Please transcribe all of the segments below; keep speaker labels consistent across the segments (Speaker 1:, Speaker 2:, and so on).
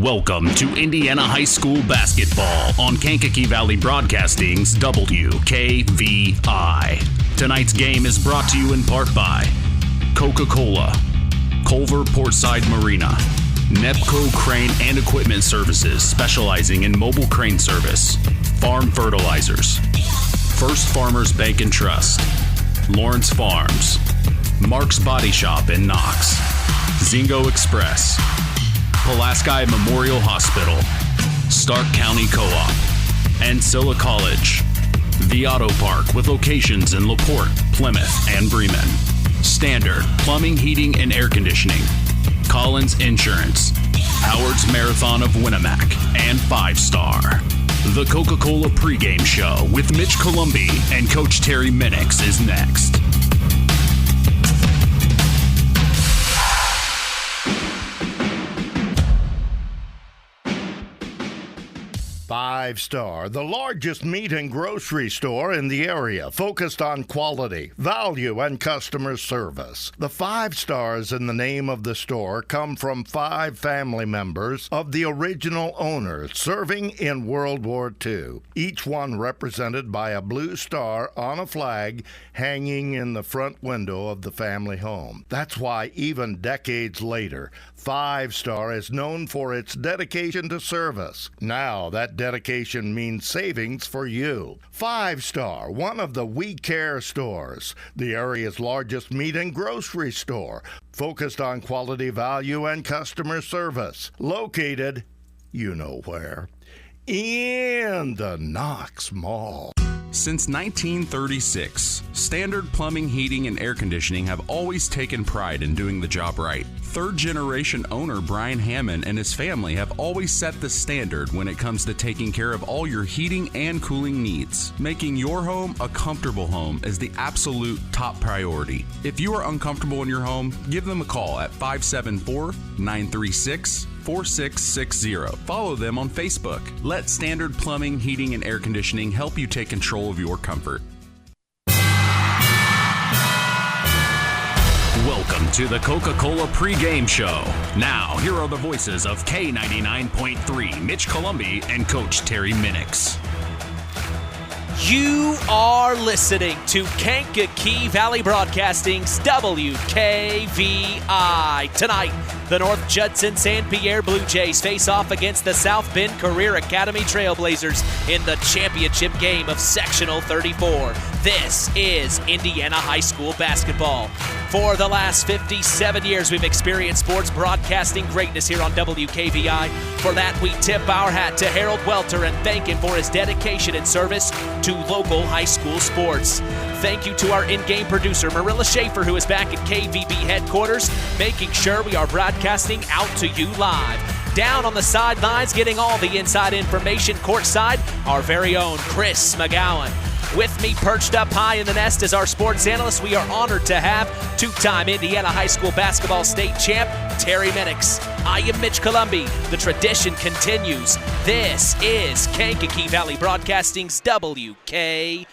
Speaker 1: Welcome to Indiana High School basketball on Kankakee Valley Broadcasting's WKVI. Tonight's game is brought to you in part by Coca-Cola, Culver Portside Marina, Nepco Crane and Equipment Services specializing in mobile crane service, Farm Fertilizers, First Farmers Bank and Trust, Lawrence Farms, Mark's Body Shop in Knox, Zingo Express, Pulaski Memorial Hospital, Stark County Co-op, and Silla College. The Auto Park with locations in LaPorte, Plymouth, and Bremen. Standard Plumbing, Heating, and Air Conditioning. Collins Insurance. Howard's Marathon of Winnemac. And 5 Star. The Coca-Cola pregame show with Mitch Columbi and Coach Terry Minix is next.
Speaker 2: 5 Star, the largest meat and grocery store in the area, focused on quality, value, and customer service. The 5 stars in the name of the store come from 5 family members of the original owners serving in World War II, each one represented by a blue star on a flag hanging in the front window of the family home. That's why even decades later, 5 Star is known for its dedication to service. Now that dedication means savings for you. 5 Star, one of the We Care stores, the area's largest meat and grocery store, focused on quality, value, and customer service. Located, you know where, in the Knox Mall.
Speaker 3: Since 1936, Standard Plumbing, Heating, and Air Conditioning have always taken pride in doing the job right. Third-generation owner Brian Hammond and his family have always set the standard when it comes to taking care of all your heating and cooling needs. Making your home a comfortable home is the absolute top priority. If you are uncomfortable in your home, give them a call at 574-936-4660. Follow them on Facebook. Let Standard Plumbing, Heating, and Air Conditioning help you take control of your comfort.
Speaker 1: Welcome to the Coca-Cola pregame show. Now, here are the voices of K99.3, Mitch Columbi and Coach Terry Minix.
Speaker 4: You are listening to Kankakee Valley Broadcasting's WKVI. Tonight, the North Judson-San Pierre Blue Jays face off against the South Bend Career Academy Trailblazers in the championship game of Sectional 34. This is Indiana High School basketball. For the last 57 years, we've experienced sports broadcasting greatness here on WKVI. For that, we tip our hat to Harold Welter and thank him for his dedication and service to local high school sports. Thank you to our in-game producer, Marilla Schaefer, who is back at KVB headquarters, making sure we are broadcasting out to you live. Down on the sidelines, getting all the inside information courtside, our very own Chris McGowan. With me perched up high in the nest as our sports analyst, we are honored to have two-time Indiana High School basketball state champ, Terry Minix. I am Mitch Columbi. The tradition continues. This is Kankakee Valley Broadcasting's WKVI.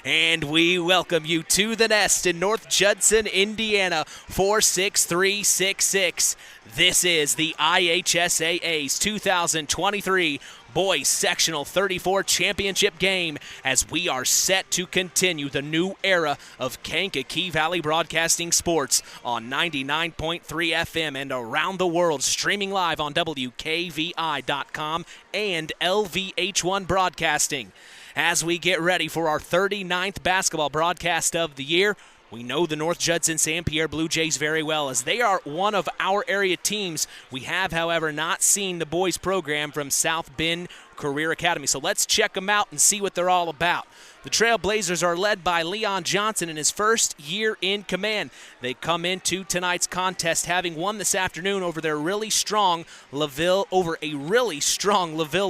Speaker 4: And we welcome you to the nest in North Judson, Indiana, 46366. This is the IHSAA's 2023 Boys Sectional 34 Championship game as we are set to continue the new era of Kankakee Valley Broadcasting Sports on 99.3 FM and around the world, streaming live on WKVI.com and LVH1 Broadcasting. As we get ready for our 39th basketball broadcast of the year, we know the North Judson-San Pierre Blue Jays very well as they are one of our area teams. We have, however, not seen the boys program from South Bend Career Academy. So let's check them out and see what they're all about. The Trailblazers are led by Leon Johnson in his first year in command. They come into tonight's contest having won this afternoon over a really strong Laville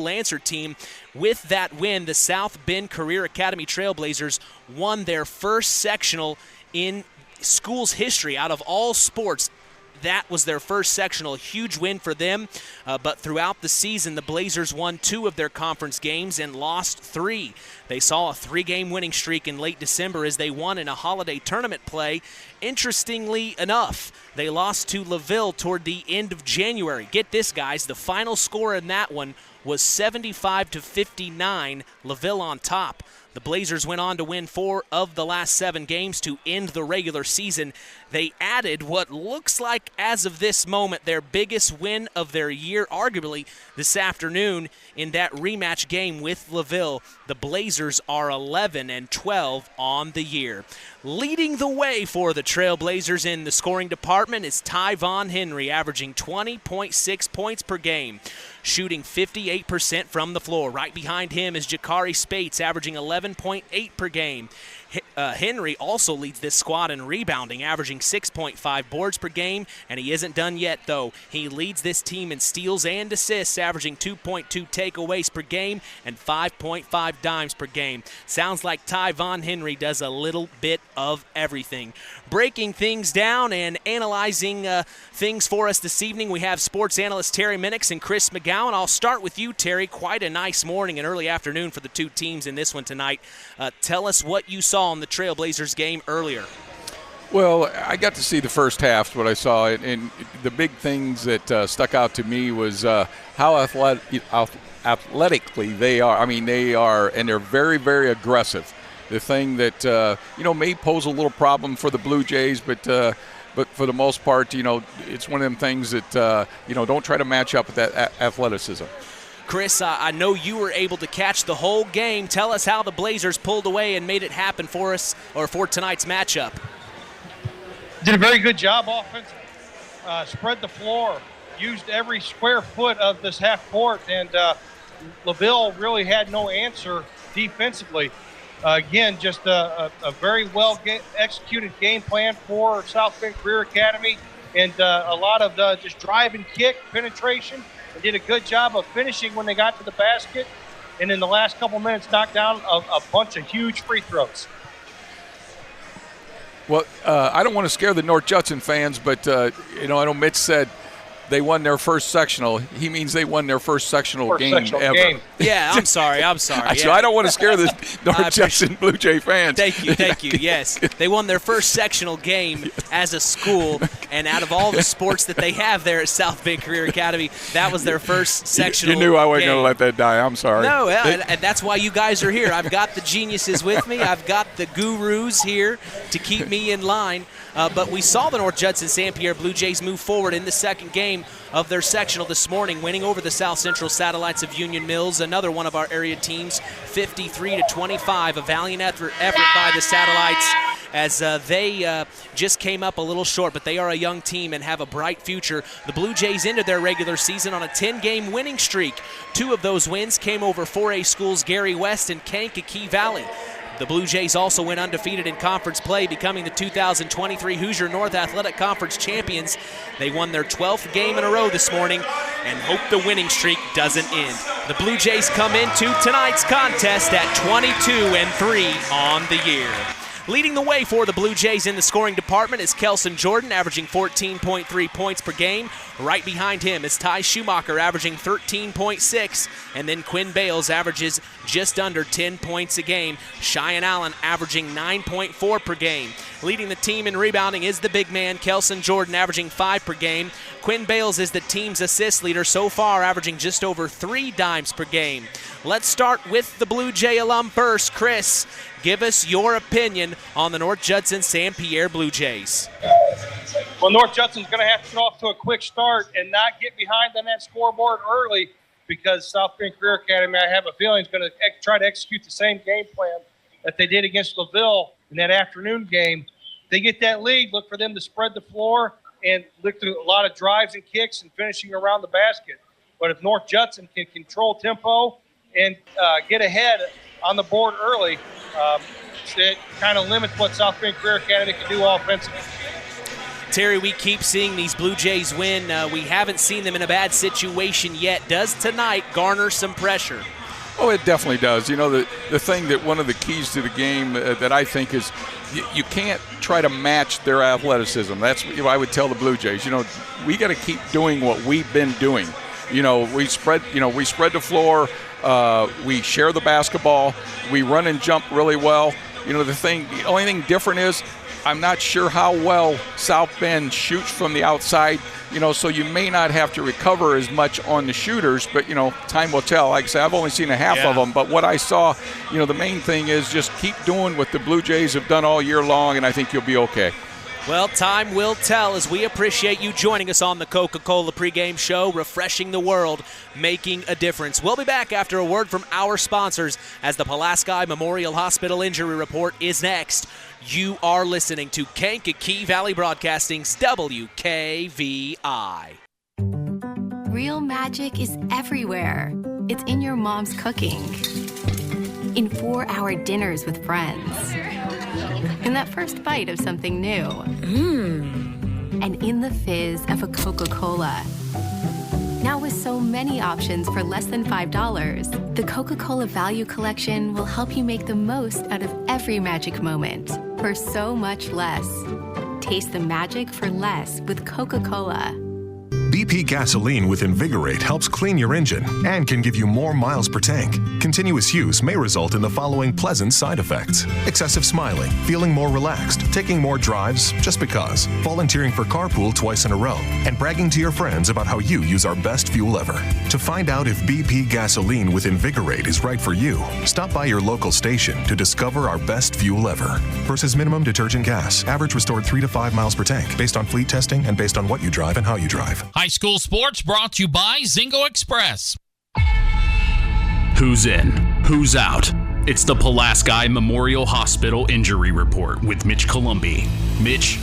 Speaker 4: Lancer team. With that win, the South Bend Career Academy Trailblazers won their first sectional in school's history out of all sports that was their first sectional, huge win for them. But throughout the season, the Blazers won 2 of their conference games and lost 3. They saw a 3-game winning streak in late December as they won in a holiday tournament play. Interestingly enough, they lost to LaVille toward the end of January. Get this, guys, the final score in that one was 75-59, LaVille on top. The Blazers went on to win 4 of the last 7 games to end the regular season. They added what looks like, as of this moment, their biggest win of their year, arguably this afternoon in that rematch game with LaVille. The Blazers are 11-12 on the year. Leading the way for the Trailblazers in the scoring department is Tyvon Henry, averaging 20.6 points per game, shooting 58% from the floor. Right behind him is Jakari Spates, averaging 11.8 per game. Henry also leads this squad in rebounding, averaging 6.5 boards per game, and he isn't done yet, though. He leads this team in steals and assists, averaging 2.2 takeaways per game and 5.5 dimes per game. Sounds like Tyvon Henry does a little bit of everything. Breaking things down and analyzing things for us this evening, we have sports analyst Terry Minix and Chris McGowan. I'll start with you, Terry. Quite a nice morning and early afternoon for the 2 teams in this one tonight. Tell us what you saw in the Trailblazers game earlier.
Speaker 5: Well, I got to see the first half, what I saw, and the big things that stuck out to me was how athletically they are. I mean, they are, and they're very, very aggressive. The thing that, may pose a little problem for the Blue Jays, but for the most part, it's one of them things that, don't try to match up with that athleticism.
Speaker 4: Chris, I know you were able to catch the whole game. Tell us how the Blazers pulled away and made it happen for us, or for tonight's matchup.
Speaker 6: Did a very good job offensively. Spread the floor, used every square foot of this half court, and LaVille really had no answer defensively. Again, just a very well executed game plan for South Bend Career Academy, and a lot of just drive and kick penetration. They did a good job of finishing when they got to the basket, and in the last couple minutes knocked down a bunch of huge free throws.
Speaker 5: Well, I don't want to scare the North Judson fans, but, I know Mitch said they won their first sectional. He means they won their first sectional game ever.
Speaker 4: Yeah, I'm sorry.
Speaker 5: So I don't want to scare the North Judson Blue Jay fans.
Speaker 4: Thank you. Yes, they won their first sectional game as a school, and out of all the sports that they have there at South Bend Career Academy, that was their first sectional
Speaker 5: You knew I wasn't
Speaker 4: going
Speaker 5: to let that die. I'm sorry.
Speaker 4: No, and that's why you guys are here. I've got the geniuses with me. I've got the gurus here to keep me in line. But we saw the North Judson-San Pierre Blue Jays move forward in the second game of their sectional this morning, winning over the South Central Satellites of Union Mills, another one of our area teams, 53-25. A valiant effort by the Satellites as they just came up a little short, but they are a young team and have a bright future. The Blue Jays ended their regular season on a 10-game winning streak. 2 of those wins came over 4A schools Gary West and Kankakee Valley. The Blue Jays also went undefeated in conference play, becoming the 2023 Hoosier North Athletic Conference champions. They won their 12th game in a row this morning and hope the winning streak doesn't end. The Blue Jays come into tonight's contest at 22-3 on the year. Leading the way for the Blue Jays in the scoring department is Kelson Jordan, averaging 14.3 points per game. Right behind him is Ty Schumacher, averaging 13.6. And then Quinn Bales averages just under 10 points a game. Cheyenne Allen averaging 9.4 per game. Leading the team in rebounding is the big man, Kelson Jordan, averaging 5 per game. Quinn Bales is the team's assist leader so far, averaging just over 3 dimes per game. Let's start with the Blue Jay alum first. Chris, give us your opinion on the North Judson-San Pierre Blue Jays.
Speaker 6: Well, North Judson's going to have to get off to a quick start and not get behind on that scoreboard early, because South Bend Career Academy, I have a feeling, is going to try to execute the same game plan that they did against LaVille in that afternoon game. If they get that lead, look for them to spread the floor and look through a lot of drives and kicks and finishing around the basket. But if North Judson can control tempo and get ahead on the board early, it kind of limits what South Bend Career Academy can do offensively.
Speaker 4: Terry, we keep seeing these Blue Jays win. We haven't seen them in a bad situation yet. Does tonight garner some pressure?
Speaker 5: Oh, it definitely does. The thing that one of the keys to the game that I think is you can't try to match their athleticism. That's what I would tell the Blue Jays. We got to keep doing what we've been doing. We spread the floor. We share the basketball. We run and jump really well. The only thing different is I'm not sure how well South Bend shoots from the outside. So you may not have to recover as much on the shooters, but, time will tell. Like I say, I've only seen a half of them, but what I saw, the main thing is just keep doing what the Blue Jays have done all year long, and I think you'll be okay.
Speaker 4: Well, time will tell as we appreciate you joining us on the Coca-Cola pregame show, refreshing the world, making a difference. We'll be back after a word from our sponsors as the Pulaski Memorial Hospital Injury Report is next. You are listening to Kankakee Valley Broadcasting's WKVI.
Speaker 7: Real magic is everywhere. It's in your mom's cooking, in 4-hour dinners with friends, in that first bite of something new, and in the fizz of a Coca-Cola. Now with so many options for less than $5, the Coca-Cola Value Collection will help you make the most out of every magic moment for so much less. Taste the magic for less with Coca-Cola.
Speaker 8: BP gasoline with Invigorate helps clean your engine and can give you more miles per tank. Continuous use may result in the following pleasant side effects: excessive smiling, feeling more relaxed, taking more drives just because, volunteering for carpool twice in a row, and bragging to your friends about how you use our best fuel ever. To find out if BP gasoline with Invigorate is right for you, stop by your local station to discover our best fuel ever. Versus minimum detergent gas, average restored 3 to 5 miles per tank, based on fleet testing and based on what you drive and how you drive.
Speaker 9: High school sports brought to you by Zingo Express.
Speaker 1: Who's in? Who's out? It's the Pulaski Memorial Hospital Injury Report with Mitch Columbi. Mitch?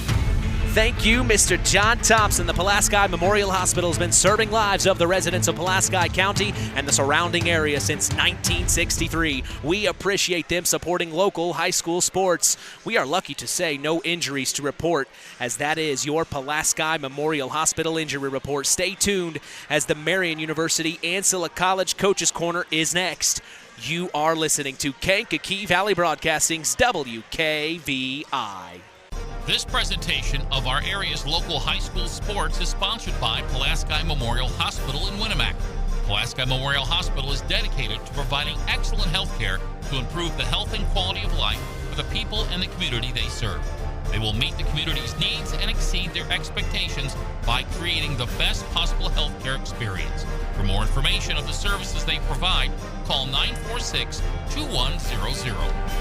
Speaker 4: Thank you, Mr. John Thompson. The Pulaski Memorial Hospital has been serving lives of the residents of Pulaski County and the surrounding area since 1963. We appreciate them supporting local high school sports. We are lucky to say no injuries to report, as that is your Pulaski Memorial Hospital Injury Report. Stay tuned as the Marian University Ancilla College Coaches Corner is next. You are listening to Kankakee Valley Broadcasting's WKVI.
Speaker 9: This presentation of our area's local high school sports is sponsored by Pulaski Memorial Hospital in Winnemac. Pulaski Memorial Hospital is dedicated to providing excellent health care to improve the health and quality of life for the people and the community they serve. They will meet the community's needs and exceed their expectations by creating the best possible health care experience. For more information of the services they provide, call 946-2100.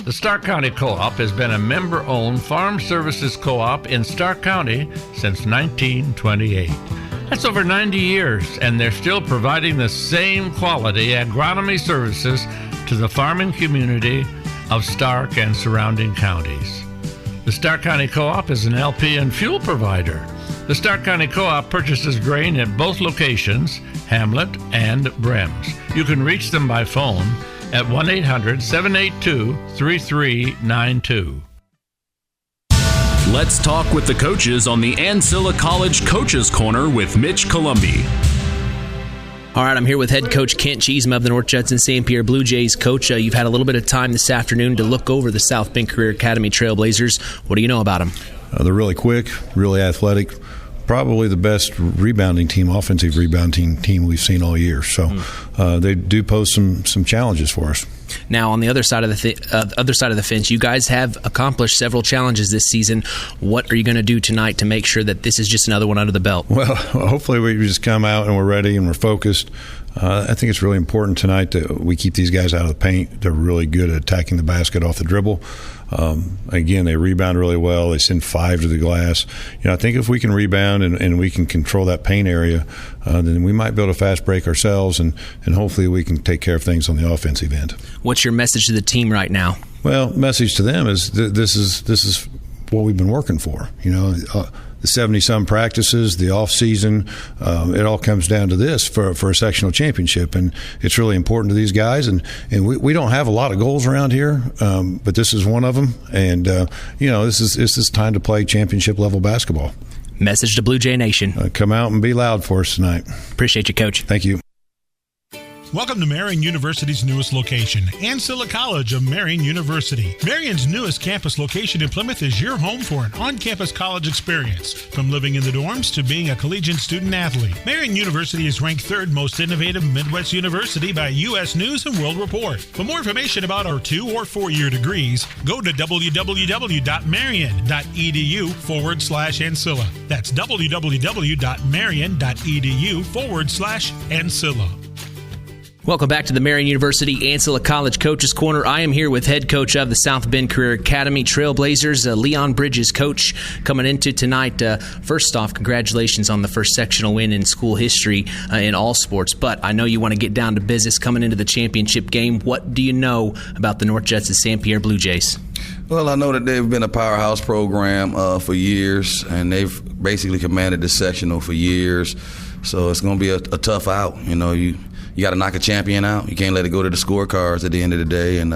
Speaker 10: The Stark County Co-op has been a member-owned farm services co-op in Stark County since 1928. That's over 90 years, and they're still providing the same quality agronomy services to the farming community of Stark and surrounding counties. The Stark County Co-op is an LP and fuel provider. The Stark County Co-op purchases grain at both locations, Hamlet and Brems. You can reach them by phone at 1-800-782-3392.
Speaker 1: Let's talk with the coaches on the Ancilla College Coaches Corner with Mitch Columbi.
Speaker 4: All right, I'm here with head coach Kent Cheesema of the North Judson-San Pierre Blue Jays. Coach, you've had a little bit of time this afternoon to look over the South Bend Career Academy Trailblazers. What do you know about them?
Speaker 11: They're really quick, really athletic. Probably the best rebounding team, offensive rebounding team we've seen all year. So they do pose some challenges for us.
Speaker 4: Now, on the other side of the fence, you guys have accomplished several challenges this season. What are you going to do tonight to make sure that this is just another one under the belt?
Speaker 11: Well, hopefully we just come out and we're ready and we're focused. I think it's really important tonight that we keep these guys out of the paint. They're really good at attacking the basket off the dribble. Again, they rebound really well. They send 5 to the glass. I think if we can rebound and we can control that paint area, then we might be able to fast break ourselves, and hopefully we can take care of things on the offensive end.
Speaker 4: What's your message to the team right now? Well,
Speaker 11: message to them is this is what we've been working for. The 70-some practices, the off-season, it all comes down to this for a sectional championship, and it's really important to these guys. And we don't have a lot of goals around here, but this is one of them. And this is time to play championship-level basketball.
Speaker 4: Message to Blue Jay Nation.
Speaker 11: Come out and be loud for us tonight.
Speaker 4: Appreciate you, Coach.
Speaker 11: Thank you.
Speaker 12: Welcome to Marian University's newest location, Ancilla College of Marian University. Marian's newest campus location in Plymouth is your home for an on-campus college experience. From living in the dorms to being a collegiate student-athlete, Marian University is ranked 3rd most innovative Midwest university by U.S. News & World Report. For more information about our 2- or 4-year degrees, go to www.marian.edu/Ancilla. That's www.marian.edu/Ancilla.
Speaker 4: Welcome back to the Marian University Ancilla College Coaches Corner. I am here with head coach of the South Bend Career Academy Trailblazers, Leon Bridges. Coach, coming into tonight, first off, congratulations on the first sectional win in school history in all sports. But I know you want to get down to business coming into the championship game. What do you know about the North Judson-San Pierre Blue Jays?
Speaker 13: Well, I know that they've been a powerhouse program for years, and they've basically commanded the sectional for years. So it's going to be a tough out. You got to knock a champion out. You can't let it go to the scorecards at the end of the day. And,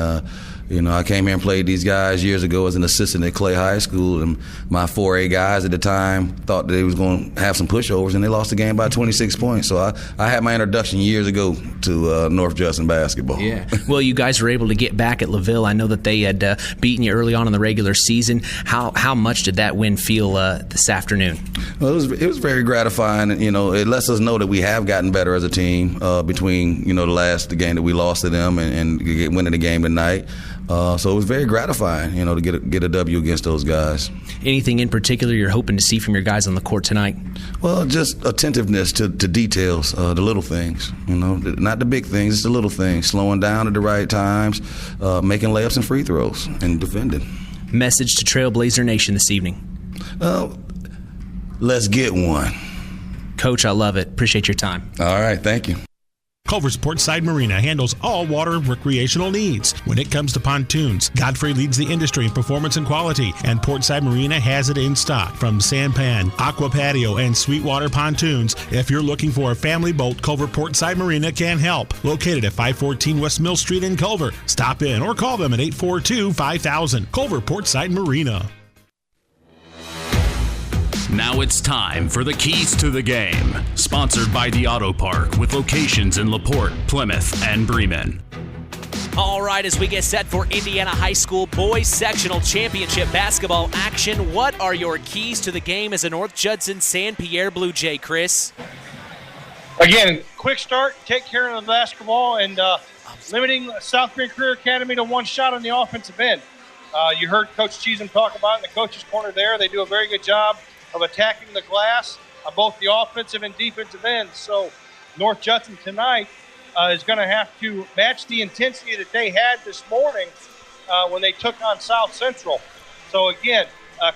Speaker 13: I came here and played these guys years ago as an assistant at Clay High School, and my 4A guys at the time thought they was going to have some pushovers, and they lost the game by 26 points. So I had my introduction years ago to North Judson basketball.
Speaker 4: Yeah. Well, you guys were able to get back at LaVille. I know that they had beaten you early on in the regular season. How much did that win feel this afternoon?
Speaker 13: Well, it was very gratifying. It lets us know that we have gotten better as a team between the game that we lost to them and winning the game tonight. So it was very gratifying, to get a W against those guys.
Speaker 4: Anything in particular you're hoping to see from your guys on the court tonight?
Speaker 13: Well, just attentiveness to details, the little things, not the big things, it's the little things, slowing down at the right times, making layups and free throws, and defending.
Speaker 4: Message to Trailblazer Nation this evening.
Speaker 13: Let's get one.
Speaker 4: Coach, I love it. Appreciate your time.
Speaker 13: All right, thank you.
Speaker 12: Culver's Portside Marina handles all water recreational needs. When it comes to pontoons, Godfrey leads the industry in performance and quality, and Portside Marina has it in stock. From sampan, aqua patio, and sweetwater pontoons, if you're looking for a family boat, Culver Portside Marina can help. Located at 514 West Mill Street in Culver. Stop in or call them at 842-5000. Culver Portside Marina.
Speaker 1: Now it's time for the Keys to the Game, sponsored by the Auto Park with locations in LaPorte, Plymouth, and Bremen.
Speaker 4: All right, as we get set for Indiana High School Boys Sectional Championship basketball action, what are your keys to the game as a North Judson-San Pierre Blue Jay, Chris?
Speaker 6: Again, quick start, take care of the basketball, and limiting South Bend Career Academy to one shot on the offensive end. You heard Coach Cheesem talk about in the coach's corner there. They do a very good job of attacking the glass on both the offensive and defensive ends. So North Judson tonight is going to have to match the intensity that they had this morning when they took on South Central. So again,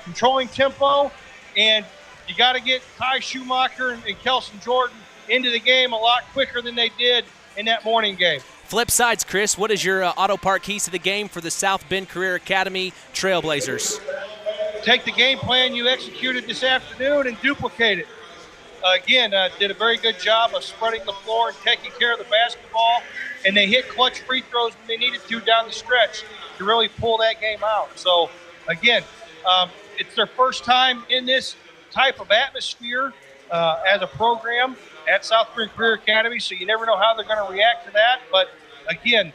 Speaker 6: controlling tempo, and you got to get Ty Schumacher and Kelson Jordan into the game a lot quicker than they did in that morning game.
Speaker 4: Flip sides, Chris, what is your Auto Park keys to the game for the South Bend Career Academy Trailblazers?
Speaker 6: Take the game plan you executed this afternoon and duplicate it. Again, did a very good job of spreading the floor and taking care of the basketball, and they hit clutch free throws when they needed to down the stretch to really pull that game out. So, again, it's their first time in this type of atmosphere as a program at South Bend Career Academy, so you never know how they're going to react to that. But, again,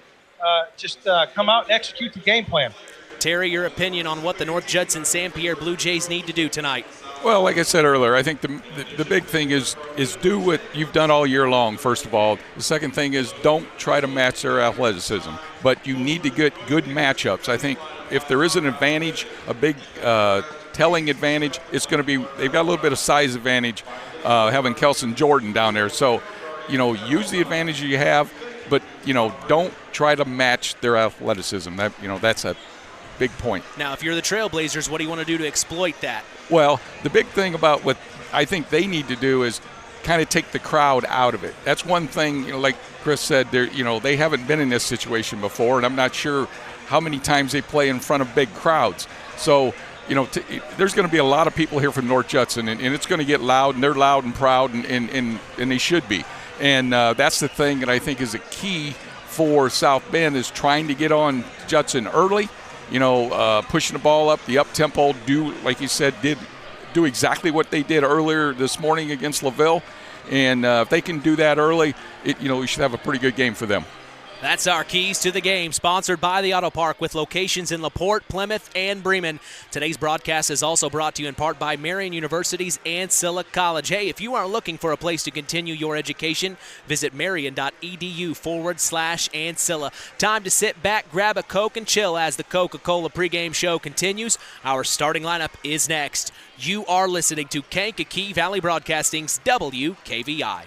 Speaker 6: just come out and execute the game plan.
Speaker 4: Terry, your opinion on what the North Judson-San Pierre Blue Jays need to do tonight?
Speaker 5: Well, like I said earlier, I think the big thing is do what you've done all year long, first of all. The second thing is don't try to match their athleticism, but you need to get good matchups. I think if there is an advantage, a big telling advantage, it's going to be they've got a little bit of size advantage having Kelson Jordan down there. So, use the advantage you have, but, don't try to match their athleticism. That's a big point.
Speaker 4: Now, if you're the Trailblazers, what do you want to do to exploit that?
Speaker 5: Well, the big thing about what I think they need to do is kind of take the crowd out of it. That's one thing, like Chris said, they haven't been in this situation before, and I'm not sure how many times they play in front of big crowds. So, there's going to be a lot of people here from North Judson, and it's going to get loud, and they're loud and proud, and they should be. And that's the thing that I think is a key for South Bend is trying to get on Judson early. Pushing the ball up, the up-tempo, like you said, do exactly what they did earlier this morning against LaVille. And if they can do that early, we should have a pretty good game for them.
Speaker 4: That's our keys to the game, sponsored by the Auto Park with locations in LaPorte, Plymouth, and Bremen. Today's broadcast is also brought to you in part by Marian University's Ancilla College. Hey, if you are looking for a place to continue your education, visit marian.edu/Ancilla. Time to sit back, grab a Coke, and chill as the Coca-Cola pregame show continues. Our starting lineup is next. You are listening to Kankakee Valley Broadcasting's WKVI.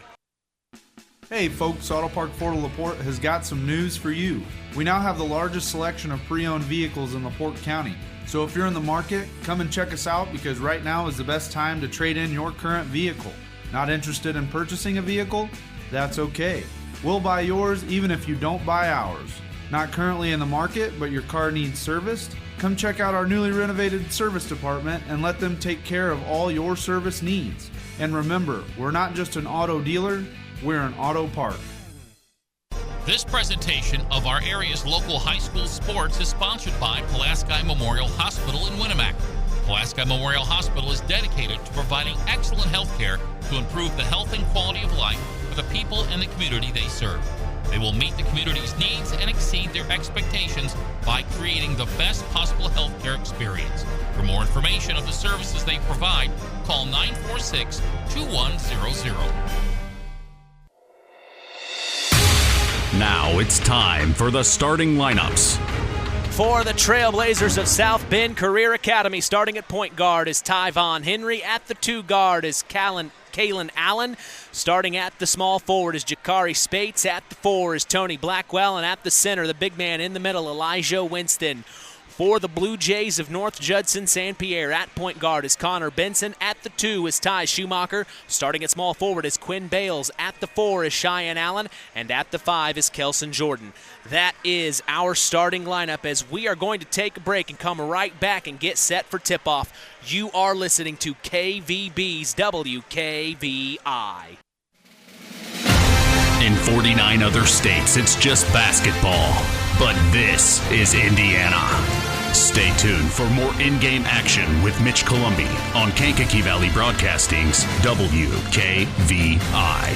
Speaker 14: Hey folks, Auto Park Ford of LaPorte has got some news for you. We now have the largest selection of pre-owned vehicles in LaPorte County. So if you're in the market, come and check us out because right now is the best time to trade in your current vehicle. Not interested in purchasing a vehicle? That's okay. We'll buy yours even if you don't buy ours. Not currently in the market, but your car needs serviced? Come check out our newly renovated service department and let them take care of all your service needs. And remember, we're not just an auto dealer, we're an auto park.
Speaker 9: This presentation of our area's local high school sports is sponsored by Pulaski Memorial Hospital in Winamac. Pulaski Memorial Hospital is dedicated to providing excellent health care to improve the health and quality of life for the people and the community they serve. They will meet the community's needs and exceed their expectations by creating the best possible health care experience. For more information of the services they provide, call 946-2100.
Speaker 1: Now it's time for the starting lineups.
Speaker 4: For the Trailblazers of South Bend Career Academy, starting at point guard is Tyvon Henry. At the 2 guard is Kalen Allen. Starting at the small forward is Jakari Spates. At the 4 is Tony Blackwell. And at the center, the big man in the middle, Elijah Winston. For the Blue Jays of North Judson-San Pierre, at point guard is Connor Benson. At the 2 is Ty Schumacher. Starting at small forward is Quinn Bales. At the 4 is Cheyenne Allen. And at the 5 is Kelson Jordan. That is our starting lineup as we are going to take a break and come right back and get set for tip-off. You are listening to KVB's WKVI.
Speaker 1: In 49 other states, it's just basketball. But this is Indiana. Stay tuned for more in-game action with Mitch Columbi on Kankakee Valley Broadcasting's WKVI.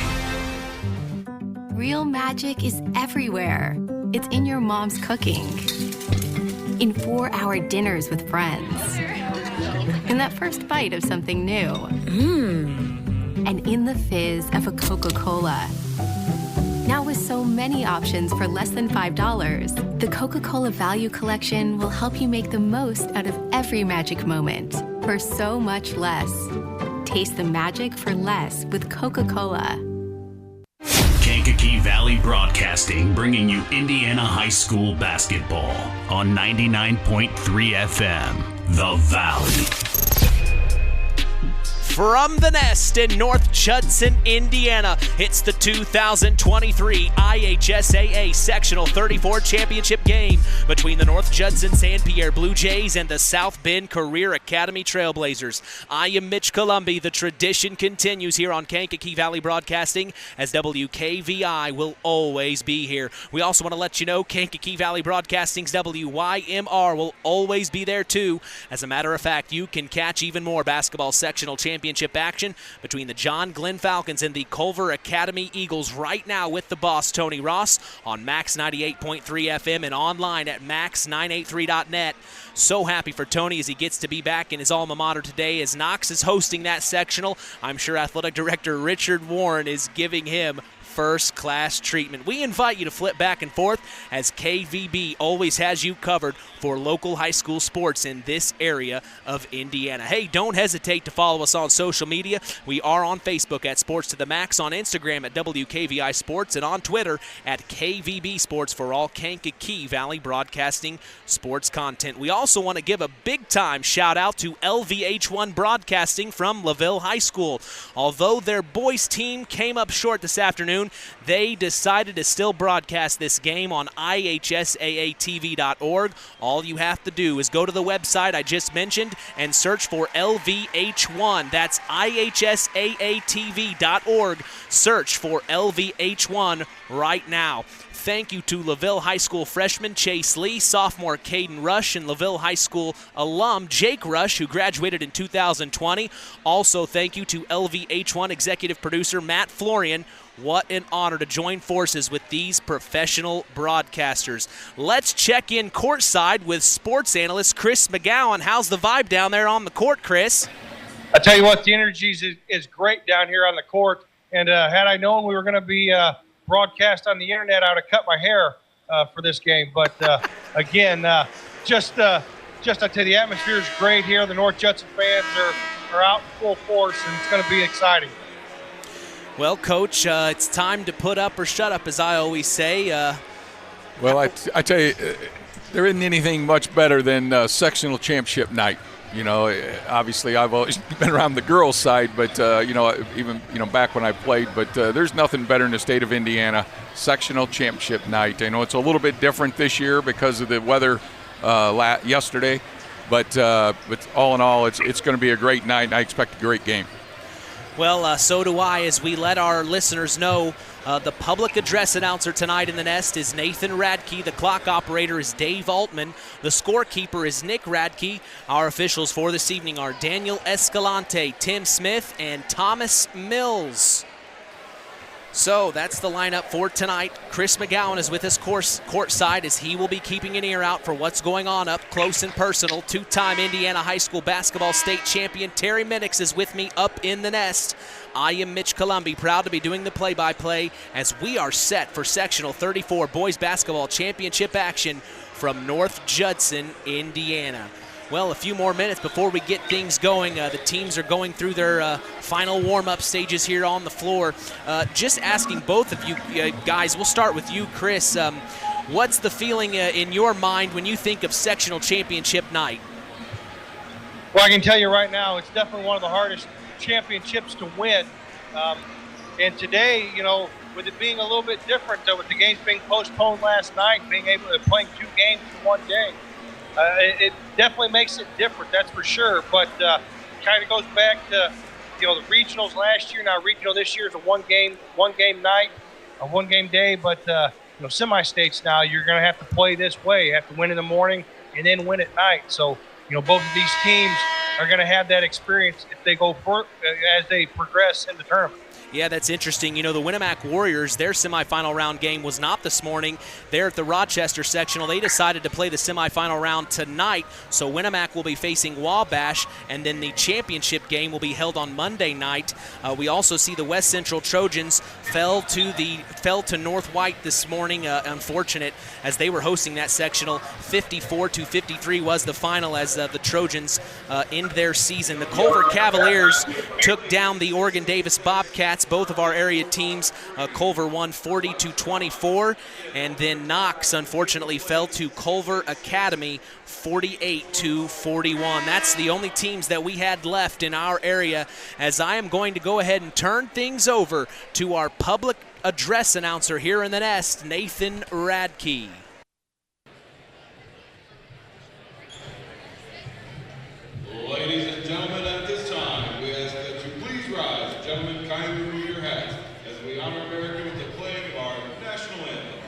Speaker 7: Real magic is everywhere. It's in your mom's cooking, in 4-hour dinners with friends, in that first bite of something new, and in the fizz of a Coca-Cola. Now with so many options for less than $5, the Coca-Cola Value Collection will help you make the most out of every magic moment for so much less. Taste the magic for less with Coca-Cola.
Speaker 1: Kankakee Valley Broadcasting, bringing you Indiana High School basketball on 99.3 FM, The Valley.
Speaker 4: From the nest in North Judson, Indiana, it's the 2023 IHSAA Sectional 34 Championship game between the North Judson-San Pierre Blue Jays and the South Bend Career Academy Trailblazers. I am Mitch Columbi. The tradition continues here on Kankakee Valley Broadcasting as WKVI will always be here. We also want to let you know Kankakee Valley Broadcasting's WYMR will always be there too. As a matter of fact, you can catch even more basketball sectional championship action between the John Glenn Falcons and the Culver Academy Eagles right now with the boss, Tony Ross, on Max 98.3 FM and online at max983.net. So happy for Tony as he gets to be back in his alma mater today as Knox is hosting that sectional. I'm sure Athletic Director Richard Warren is giving him first-class treatment. We invite you to flip back and forth as KVB always has you covered for local high school sports in this area of Indiana. Hey, don't hesitate to follow us on social media. We are on Facebook at Sports to the Max, on Instagram at WKVI Sports, and on Twitter at KVB Sports for all Kankakee Valley Broadcasting sports content. We also want to give a big-time shout-out to LVH1 Broadcasting from LaVille High School. Although their boys team came up short this afternoon, they decided to still broadcast this game on IHSAATV.org. All you have to do is go to the website I just mentioned and search for LVH1. That's IHSAATV.org. Search for LVH1 right now. thank you to LaVille High School freshman Chase Lee, sophomore Caden Rush, and LaVille High School alum Jake Rush, who graduated in 2020. Also, thank you to LVH1 executive producer Matt Florian. What an honor to join forces with these professional broadcasters. Let's check in courtside with sports analyst Chris McGowan. How's the vibe down there on the court, Chris?
Speaker 6: I tell you what, the energy is great down here on the court. And had I known we were going to be broadcast on the internet, I would have cut my hair for this game. But again, I tell you, the atmosphere is great here. The North Judson fans are out in full force, and it's going to be exciting.
Speaker 4: Well, Coach, it's time to put up or shut up, as I always say.
Speaker 5: Well, I tell you, there isn't anything much better than sectional championship night. You know, obviously I've always been around the girls' side, but, even back when I played. But there's nothing better in the state of Indiana, sectional championship night. I know it's a little bit different this year because of the weather yesterday. But all in all, it's going to be a great night, and I expect a great game.
Speaker 4: Well, so do I, as we let our listeners know. The public address announcer tonight in the Nest is Nathan Radke. The clock operator is Dave Altman. The scorekeeper is Nick Radke. Our officials for this evening are Daniel Escalante, Tim Smith, and Thomas Mills. So that's the lineup for tonight. Chris McGowan is with us courtside as he will be keeping an ear out for what's going on up close and personal. Two-time Indiana High School basketball state champion Terry Minix is with me up in the Nest. I am Mitch Columbi, proud to be doing the play-by-play as we are set for Sectional 34 Boys Basketball Championship action from North Judson, Indiana. Well, a few more minutes before we get things going. The teams are going through their final warm-up stages here on the floor. Just asking both of you guys, we'll start with you, Chris. What's the feeling in your mind when you think of sectional championship night?
Speaker 6: Well, I can tell you right now, it's definitely one of the hardest championships to win. And today, with it being a little bit different, with the games being postponed last night, being able to play 2 games in one day, it definitely makes it different, that's for sure. But kind of goes back to the regionals last year. Now regional this year is a one game night, a 1 game day. But semi-states now, you're going to have to play this way. You have to win in the morning and then win at night. So both of these teams are going to have that experience if they go as they progress in the tournament.
Speaker 4: Yeah, that's interesting. The Winamac Warriors, their semifinal round game was not this morning. They're at the Rochester sectional. They decided to play the semifinal round tonight, so Winamac will be facing Wabash, and then the championship game will be held on Monday night. We also see the West Central Trojans fell to North White this morning. Unfortunate, as they were hosting that sectional. 54-53 was the final as the Trojans end their season. The Culver Cavaliers took down the Oregon Davis Bobcats. Both of our area teams, Culver won 40-24, and then Knox unfortunately fell to Culver Academy 48-41. That's the only teams that we had left in our area, as I am going to go ahead and turn things over to our public address announcer here in the Nest, Nathan Radke.
Speaker 15: Ladies and gentlemen, at this time, we ask that you please rise. Gentlemen, kindly remove your hats as we honor America with the playing of our national anthem.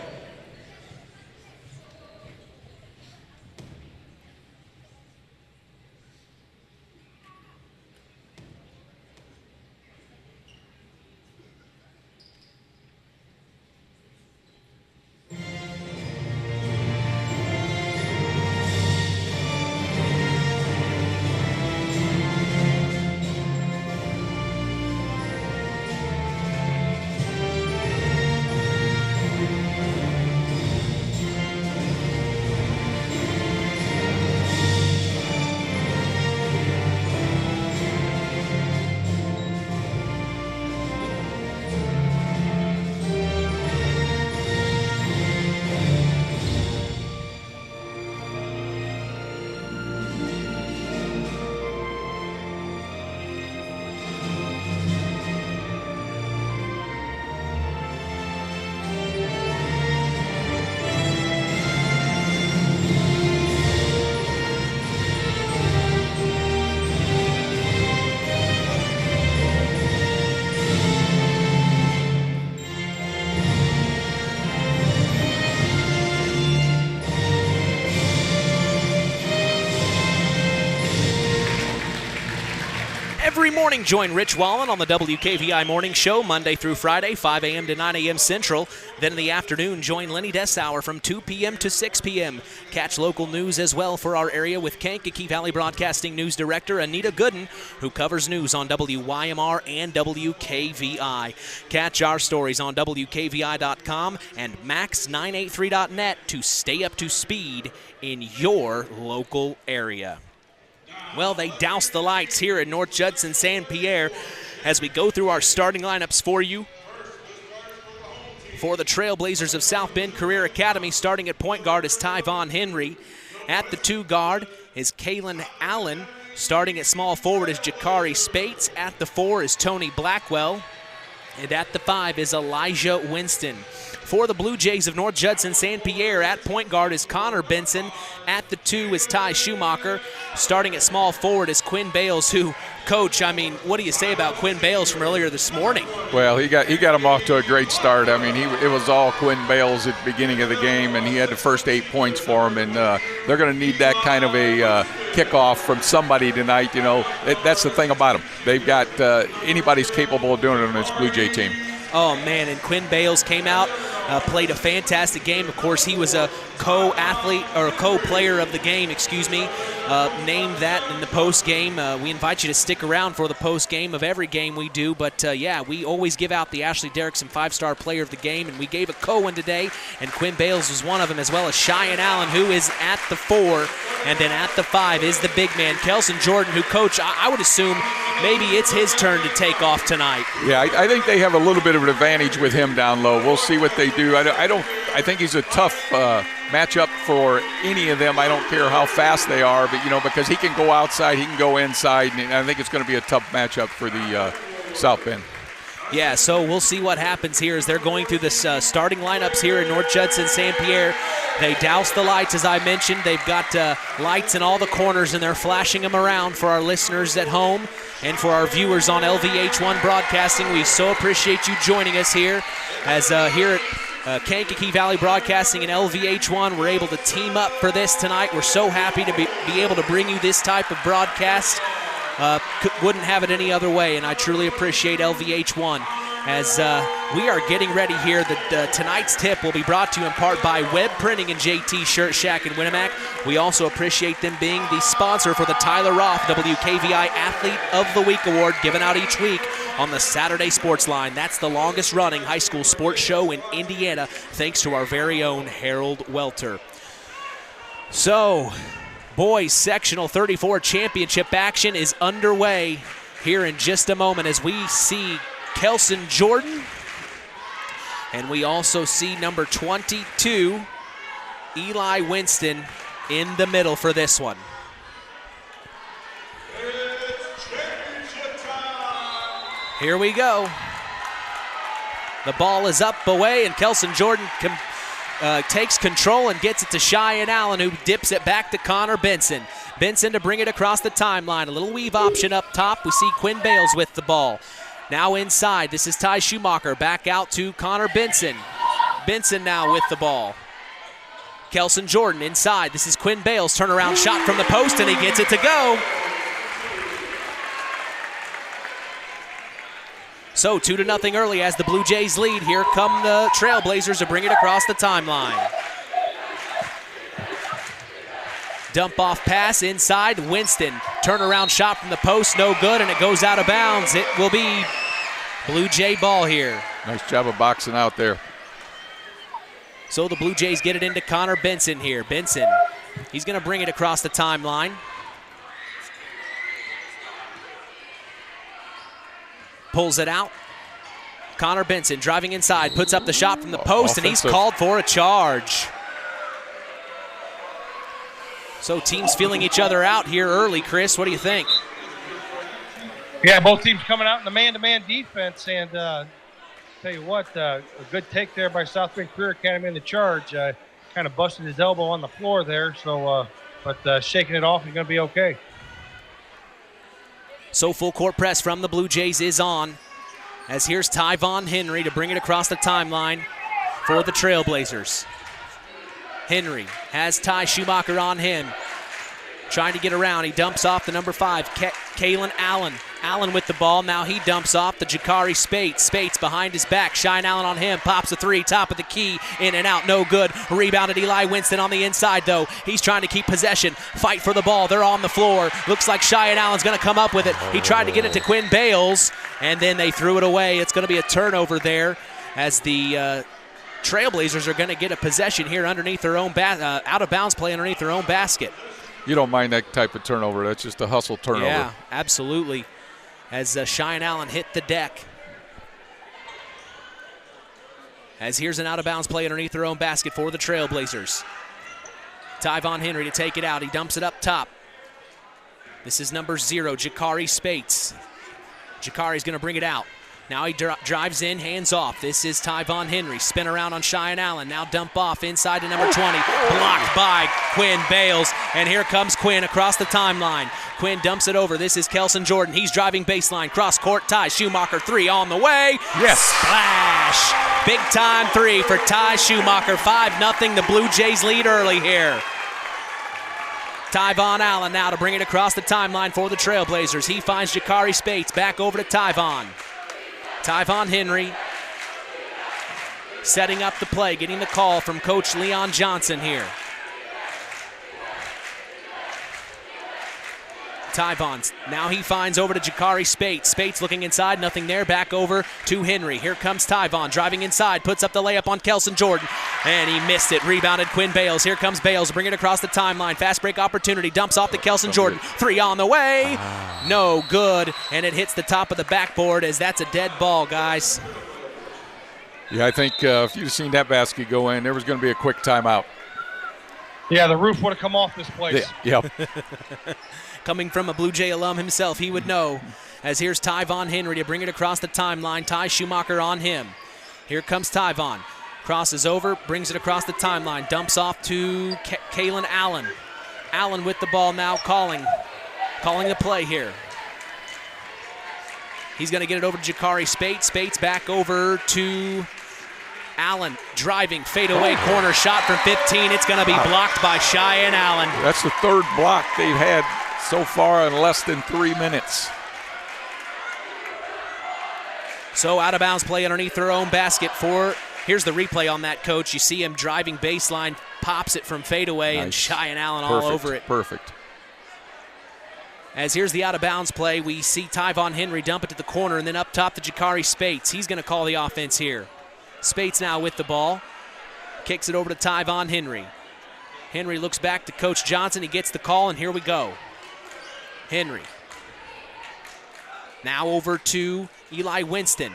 Speaker 4: Every morning, join Rich Wallen on the WKVI Morning Show, Monday through Friday, 5 a.m. to 9 a.m. Central. Then in the afternoon, join Lenny Dessauer from 2 p.m. to 6 p.m. Catch local news as well for our area with Kankakee Valley Broadcasting News Director Anita Gooden, who covers news on WYMR and WKVI. Catch our stories on WKVI.com and Max983.net to stay up to speed in your local area. Well, they doused the lights here at North Judson-San Pierre as we go through our starting lineups for you. For the Trailblazers of South Bend Career Academy, starting at point guard is Tyvon Henry. At the 2 guard is Kalen Allen. Starting at small forward is Jakari Spates. At the 4 is Tony Blackwell. And at the 5 is Elijah Winston. For the Blue Jays of North Judson-San Pierre, at point guard is Connor Benson. At the 2 is Ty Schumacher. Starting at small forward is Quinn Bales, who, Coach, I mean, what do you say about Quinn Bales from earlier this morning?
Speaker 5: Well, he got him off to a great start. I mean, it was all Quinn Bales at the beginning of the game, and he had the first 8 points for him. And they're going to need that kind of a kickoff from somebody tonight. You know, that's the thing about them. They've got anybody's capable of doing it on this Blue Jay team.
Speaker 4: Oh, man, and Quinn Bales came out, played a fantastic game. Of course, he was a co-athlete or a co-player of the game, named that in the post game. We invite you to stick around for the post game of every game we do. But, yeah, we always give out the Ashley Derrickson 5-star player of the game, and we gave a co-one today, and Quinn Bales was one of them, as well as Cheyenne Allen, who is at the 4. And then at the 5 is the big man, Kelson Jordan, who, Coach, I would assume maybe it's his turn to take off tonight.
Speaker 5: Yeah, I think they have a little bit of an advantage with him down low. We'll see what they do. I think he's a tough matchup for any of them. I don't care how fast they are, but, you know, because he can go outside, he can go inside, and I think it's going to be a tough matchup for the South Bend.
Speaker 4: Yeah, so we'll see what happens here as they're going through this starting lineups here in North Judson-San Pierre. They douse the lights, as I mentioned. They've got lights in all the corners, and they're flashing them around for our listeners at home and for our viewers on LVH1 Broadcasting. We so appreciate you joining us here as here at Kankakee Valley Broadcasting and LVH1, we're able to team up for this tonight. We're so happy to be able to bring you this type of broadcast. Wouldn't have it any other way, and I truly appreciate LVH1 as we are getting ready here. Tonight's tip will be brought to you in part by Web Printing and JT Shirt Shack in Winamac. We also appreciate them being the sponsor for the Tyler Roth WKVI Athlete of the Week Award given out each week on the Saturday Sports Line. That's the longest running high school sports show in Indiana, thanks to our very own Harold Welter. So, boys sectional 34 championship action is underway here in just a moment as we see Kelson Jordan, and we also see number 22, Eli Winston, in the middle for this one. Here we go. The ball is up away, and Kelson Jordan takes control and gets it to Cheyenne Allen, who dips it back to Connor Benson. Benson to bring it across the timeline. A little weave option up top. We see Quinn Bales with the ball. Now inside, this is Ty Schumacher. Back out to Connor Benson. Benson now with the ball. Kelson Jordan inside. This is Quinn Bales. Turnaround shot from the post, and he gets it to go. So 2-0 early as the Blue Jays lead. Here come the Trailblazers to bring it across the timeline. Dump off pass inside. Winston. Turnaround shot from the post. No good, and it goes out of bounds. It will be Blue Jay ball here.
Speaker 5: Nice job of boxing out there.
Speaker 4: So the Blue Jays get it into Connor Benson here. Benson, he's going to bring it across the timeline. Pulls it out. Connor Benson driving inside, puts up the shot from the post, and he's called for a charge. So teams feeling each other out here early. Chris, what do you think?
Speaker 6: Yeah, both teams coming out in the man-to-man defense, and tell you what, a good take there by South Bend Career Academy in the charge. Kind of busted his elbow on the floor there, so but shaking it off, he's going to be okay.
Speaker 4: So full court press from the Blue Jays is on, as here's Tyvon Henry to bring it across the timeline for the Trailblazers. Henry has Ty Schumacher on him. trying to get around. He dumps off the number 5, Kalen Allen. Allen with the ball. Now he dumps off the Jakari Spates. Spates behind his back. Shine Allen on him. Pops a 3. Top of the key. In and out. No good. Rebounded Eli Winston on the inside, though. He's trying to keep possession. Fight for the ball. They're on the floor. Looks like Cheyenne Allen's going to come up with it. He tried to get it to Quinn Bales, and then they threw it away. It's going to be a turnover there as the Trailblazers are going to get a possession here underneath their own out-of-bounds play underneath their own basket.
Speaker 5: You don't mind that type of turnover. That's just a hustle turnover.
Speaker 4: Yeah, absolutely. As Cheyenne Allen hit the deck. As here's an out-of-bounds play underneath their own basket for the Trailblazers. Tyvon Henry to take it out. He dumps it up top. This is number 0, Jakari Spates. Jakari's going to bring it out. Now he drives in, hands off. This is Tyvon Henry. Spin around on Cheyenne Allen. Now dump off inside to number 20. Blocked by Quinn Bales. And here comes Quinn across the timeline. Quinn dumps it over. This is Kelson Jordan. He's driving baseline. Cross court. Ty Schumacher 3 on the way.
Speaker 5: Yes.
Speaker 4: Splash. Big time 3 for Ty Schumacher. 5-0. The Blue Jays lead early here. Tyvon Allen now to bring it across the timeline for the Trailblazers. He finds Jakari Spates. Back over to Tyvon. Tyvon Henry setting up the play, getting the call from Coach Leon Johnson here. Tyvon, now he finds over to Jakari Spates. Spates looking inside, nothing there, back over to Henry. Here comes Tyvon, driving inside, puts up the layup on Kelson Jordan, and he missed it. Rebounded Quinn Bales. Here comes Bales, bring it across the timeline. Fast break opportunity, dumps off to Kelson Jordan. 3 on the way, no good, and it hits the top of the backboard as that's a dead ball, guys.
Speaker 5: Yeah, I think if you'd seen that basket go in, there was going to be a quick timeout.
Speaker 6: Yeah, the roof would have come off this place.
Speaker 5: Yeah.
Speaker 4: Coming from a Blue Jay alum himself, he would know. As here's Tyvon Henry to bring it across the timeline. Ty Schumacher on him. Here comes Tyvon. Crosses over, brings it across the timeline. Dumps off to Kalen Allen. Allen with the ball now, calling the play here. He's going to get it over to Jakari Spates. Spates back over to Allen. Driving, fadeaway corner shot from 15. It's going to be blocked by Cheyenne Allen.
Speaker 5: That's the 3rd block they've had so far in less than 3 minutes.
Speaker 4: So out of bounds play underneath their own basket for, here's the replay on that, Coach. You see him driving baseline, pops it from fadeaway, nice. And Cheyenne Allen all over it.
Speaker 5: Perfect.
Speaker 4: As here's the out of bounds play, we see Tyvon Henry dump it to the corner, and then up top to Jakari Spates. He's going to call the offense here. Spates now with the ball. Kicks it over to Tyvon Henry. Henry looks back to Coach Johnson. He gets the call, and here we go. Henry. Now over to Eli Winston.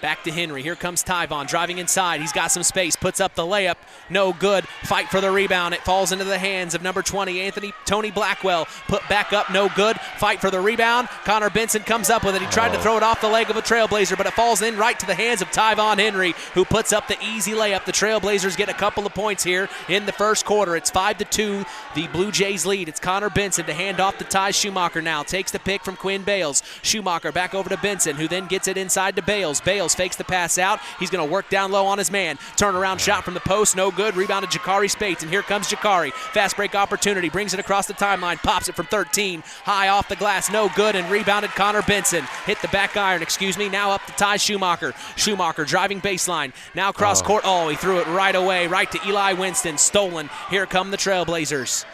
Speaker 4: Back to Henry. Here comes Tyvon driving inside. He's got some space. Puts up the layup. No good. Fight for the rebound. It falls into the hands of number 20, Tony Blackwell. Put back up. No good. Fight for the rebound. Connor Benson comes up with it. He tried to throw it off the leg of a Trailblazer, but it falls in right to the hands of Tyvon Henry, who puts up the easy layup. The Trailblazers get a couple of points here in the first quarter. It's 5-2. The Blue Jays lead. It's Connor Benson to hand off to Ty Schumacher now. Takes the pick from Quinn Bales. Schumacher back over to Benson, who then gets it inside to Bales. Bales fakes the pass out. He's going to work down low on his man. Turnaround shot from the post. No good. Rebounded Jakari Spates. And here comes Jakari. Fast break opportunity. Brings it across the timeline. Pops it from 13. High off the glass. No good. And rebounded Connor Benson. Hit the back iron. Now up to Ty Schumacher. Schumacher driving baseline. Now cross court. Oh, he threw it right away. Right to Eli Winston. Stolen. Here come the Trailblazers.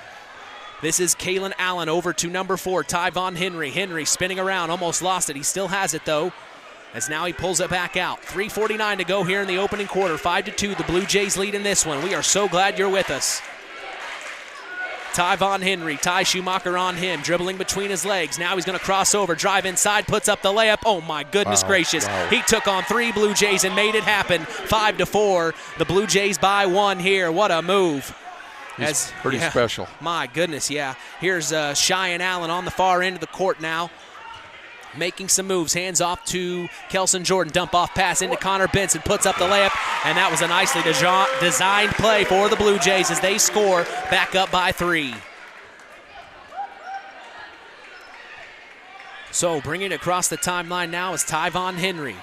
Speaker 4: This is Kalen Allen over to number 4, Tyvon Henry. Henry spinning around. Almost lost it. He still has it, though, as now he pulls it back out. 3:49 to go here in the opening quarter. 5-2, the Blue Jays lead in this one. We are so glad you're with us. Tyvon Henry, Ty Schumacher on him, dribbling between his legs. Now he's going to cross over, drive inside, puts up the layup. Oh, my goodness gracious. Wow. He took on 3 Blue Jays and made it happen. 5-4, the Blue Jays by 1 here. What a move.
Speaker 5: He's pretty special.
Speaker 4: My goodness, yeah. Here's Cheyenne Allen on the far end of the court now, making some moves. Hands off to Kelson Jordan. Dump off pass into Connor Benson. Puts up the layup, and that was a nicely designed play for the Blue Jays as they score back up by 3. So bringing it across the timeline now is Tyvon Henry.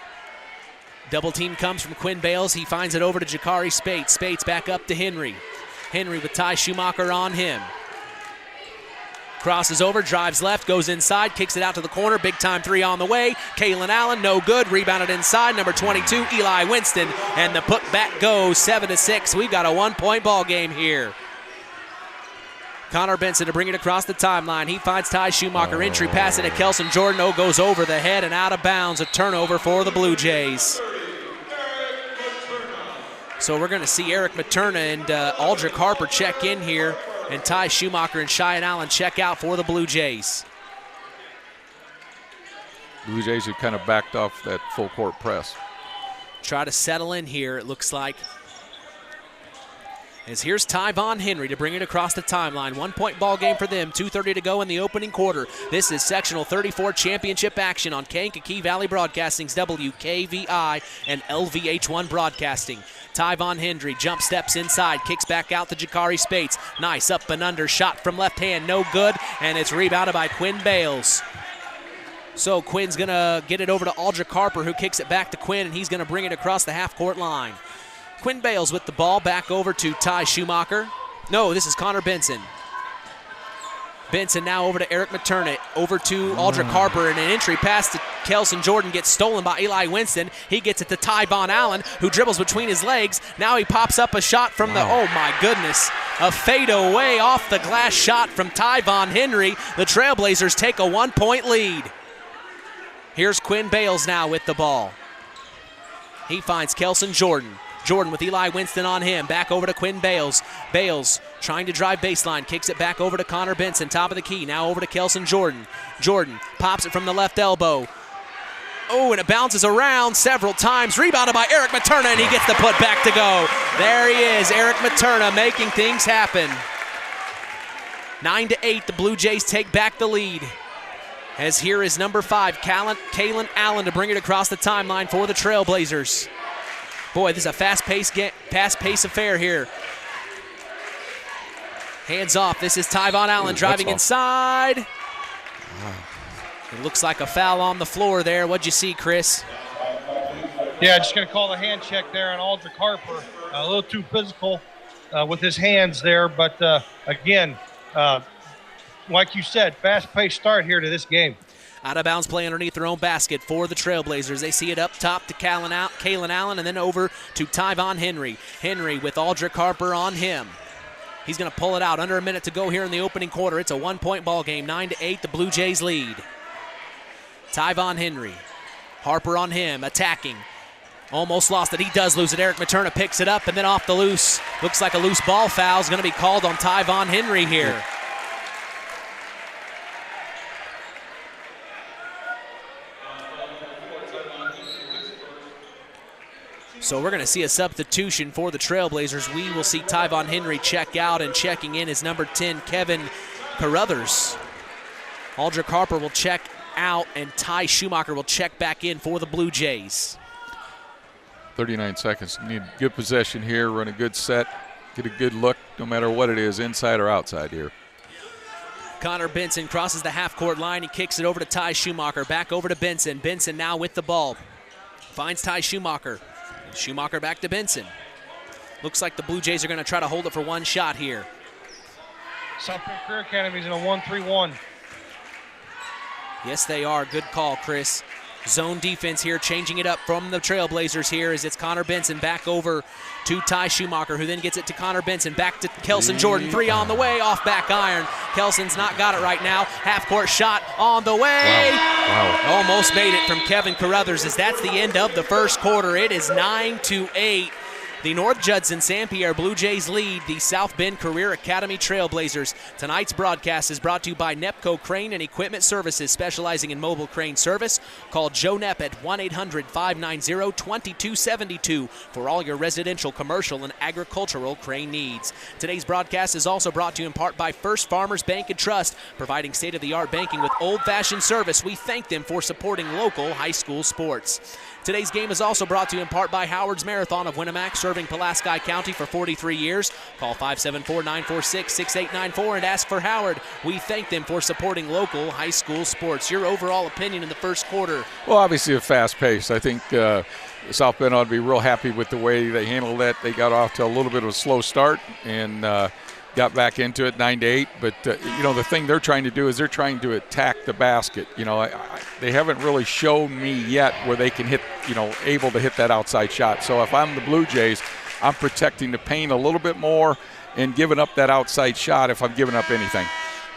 Speaker 4: Double team comes from Quinn Bales. He finds it over to Jakari Spates. Spates back up to Henry. Henry with Ty Schumacher on him. Crosses over, drives left, goes inside, kicks it out to the corner. Big time three on the way. Kalen Allen, no good. Rebounded inside. Number 22, Eli Winston. And the putback goes 7-6. We've got a 1-point ball game here. Connor Benson to bring it across the timeline. He finds Ty Schumacher. Entry pass it to Kelson Jordan. Goes over the head and out of bounds. A turnover for the Blue Jays. So we're going to see Eric Materna and Aldrich Harper check in here. And Ty Schumacher and Cheyenne Allen check out for the Blue Jays.
Speaker 5: Blue Jays have kind of backed off that full court press.
Speaker 4: Try to settle in here, it looks like. As here's Tyvon Henry to bring it across the timeline. 1-point ball game for them. 2:30 to go in the opening quarter. This is Sectional 34 championship action on Kankakee Valley Broadcasting's WKVI and LVH1 Broadcasting. Tyvon Henry jump steps inside, kicks back out to Jakari Spates. Nice up and under shot from left hand, no good, and it's rebounded by Quinn Bales. So Quinn's going to get it over to Aldrich Harper, who kicks it back to Quinn, and he's going to bring it across the half-court line. Quinn Bales with the ball, back over to Ty Schumacher. No, this is Connor Benson. Benson now over to Eric Materna, over to Aldrich Harper, and an entry pass to Kelson Jordan gets stolen by Eli Winston. He gets it to Tyvon Allen, who dribbles between his legs. Now he pops up a shot from the, oh my goodness, a fadeaway off the glass shot from Tyvon Henry. The Trailblazers take a 1-point lead. Here's Quinn Bales now with the ball. He finds Kelson Jordan. Jordan with Eli Winston on him. Back over to Quinn Bales. Bales trying to drive baseline. Kicks it back over to Connor Benson. Top of the key. Now over to Kelson Jordan. Jordan pops it from the left elbow. Oh, and it bounces around several times. Rebounded by Eric Materna, and he gets the putback to go. There he is, Eric Materna making things happen. 9-8, the Blue Jays take back the lead. As here is number 5, Kalen Allen to bring it across the timeline for the Trailblazers. Boy, this is a fast-paced affair here. Hands off. This is Tyvon Allen driving inside. It looks like a foul on the floor there. What'd you see, Chris?
Speaker 6: Yeah, just going to call the hand check there on Aldrich Harper. A little too physical with his hands there. But, again, like you said, fast-paced start here to this game.
Speaker 4: Out of bounds play underneath their own basket for the Trailblazers. They see it up top to Kalen Allen and then over to Tyvon Henry. Henry with Aldrich Harper on him. He's going to pull it out. Under a minute to go here in the opening quarter. It's a 1-point ball game. 9-8, the Blue Jays lead. Tyvon Henry. Harper on him, attacking. Almost lost it. He does lose it. Eric Materna picks it up and then off the loose. Looks like a loose ball foul is going to be called on Tyvon Henry here. So we're going to see a substitution for the Trailblazers. We will see Tyvon Henry check out, and checking in is number 10, Kevin Carruthers. Aldrich Harper will check out, and Ty Schumacher will check back in for the Blue Jays.
Speaker 5: 39 seconds. You need good possession here, run a good set, get a good look, no matter what it is, inside or outside here.
Speaker 4: Connor Benson crosses the half-court line. He kicks it over to Ty Schumacher. Back over to Benson. Benson now with the ball. Finds Ty Schumacher. Schumacher back to Benson. Looks like the Blue Jays are going to try to hold it for one shot here.
Speaker 6: South Bend Career Academy is in a 1-3-1.
Speaker 4: Yes, they are. Good call, Chris. Zone defense here, changing it up from the Trailblazers here as it's Connor Benson back over to Ty Schumacher, who then gets it to Connor Benson. Back to Kelson Jordan. 3 on the way, off back iron. Kelson's not got it right now. Half-court shot on the way.
Speaker 5: Wow.
Speaker 4: Almost made it from Kevin Carruthers as that's the end of the first quarter. It is 9-8. The North Judson-San Pierre Blue Jays lead the South Bend Career Academy Trailblazers. Tonight's broadcast is brought to you by Nepco Crane and Equipment Services, specializing in mobile crane service. Call Joe Nepp at 1-800-590-2272 for all your residential, commercial, and agricultural crane needs. Today's broadcast is also brought to you in part by First Farmers Bank and Trust, providing state-of-the-art banking with old-fashioned service. We thank them for supporting local high school sports. Today's game is also brought to you in part by Howard's Marathon of Winamac, serving Pulaski County for 43 years. Call 574-946-6894 and ask for Howard. We thank them for supporting local high school sports. Your overall opinion in the first quarter?
Speaker 5: Well, obviously a fast pace. I think South Bend ought to be real happy with the way they handled that. They got off to a little bit of a slow start, and got back into it 9-8. But, the thing they're trying to do is they're trying to attack the basket. They haven't really shown me yet where they can hit, able to hit that outside shot. So if I'm the Blue Jays, I'm protecting the paint a little bit more and giving up that outside shot if I'm giving up anything.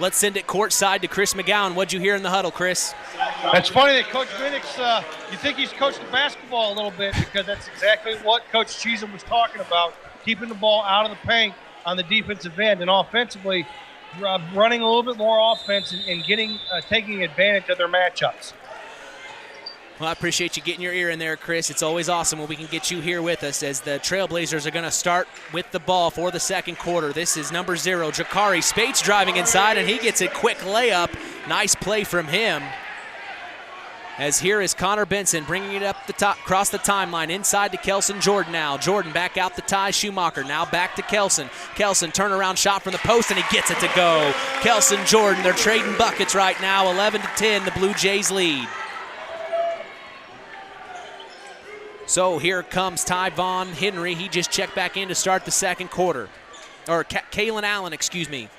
Speaker 4: Let's send it courtside to Chris McGowan. What'd you hear in the huddle, Chris?
Speaker 6: It's funny that Coach Minnick's, you think he's coached the basketball a little bit, because that's exactly what Coach Cheatham was talking about, keeping the ball out of the paint on the defensive end, and offensively running a little bit more offense and taking advantage of their matchups.
Speaker 4: Well, I appreciate you getting your ear in there, Chris. It's always awesome when we can get you here with us as the Trailblazers are going to start with the ball for the second quarter. This is number 0, Jakari Spates driving inside, and he gets a quick layup. Nice play from him. As here is Connor Benson bringing it up the top, across the timeline, inside to Kelson Jordan now. Jordan back out to Ty Schumacher, now back to Kelson. Kelson, turnaround shot from the post, and he gets it to go. Kelson Jordan, they're trading buckets right now, 11-10, the Blue Jays lead. So here comes Tyvon Henry. He just checked back in to start the second quarter. Or Kalen Allen, excuse me.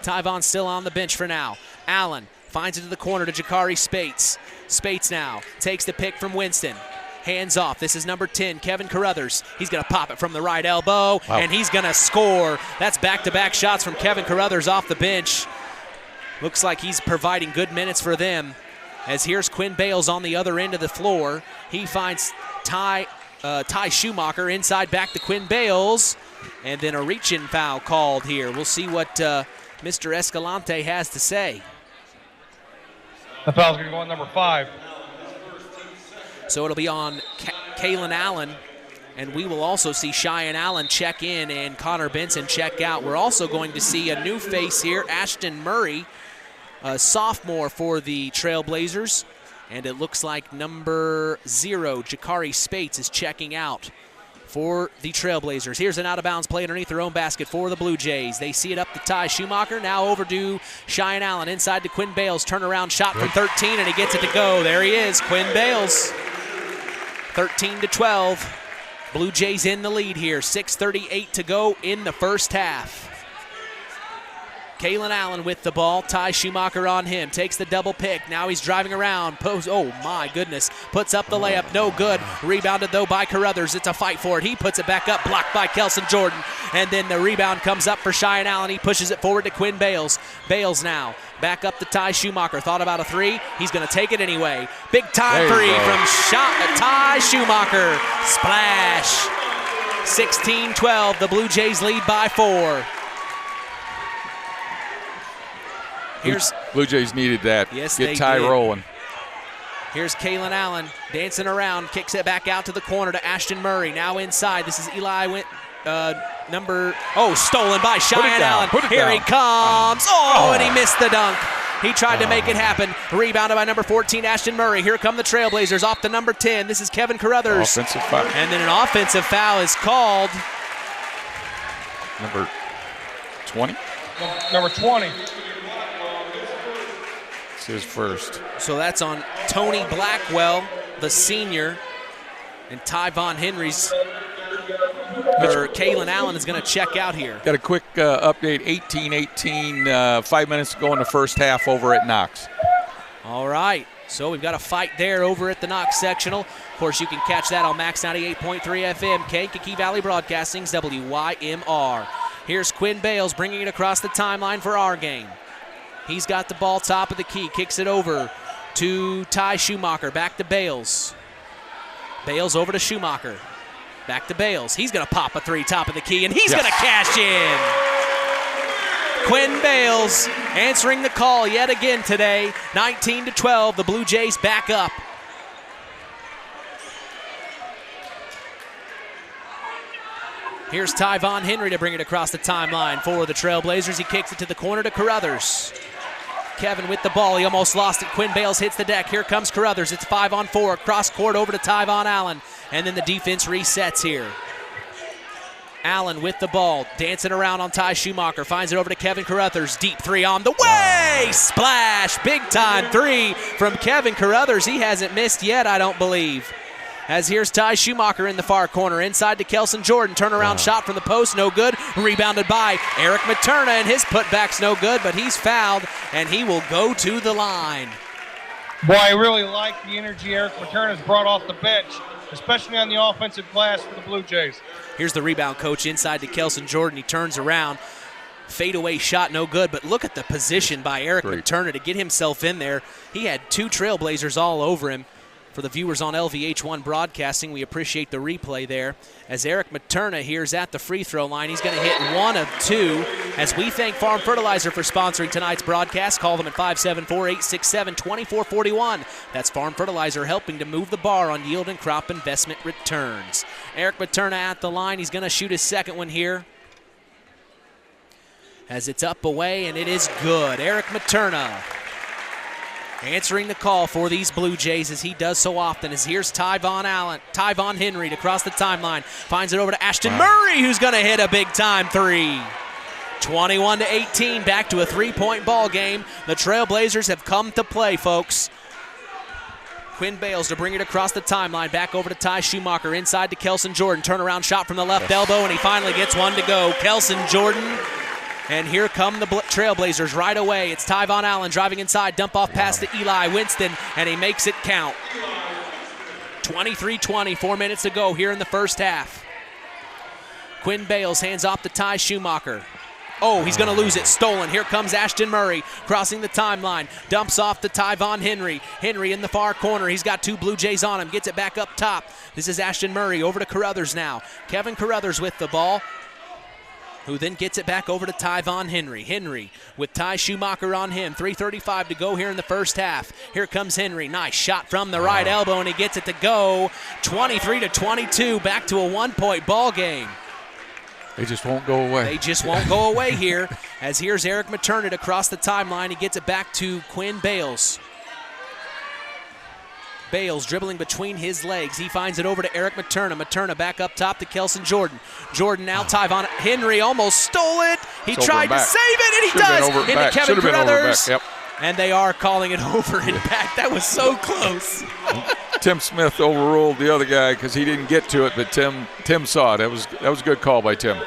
Speaker 4: Tyvon's still on the bench for now. Allen finds it to the corner to Jakari Spates. Spates now takes the pick from Winston. Hands off. This is number 10, Kevin Carruthers. He's going to pop it from the right elbow, and he's going to score. That's back-to-back shots from Kevin Carruthers off the bench. Looks like he's providing good minutes for them. As here's Quinn Bales on the other end of the floor. He finds Ty Schumacher inside back to Quinn Bales, and then a reach-in foul called here. We'll see what Mr. Escalante has to say.
Speaker 6: The foul's going to go on number 5.
Speaker 4: So it'll be on Kalen Allen, and we will also see Cheyenne Allen check in and Connor Benson check out. We're also going to see a new face here, Ashton Murray, a sophomore for the Trailblazers. And it looks like number 0, Jakari Spates, is checking out for the Trailblazers. Here's an out-of-bounds play underneath their own basket for the Blue Jays. They see it up to Ty Schumacher. Now over to Cheyenne Allen. Inside to Quinn Bales. Turnaround shot from 13, and he gets it to go. There he is, Quinn Bales. 13-12. Blue Jays in the lead here. 6:38 to go in the first half. Kalen Allen with the ball. Ty Schumacher on him. Takes the double pick. Now he's driving around. Oh, my goodness. Puts up the layup. No good. Rebounded, though, by Carruthers. It's a fight for it. He puts it back up. Blocked by Kelson Jordan. And then the rebound comes up for Cheyenne Allen. He pushes it forward to Quinn Bales. Bales now. Back up to Ty Schumacher. Thought about a 3. He's going to take it anyway. Big time 3 from Ty Schumacher. Splash. 16-12. The Blue Jays lead by 4.
Speaker 5: Blue Jays needed that.
Speaker 4: Yes,
Speaker 5: Get Ty rolling.
Speaker 4: Here's Kalen Allen dancing around, kicks it back out to the corner to Ashton Murray. Now inside. This is Eli stolen by Cheyenne Allen. Here he comes. And he missed the dunk. He tried to make it happen. Rebounded by number 14, Ashton Murray. Here come the Trailblazers off to number 10. This is Kevin Carruthers.
Speaker 5: Offensive foul.
Speaker 4: And then an offensive foul is called.
Speaker 5: Number 20?
Speaker 6: Number 20.
Speaker 5: It's his first.
Speaker 4: So that's on Tony Blackwell, the senior, and Tyvon Henry's. Kalen Allen is going to check out here.
Speaker 5: Got a quick update. 18-18. 5 minutes to go in the first half over at Knox.
Speaker 4: All right. So we've got a fight there over at the Knox sectional. Of course, you can catch that on Max 98.3 FM, Kankakee Valley Broadcasting's WYMR. Here's Quinn Bales bringing it across the timeline for our game. He's got the ball top of the key, kicks it over to Ty Schumacher, back to Bales. Bales over to Schumacher, back to Bales. He's going to pop a 3 top of the key, and he's going to cash in. Quinn Bales answering the call yet again today. 19-12, the Blue Jays back up. Here's Tyvon Henry to bring it across the timeline for the Trailblazers. He kicks it to the corner to Carruthers. Kevin with the ball. He almost lost it. Quinn Bales hits the deck. Here comes Carruthers. It's 5-on-4. Cross court over to Tyvon Allen. And then the defense resets here. Allen with the ball. Dancing around on Ty Schumacher. Finds it over to Kevin Carruthers. Deep 3 on the way. Splash. Big time 3 from Kevin Carruthers. He hasn't missed yet, I don't believe. As here's Ty Schumacher in the far corner. Inside to Kelson Jordan. Turnaround shot from the post, no good. Rebounded by Eric Materna, and his putback's no good, but he's fouled, and he will go to the line.
Speaker 6: Boy, I really like the energy Eric Materna's brought off the bench, especially on the offensive glass for the Blue Jays.
Speaker 4: Here's the rebound coach inside to Kelson Jordan. He turns around. Fadeaway shot, no good, but look at the position by Eric Materna to get himself in there. He had 2 Trailblazers all over him. For the viewers on LVH1 Broadcasting, we appreciate the replay there. As Eric Materna here's at the free throw line, he's going to hit 1 of 2. As we thank Farm Fertilizer for sponsoring tonight's broadcast, call them at 574-867-2441. That's Farm Fertilizer, helping to move the bar on yield and crop investment returns. Eric Materna at the line. He's going to shoot his second one here. As it's up away, and it is good. Eric Materna answering the call for these Blue Jays, as he does so often. As here's Tyvon Henry to cross the timeline. Finds it over to Ashton Murray, who's going to hit a big-time 3. 21-18, back to a 3-point ball game. The Trailblazers have come to play, folks. Quinn Bales to bring it across the timeline. Back over to Ty Schumacher. Inside to Kelson Jordan. Turnaround shot from the left elbow, and he finally gets one to go. Kelson Jordan. And here come the Trailblazers right away. It's Tyvon Allen driving inside. Dump off pass to Eli Winston, and he makes it count. 23-20, 4 minutes to go here in the first half. Quinn Bales hands off to Ty Schumacher. Oh, he's going to lose it. Stolen. Here comes Ashton Murray crossing the timeline. Dumps off to Tyvon Henry. Henry in the far corner. He's got 2 Blue Jays on him. Gets it back up top. This is Ashton Murray over to Carruthers now. Kevin Carruthers with the ball, who then gets it back over to Tyvon Henry. Henry with Ty Schumacher on him. 3:35 to go here in the first half. Here comes Henry. Nice shot from the right elbow, and he gets it to go. 23-22, back to a 1-point ball game.
Speaker 5: They just won't go away.
Speaker 4: They just won't go away here. As here's Eric Materna across the timeline. He gets it back to Quinn Bales. Bales dribbling between his legs. He finds it over to Eric Materna. Materna back up top to Kelson Jordan. Jordan now Tyvon Henry almost stole it. He tried to save it, and he does. Into Kevin Carruthers.
Speaker 5: Yep.
Speaker 4: And they are calling it over and back. That was so close.
Speaker 5: Tim Smith overruled the other guy because he didn't get to it, but Tim saw it. That was a good call by Tim.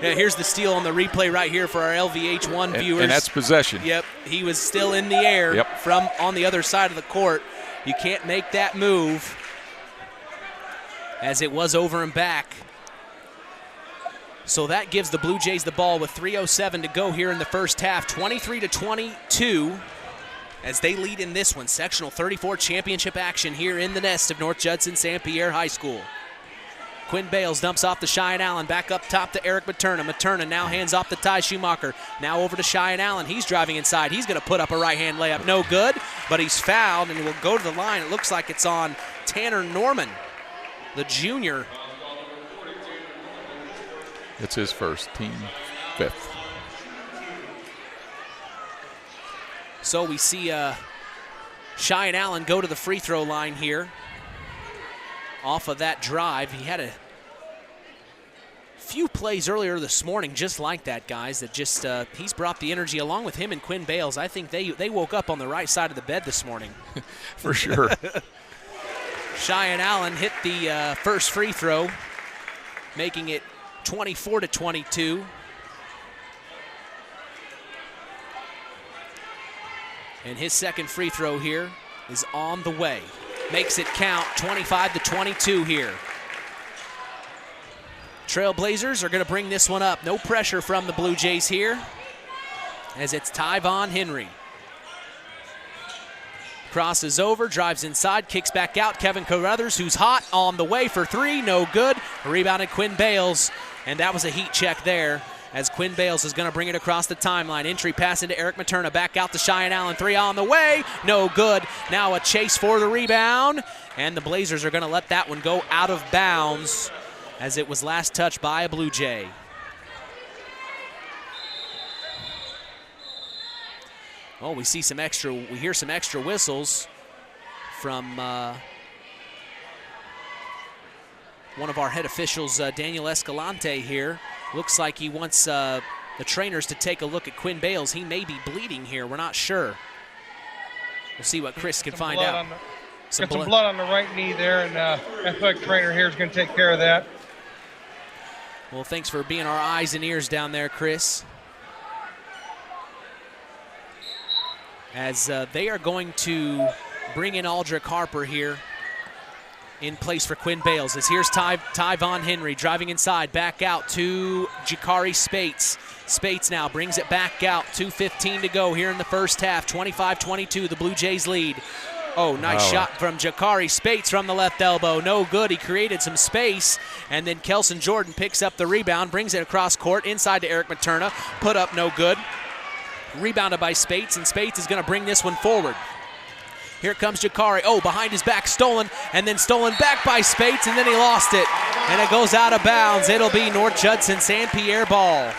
Speaker 4: Yeah, here's the steal on the replay right here for our LVH1 viewers.
Speaker 5: And that's possession.
Speaker 4: Yep, he was still in the air from on the other side of the court. You can't make that move, as it was over and back. So that gives the Blue Jays the ball with 3:07 to go here in the first half. 23-22 as they lead in this one. Sectional 34 championship action here in the nest of North Judson-San Pierre High School. Quinn Bales dumps off to Cheyenne Allen. Back up top to Eric Materna. Materna now hands off to Ty Schumacher. Now over to Cheyenne Allen. He's driving inside. He's going to put up a right-hand layup. No good, but he's fouled and will go to the line. It looks like it's on Tanner Norman, the junior.
Speaker 5: It's his first, team 5th.
Speaker 4: So we see Cheyenne Allen go to the free throw line here. Off of that drive, he had a few plays earlier this morning just like that, guys, that just he's brought the energy along with him and Quinn Bales. I think they woke up on the right side of the bed this morning.
Speaker 5: For sure.
Speaker 4: Cheyenne Allen hit the first free throw, making it 24-22. And his second free throw here is on the way. Makes it count, 25-22 here. Trailblazers are going to bring this one up. No pressure from the Blue Jays here, as it's Tyvon Henry. Crosses over, drives inside, kicks back out. Kevin Carruthers, who's hot, on the way for 3, no good. Rebounded Quinn Bales, and that was a heat check there, as Quinn Bales is going to bring it across the timeline. Entry pass into Eric Materna, back out to Cheyenne Allen. 3 on the way, no good. Now a chase for the rebound, and the Blazers are going to let that one go out of bounds, as it was last touched by a Blue Jay. Oh, we hear some extra whistles from one of our head officials, Daniel Escalante here. Looks like he wants the trainers to take a look at Quinn Bales. He may be bleeding here. We're not sure. We'll see what Chris can find out.
Speaker 6: Got some blood on the right knee there, and athletic trainer here is going to take care of that.
Speaker 4: Well, thanks for being our eyes and ears down there, Chris. As they are going to bring in Aldrich Harper here in place for Quinn Bales. As here's Tyvon Henry driving inside, back out to Jakari Spates. Spates now brings it back out, 2:15 to go here in the first half, 25-22, the Blue Jays lead. Oh, nice shot from Jakari Spates from the left elbow. No good. He created some space, and then Kelson Jordan picks up the rebound, brings it across court, inside to Eric Materna. Put up no good. Rebounded by Spates, and Spates is going to bring this one forward. Here comes Jakari. Oh, behind his back, stolen, and then stolen back by Spates, and then he lost it. And it goes out of bounds. It'll be North Judson-San Pierre ball.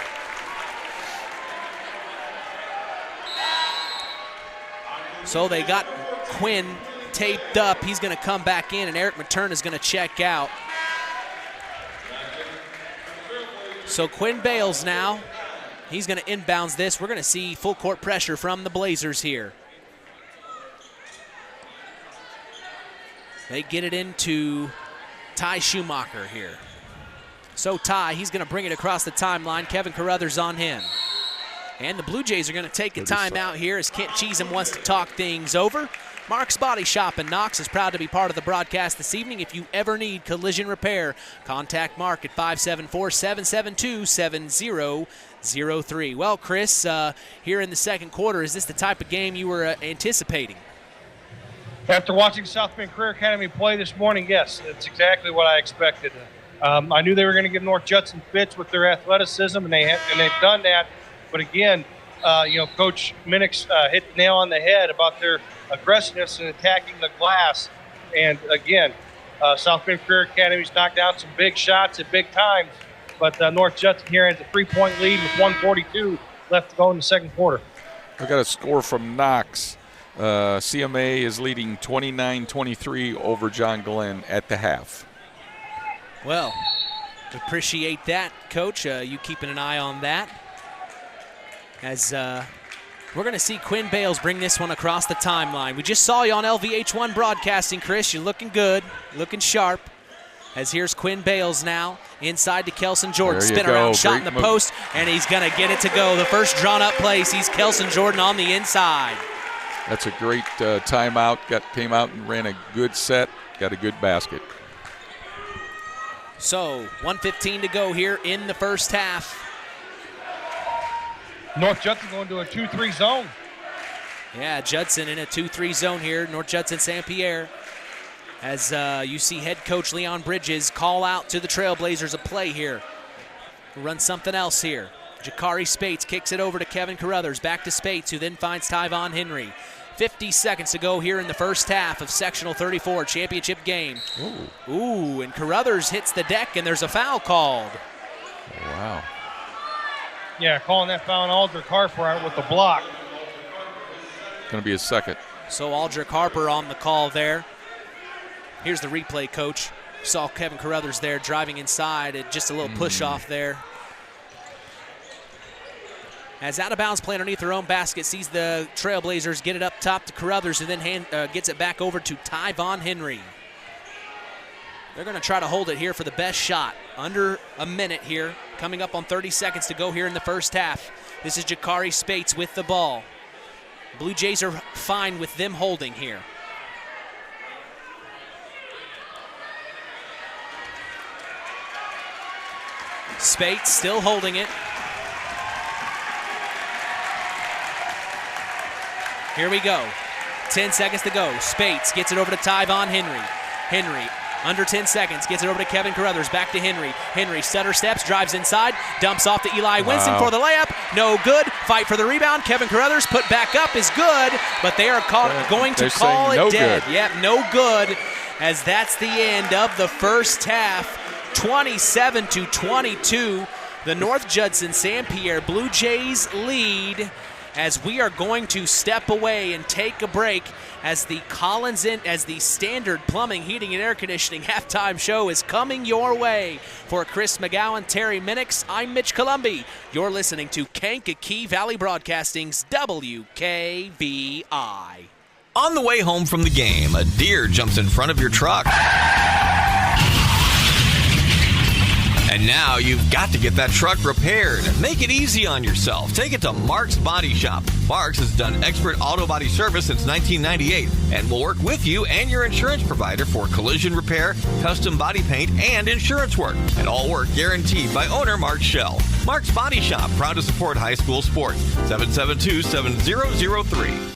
Speaker 4: So they got Quinn taped up. He's going to come back in, and Eric Materna is going to check out. So Quinn Bales now, he's going to inbounds this. We're going to see full court pressure from the Blazers here. They get it into Ty Schumacher here. So Ty, he's going to bring it across the timeline. Kevin Carruthers on him. And the Blue Jays are going to take a timeout here as Kent Cheatham wants to talk things over. Mark's Body Shop in Knox is proud to be part of the broadcast this evening. If you ever need collision repair, contact Mark at 574-772-7003. Well, Chris, here in the second quarter, is this the type of game you were anticipating?
Speaker 6: After watching South Bend Career Academy play this morning, yes, that's exactly what I expected. I knew they were going to give North Judson fits with their athleticism, and they've done that. But again, Coach Minix hit the nail on the head about their aggressiveness and attacking the glass. And again, South Bend Career Academy's knocked down some big shots at big times, but North Judson here has a 3-point lead with 1:42 left to go in the second quarter.
Speaker 5: We got a score from Knox. CMA is leading 29-23 over John Glenn at the half.
Speaker 4: Well, appreciate that, Coach. You keeping an eye on that. As we're going to see Quinn Bales bring this one across the timeline. We just saw you on LVH1 broadcasting, Chris. You're looking good, looking sharp. As here's Quinn Bales now, inside to Kelson Jordan. Spin around, shot in the post, and he's going to get it to go. The first drawn-up play sees Kelson Jordan on the inside.
Speaker 5: That's a great timeout. Came out and ran a good set, got a good basket.
Speaker 4: So, 1:15 to go here in the first half.
Speaker 6: North Judson going to a 2-3 zone.
Speaker 4: Yeah, Judson in a 2-3 zone here, North Judson-San Pierre. As you see head coach Leon Bridges call out to the Trailblazers a play here. Run something else here. Jakari Spates kicks it over to Kevin Carruthers. Back to Spates, who then finds Tyvon Henry. 50 seconds to go here in the first half of Sectional 34 championship game. Ooh, and Carruthers hits the deck, and there's a foul called.
Speaker 5: Wow.
Speaker 6: Yeah, calling that foul on Aldrich Harper with the block.
Speaker 5: Going to be a second.
Speaker 4: So Aldrich Harper on the call there. Here's the replay, Coach. Saw Kevin Carruthers there driving inside. Just a little push off there. As out of bounds play underneath their own basket, sees the Trailblazers get it up top to Carruthers, and then gets it back over to Tyvon Henry. They're going to try to hold it here for the best shot. Under a minute here, coming up on 30 seconds to go here in the first half. This is Jakari Spates with the ball. Blue Jays are fine with them holding here. Spates still holding it. Here we go. 10 seconds to go. Spates gets it over to Tyvon Henry. Henry, under 10 seconds, gets it over to Kevin Carruthers. Back to Henry. Henry stutter steps, drives inside, dumps off to Eli Winston for the layup. No good. Fight for the rebound. Kevin Carruthers put back up is good, but they are going to call it dead. Yep, no good, as that's the end of the first half. 27-22. The North Judson-San Pierre Blue Jays lead, as we are going to step away and take a break as the Standard Plumbing, Heating, and Air Conditioning halftime show is coming your way. For Chris McGowan, Terry Minix, I'm Mitch Columbi. You're listening to Kankakee Valley Broadcasting's WKVI.
Speaker 16: On the way home from the game, a deer jumps in front of your truck. And now you've got to get that truck repaired. Make it easy on yourself. Take it to Mark's Body Shop. Mark's has done expert auto body service since 1998 and will work with you and your insurance provider for collision repair, custom body paint, and insurance work. And all work guaranteed by owner Mark Schell. Mark's Body Shop, proud to support high school sports. 772-7003.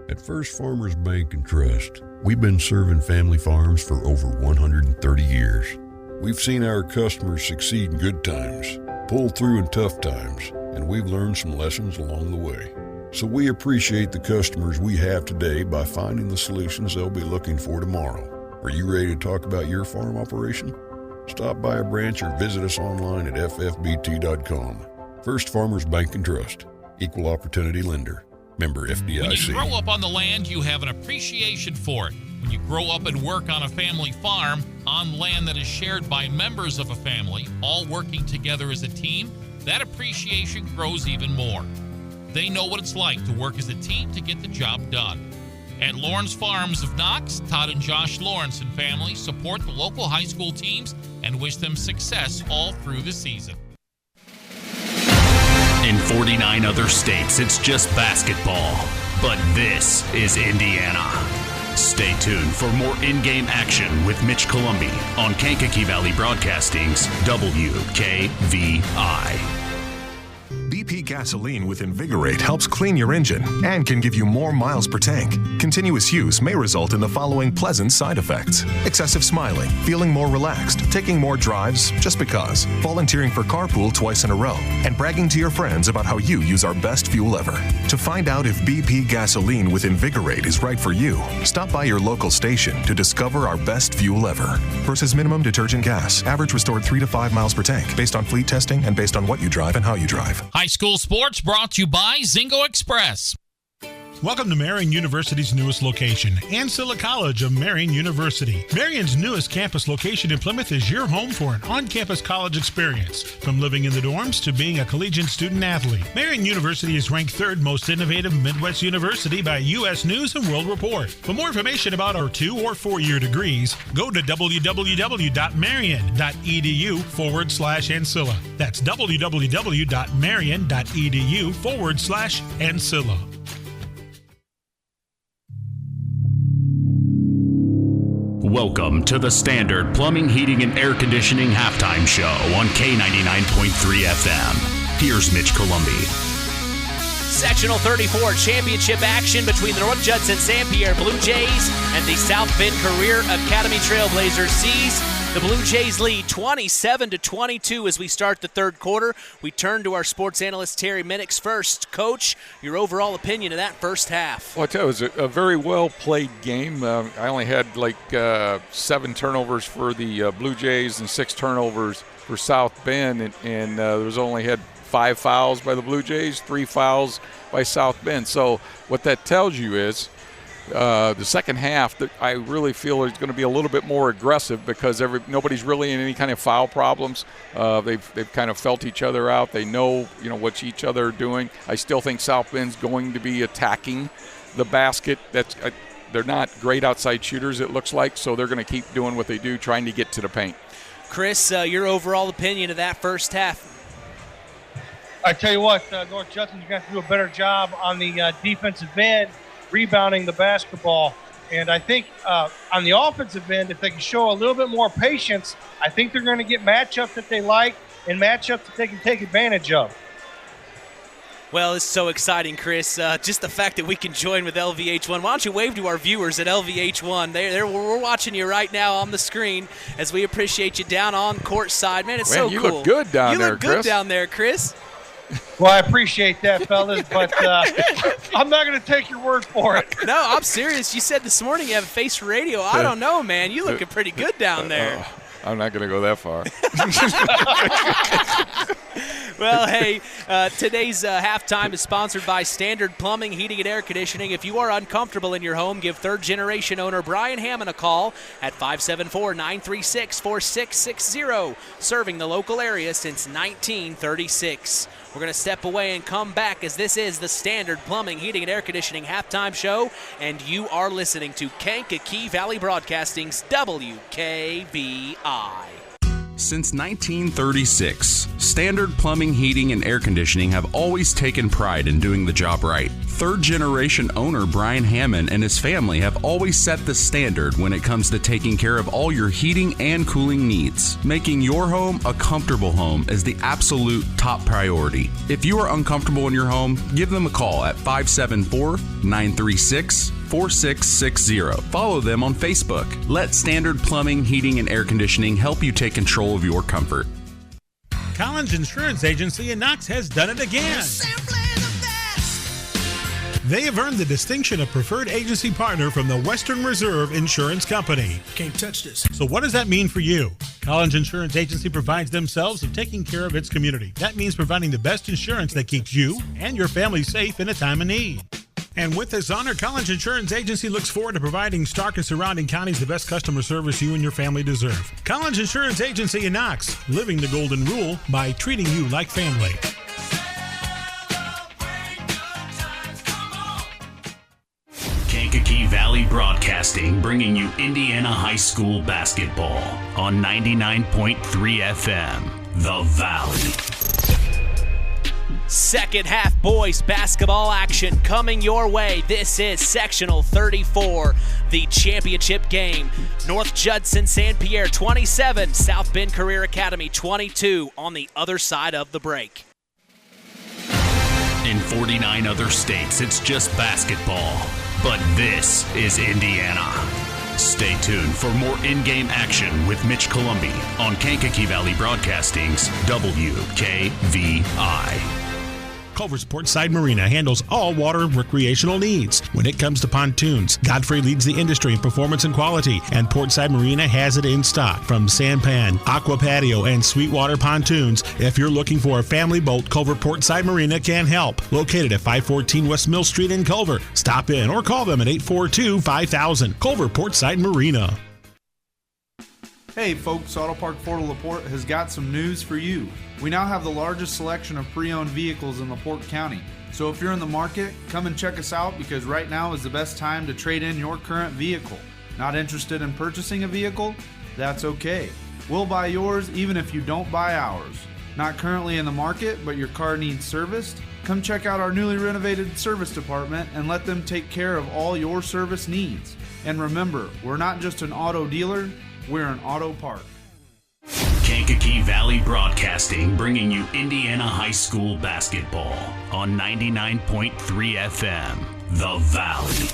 Speaker 17: At First Farmers Bank and Trust, we've been serving family farms for over 130 years. We've seen our customers succeed in good times, pull through in tough times, and we've learned some lessons along the way. So we appreciate the customers we have today by finding the solutions they'll be looking for tomorrow. Are you ready to talk about your farm operation? Stop by a branch or visit us online at ffbt.com. First Farmers Bank and Trust, Equal Opportunity Lender, member FDIC.
Speaker 9: When you grow up on the land, you have an appreciation for it. When you grow up and work on a family farm, on land that is shared by members of a family, all working together as a team, that appreciation grows even more. They know what it's like to work as a team to get the job done. At Lawrence Farms of Knox, Todd and Josh Lawrence and family support the local high school teams and wish them success all through the season.
Speaker 1: In 49 other states, it's just basketball. But this is Indiana. Stay tuned for more in-game action with Mitch Columbi on Kankakee Valley Broadcasting's WKVI.
Speaker 8: BP gasoline with Invigorate helps clean your engine and can give you more miles per tank. Continuous use may result in the following pleasant side effects: excessive smiling, feeling more relaxed, taking more drives just because, volunteering for carpool twice in a row, and bragging to your friends about how you use our best fuel ever. To find out if BP gasoline with Invigorate is right for you, stop by your local station to discover our best fuel ever. Versus minimum detergent gas, average restored 3 to 5 miles per tank, based on fleet testing and based on what you drive and how you drive.
Speaker 9: High school sports brought to you by Zingo Express.
Speaker 12: Welcome to Marian University's newest location, Ancilla College of Marian University. Marian's newest campus location in Plymouth is your home for an on-campus college experience. From living in the dorms to being a collegiate student-athlete, Marian University is ranked 3rd most innovative Midwest university by U.S. News & World Report. For more information about our 2- or 4-year degrees, go to www.marian.edu/Ancilla. That's www.marian.edu/Ancilla.
Speaker 1: Welcome to the Standard Plumbing, Heating, and Air Conditioning Halftime Show on K99.3 FM. Here's Mitch Columbi.
Speaker 4: Sectional 34 championship action between the North Judson-San Pierre Blue Jays and the South Bend Career Academy Trailblazers sees the Blue Jays lead 27-22 as we start the third quarter. We turn to our sports analyst Terry Minix first. Coach, your overall opinion of that first half?
Speaker 5: Well, I tell you, it was a very well-played game. I only had 7 turnovers for the Blue Jays and 6 turnovers for South Bend, and there was only had 5 fouls by the Blue Jays, 3 fouls by South Bend. So what that tells you is the second half, I really feel is going to be a little bit more aggressive because nobody's really in any kind of foul problems. They've kind of felt each other out. They know what each other are doing. I still think South Bend's going to be attacking the basket. They're not great outside shooters, it looks like, so they're going to keep doing what they do, trying to get to the paint.
Speaker 4: Chris, your overall opinion of that first half?
Speaker 6: I tell you what, North Judson's got to do a better job on the defensive end, rebounding the basketball. And I think on the offensive end, if they can show a little bit more patience, I think they're going to get matchups that they like and matchups that they can take advantage of.
Speaker 4: Well, it's so exciting, Chris. Just the fact that we can join with LVH1. Why don't you wave to our viewers at LVH1? We're watching you right now on the screen as we appreciate you down on court side. Man, it's so cool.
Speaker 5: You look good down there, Chris.
Speaker 4: You look good down there, Chris.
Speaker 6: Well, I appreciate that, fellas, but I'm not going to take your word for it.
Speaker 4: No, I'm serious. You said this morning you have a face for radio. I don't know, man. You looking pretty good down there.
Speaker 5: I'm not going to go that far.
Speaker 4: Well, hey, today's halftime is sponsored by Standard Plumbing, Heating, and Air Conditioning. If you are uncomfortable in your home, give third-generation owner Brian Hammond a call at 574-936-4660, serving the local area since 1936. We're going to step away and come back as this is the Standard Plumbing, Heating, and Air Conditioning halftime show, and you are listening to Kankakee Valley Broadcasting's WKVI.
Speaker 3: Since 1936, Standard Plumbing, Heating, and Air Conditioning have always taken pride in doing the job right. Third-generation owner Brian Hammond and his family have always set the standard when it comes to taking care of all your heating and cooling needs. Making your home a comfortable home is the absolute top priority. If you are uncomfortable in your home, give them a call at 574-936-4660. Follow them on Facebook. Let Standard Plumbing, Heating, and Air Conditioning help you take control of your comfort.
Speaker 12: Collins Insurance Agency in Knox has done it again. They have earned the distinction of preferred agency partner from the Western Reserve Insurance Company.
Speaker 18: Can't touch this.
Speaker 12: So what does that mean for you? Collins Insurance Agency provides themselves of taking care of its community. That means providing the best insurance that keeps you and your family safe in a time of need. And with this honor, Collins Insurance Agency looks forward to providing Stark and surrounding counties the best customer service you and your family deserve. Collins Insurance Agency in Knox, living the golden rule by treating you like family.
Speaker 1: Kankakee Valley Broadcasting, bringing you Indiana high school basketball on 99.3 FM, The Valley.
Speaker 4: Second half boys basketball action coming your way. This is Sectional 34, the championship game. North Judson-San Pierre 27, South Bend Career Academy 22 on the other side of the break.
Speaker 1: In 49 other states, it's just basketball. But this is Indiana. Stay tuned for more in-game action with Mitch Columbi on Kankakee Valley Broadcasting's WKVI.
Speaker 12: Culver's Portside Marina handles all water recreational needs. When it comes to pontoons, Godfrey leads the industry in performance and quality, and Portside Marina has it in stock. From sampan, aqua patio, and sweetwater pontoons, if you're looking for a family boat, Culver Portside Marina can help. Located at 514 West Mill Street in Culver. Stop in or call them at 842-5000. Culver Portside Marina.
Speaker 14: Hey folks, Auto Park Fort LaPorte has got some news for you. We now have the largest selection of pre-owned vehicles in LaPorte County. So if you're in the market, come and check us out because right now is the best time to trade in your current vehicle. Not interested in purchasing a vehicle? That's okay. We'll buy yours even if you don't buy ours. Not currently in the market, but your car needs serviced? Come check out our newly renovated service department and let them take care of all your service needs. And remember, we're not just an auto dealer, we're an auto park.
Speaker 1: Kankakee Valley Broadcasting, bringing you Indiana high school basketball on 99.3 FM, The Valley.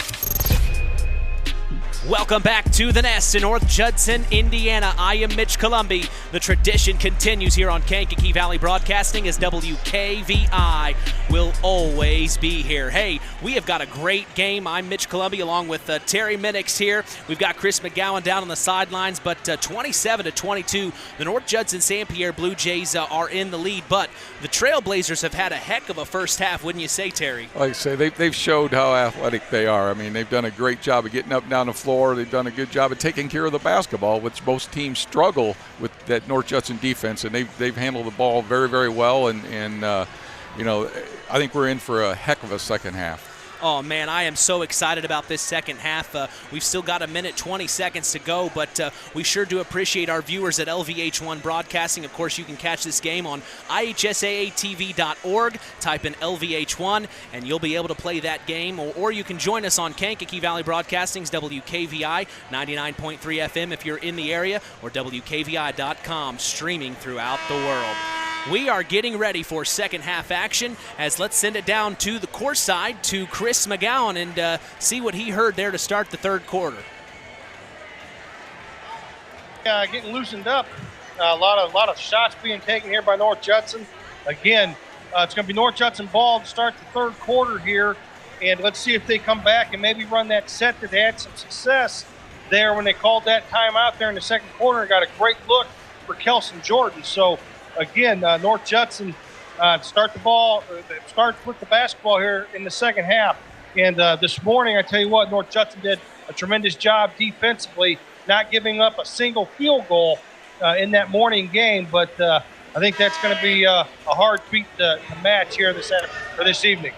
Speaker 4: Welcome back to the Nest in North Judson, Indiana. I am Mitch Columbi. The tradition continues here on Kankakee Valley Broadcasting as WKVI will always be here. Hey, we have got a great game. I'm Mitch Columbi along with Terry Minix here. We've got Chris McGowan down on the sidelines, but 27-22, the North Judson-San Pierre Blue Jays are in the lead, but the Trailblazers have had a heck of a first half, wouldn't you say, Terry?
Speaker 5: Like I say, they've showed how athletic they are. I mean, they've done a great job of getting up and down the floor. They've done a good job of taking care of the basketball, which most teams struggle with that North Judson defense, and they've handled the ball very, very well. And you know, I think we're in for a heck of a second half.
Speaker 4: Oh, man, I am so excited about this second half. We've still got a minute, 20 seconds to go, but we sure do appreciate our viewers at LVH1 Broadcasting. Of course, you can catch this game on ihsaatv.org. Type in LVH1, and you'll be able to play that game, or you can join us on Kankakee Valley Broadcasting's WKVI 99.3 FM if you're in the area, or WKVI.com, streaming throughout the world. We are getting ready for second half action as let's send it down to the court side to Chris McGowan and see what he heard there to start the third quarter.
Speaker 6: Getting loosened up. A lot of shots being taken here by North Judson. Again, it's going to be North Judson ball to start the third quarter here, and let's see if they come back and maybe run that set that they had some success there when they called that timeout there in the second quarter and got a great look for Kelson Jordan. So, again, North Judson start with the basketball here in the second half. And this morning, I tell you what, North Judson did a tremendous job defensively, not giving up a single field goal in that morning game. But I think that's going to be a hard feat to match here this evening.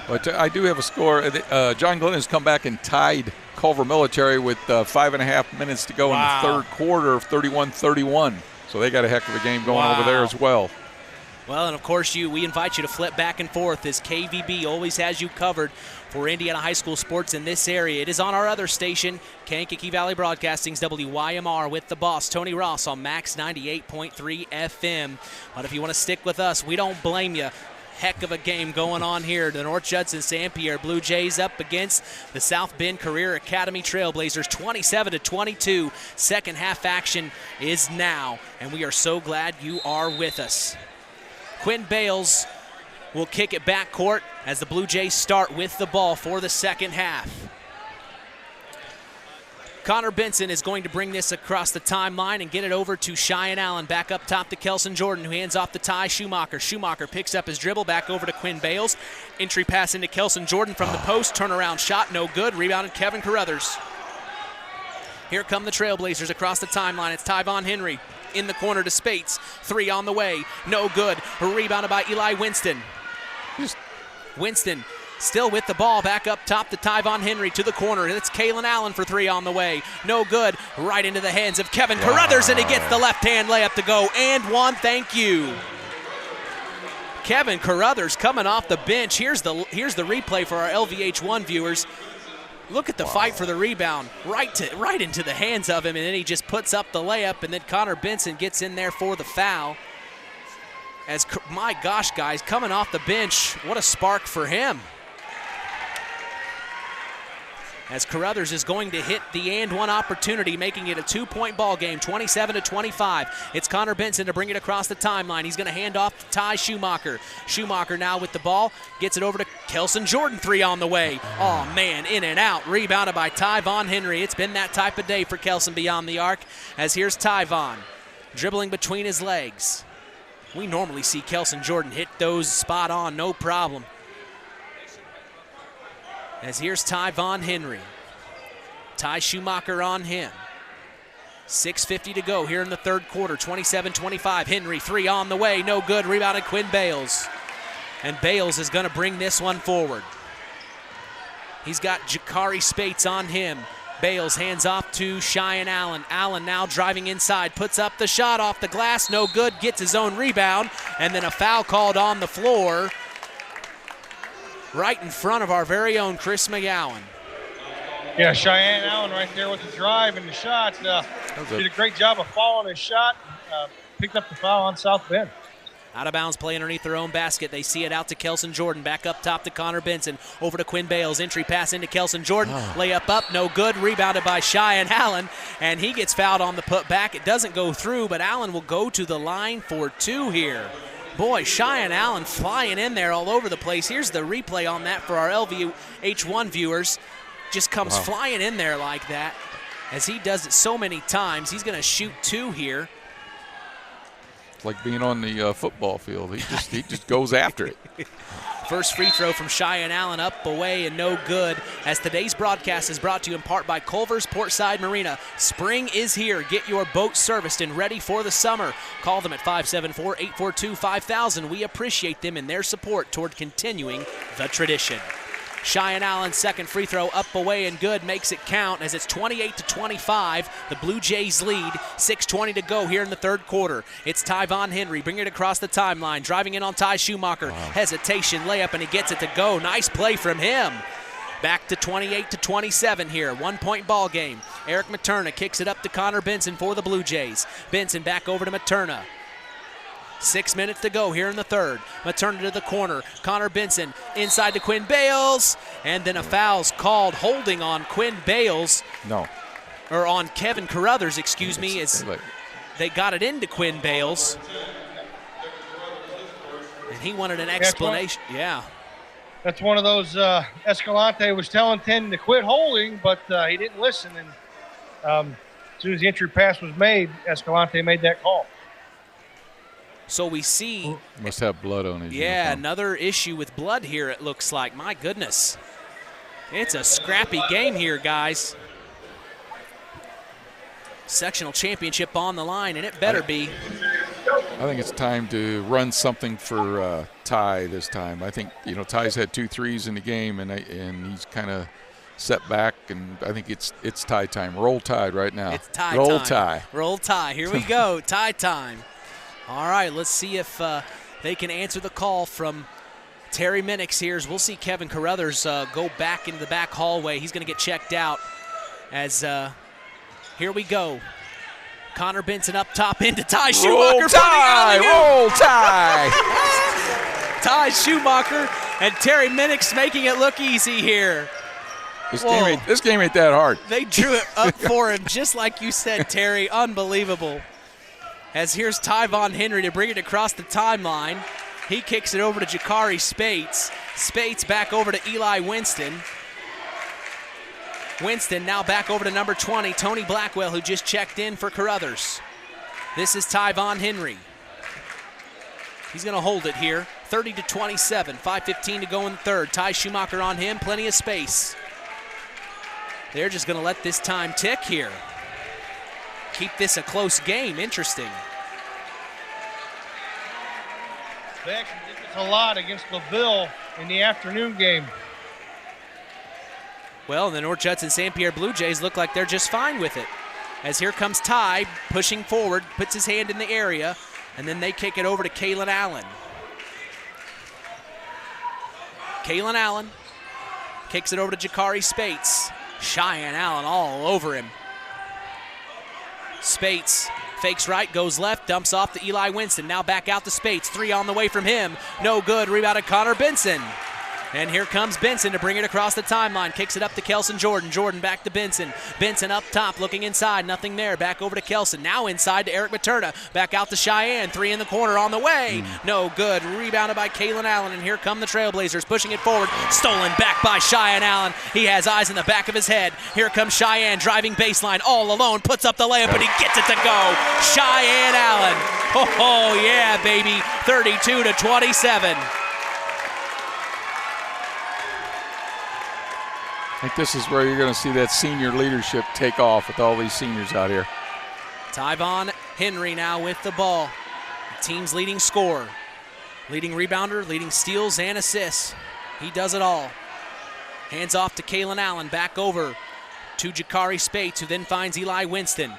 Speaker 5: But I do have a score. John Glenn has come back and tied Culver Military with 5.5 minutes to go in the third quarter, 31-31. So they got a heck of a game going over there as well.
Speaker 4: Well, and of course, we invite you to flip back and forth as KVB always has you covered for Indiana high school sports in this area. It is on our other station, Kankakee Valley Broadcasting's WYMR with the boss, Tony Ross, on Max 98.3 FM. But if you want to stick with us, we don't blame you. Heck of a game going on here. The North Judson-San Pierre Blue Jays up against the South Bend Career Academy Trailblazers, 27-22. Second half action is now, and we are so glad you are with us. Quinn Bales will kick it backcourt as the Blue Jays start with the ball for the second half. Connor Benson is going to bring this across the timeline and get it over to Cheyenne Allen. Back up top to Kelson Jordan, who hands off to Ty Schumacher. Schumacher picks up his dribble, back over to Quinn Bales. Entry pass into Kelson Jordan from the post. Turnaround shot, no good. Rebounded Kevin Carruthers. Here come the Trailblazers across the timeline. It's Tyvon Henry in the corner to Spates. Three on the way, no good. Rebounded by Eli Winston. Winston still with the ball, back up top to Tyvon Henry to the corner. It's Kalen Allen for three on the way. No good. Right into the hands of Kevin Carruthers, and he gets the left-hand layup to go. And one, thank you. Kevin Carruthers coming off the bench. Here's the replay for our LVH1 viewers. Look at the fight for the rebound, right into the hands of him, and then he just puts up the layup, and then Connor Benson gets in there for the foul. As, my gosh, guys, coming off the bench, what a spark for him. As Carruthers is going to hit the and one opportunity, making it a 2-point ball game, 27-25. It's Connor Benson to bring it across the timeline. He's going to hand off to Ty Schumacher. Schumacher now with the ball, gets it over to Kelson Jordan, three on the way. Oh, man, in and out, rebounded by Tyvon Henry. It's been that type of day for Kelson beyond the arc, as here's Tyvon, dribbling between his legs. We normally see Kelson Jordan hit those spot on, no problem. As here's Tyvon Henry. Ty Schumacher on him. 6:50 to go here in the third quarter, 27-25. Henry, three on the way, no good. Rebounded Quinn Bales. And Bales is going to bring this one forward. He's got Jakari Spates on him. Bales hands off to Cheyenne Allen. Allen now driving inside, puts up the shot off the glass, no good, gets his own rebound, and then a foul called on the floor right in front of our very own Chris McGowan.
Speaker 6: Yeah, Cheyenne Allen right there with the drive and the shot. Did a great job of following his shot. Picked up the foul on South Bend.
Speaker 4: Out of bounds play underneath their own basket. They see it out to Kelson Jordan. Back up top to Connor Benson. Over to Quinn Bales. Entry pass into Kelson Jordan. Layup up, no good. Rebounded by Cheyenne Allen. And he gets fouled on the putback. It doesn't go through, but Allen will go to the line for two here. Boy, Cheyenne Allen flying in there all over the place. Here's the replay on that for our LVH1 viewers. Just comes flying in there like that. As he does it so many times, he's going to shoot two here.
Speaker 5: It's like being on the football field. He just goes after it.
Speaker 4: First free throw from Cheyenne Allen, up, away, and no good. As today's broadcast is brought to you in part by Culver's Portside Marina. Spring is here. Get your boat serviced and ready for the summer. Call them at 574-842-5000. We appreciate them and their support toward continuing the tradition. Cheyenne Allen's second free throw, up, away, and good, makes it count as it's 28-25. The Blue Jays lead, 6:20 to go here in the third quarter. It's Tyvon Henry, bring it across the timeline, driving in on Ty Schumacher. Hesitation, layup, and he gets it to go. Nice play from him. Back to 28-27 here, 1-point ball game. Eric Materna kicks it up to Connor Benson for the Blue Jays. Benson back over to Materna. 6 minutes to go here in the third. Materna to the corner. Connor Benson inside to Quinn Bales. And then a foul's called holding on Quinn Bales.
Speaker 5: No.
Speaker 4: Or on Kevin Carruthers, excuse me. As they got it into Quinn Bales. And he wanted an explanation.
Speaker 6: That's one of those Escalante was telling 10 to quit holding, but he didn't listen. And as soon as the entry pass was made, Escalante made that call.
Speaker 4: So we see.
Speaker 5: Must have blood on his
Speaker 4: Yeah,
Speaker 5: uniform.
Speaker 4: another issue with blood here, it looks like. My goodness. It's a scrappy game here, guys. Sectional championship on the line, and it better be.
Speaker 5: I think it's time to run something for Ty this time. I think, Ty's had 2 threes in the game, and he's kind of set back, and I think it's Ty time. Roll Tide right now.
Speaker 4: It's Ty
Speaker 5: Roll
Speaker 4: time.
Speaker 5: Ty.
Speaker 4: Roll Ty. Here we go. Ty time. All right, let's see if they can answer the call from Terry Minix here. We'll see Kevin Carruthers go back into the back hallway. He's going to get checked out as here we go. Connor Benson up top into Ty Schumacher.
Speaker 5: Roll Ty! Roll Ty!
Speaker 4: Ty Schumacher and Terry Minix making it look easy here.
Speaker 5: This game ain't that hard.
Speaker 4: They drew it up for him, just like you said, Terry. Unbelievable. As here's Tyvon Henry to bring it across the timeline. He kicks it over to Jakari Spates. Spates back over to Eli Winston. Winston now back over to number 20, Tony Blackwell, who just checked in for Carruthers. This is Tyvon Henry. He's going to hold it here. 30-27, 5:15 to go in the third. Ty Schumacher on him, plenty of space. They're just going to let this time tick here. Keep this a close game. Interesting.
Speaker 6: They actually did this a lot against LaVille in the afternoon game.
Speaker 4: Well, the North Judson-San Pierre Blue Jays look like they're just fine with it. As here comes Ty pushing forward, puts his hand in the area, and then they kick it over to Kalen Allen. Kalen Allen kicks it over to Jakari Spates. Cheyenne Allen all over him. Spates fakes right, goes left, dumps off to Eli Winston. Now back out to Spates. 3 on the way from him. No good. Rebounded Connor Benson. And here comes Benson to bring it across the timeline. Kicks it up to Kelson Jordan. Jordan back to Benson. Benson up top, looking inside. Nothing there. Back over to Kelson. Now inside to Eric Materna. Back out to Cheyenne. 3 in the corner on the way. No good. Rebounded by Kalen Allen. And here come the Trailblazers pushing it forward. Stolen back by Cheyenne Allen. He has eyes in the back of his head. Here comes Cheyenne driving baseline all alone. Puts up the layup and he gets it to go. Cheyenne Allen. Oh yeah, baby. 32-27.
Speaker 5: I think this is where you're going to see that senior leadership take off with all these seniors out here.
Speaker 4: Tyvon Henry now with the ball. The team's leading scorer. Leading rebounder, leading steals and assists. He does it all. Hands off to Kalen Allen. Back over to Jakari Spates, who then finds Eli Winston.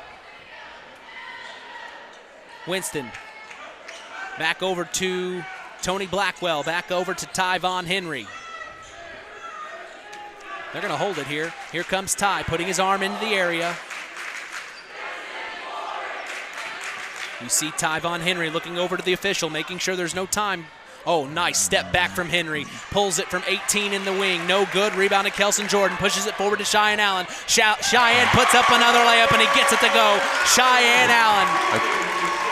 Speaker 4: Winston. Back over to Tony Blackwell. Back over to Tyvon Henry. They're going to hold it here. Here comes Ty, putting his arm into the area. You see Tyvon Henry looking over to the official, making sure there's no time. Oh, nice step back from Henry. Pulls it from 18 in the wing. No good. Rebound to Kelson Jordan. Pushes it forward to Cheyenne Allen. Cheyenne puts up another layup, and he gets it to go. Cheyenne Allen.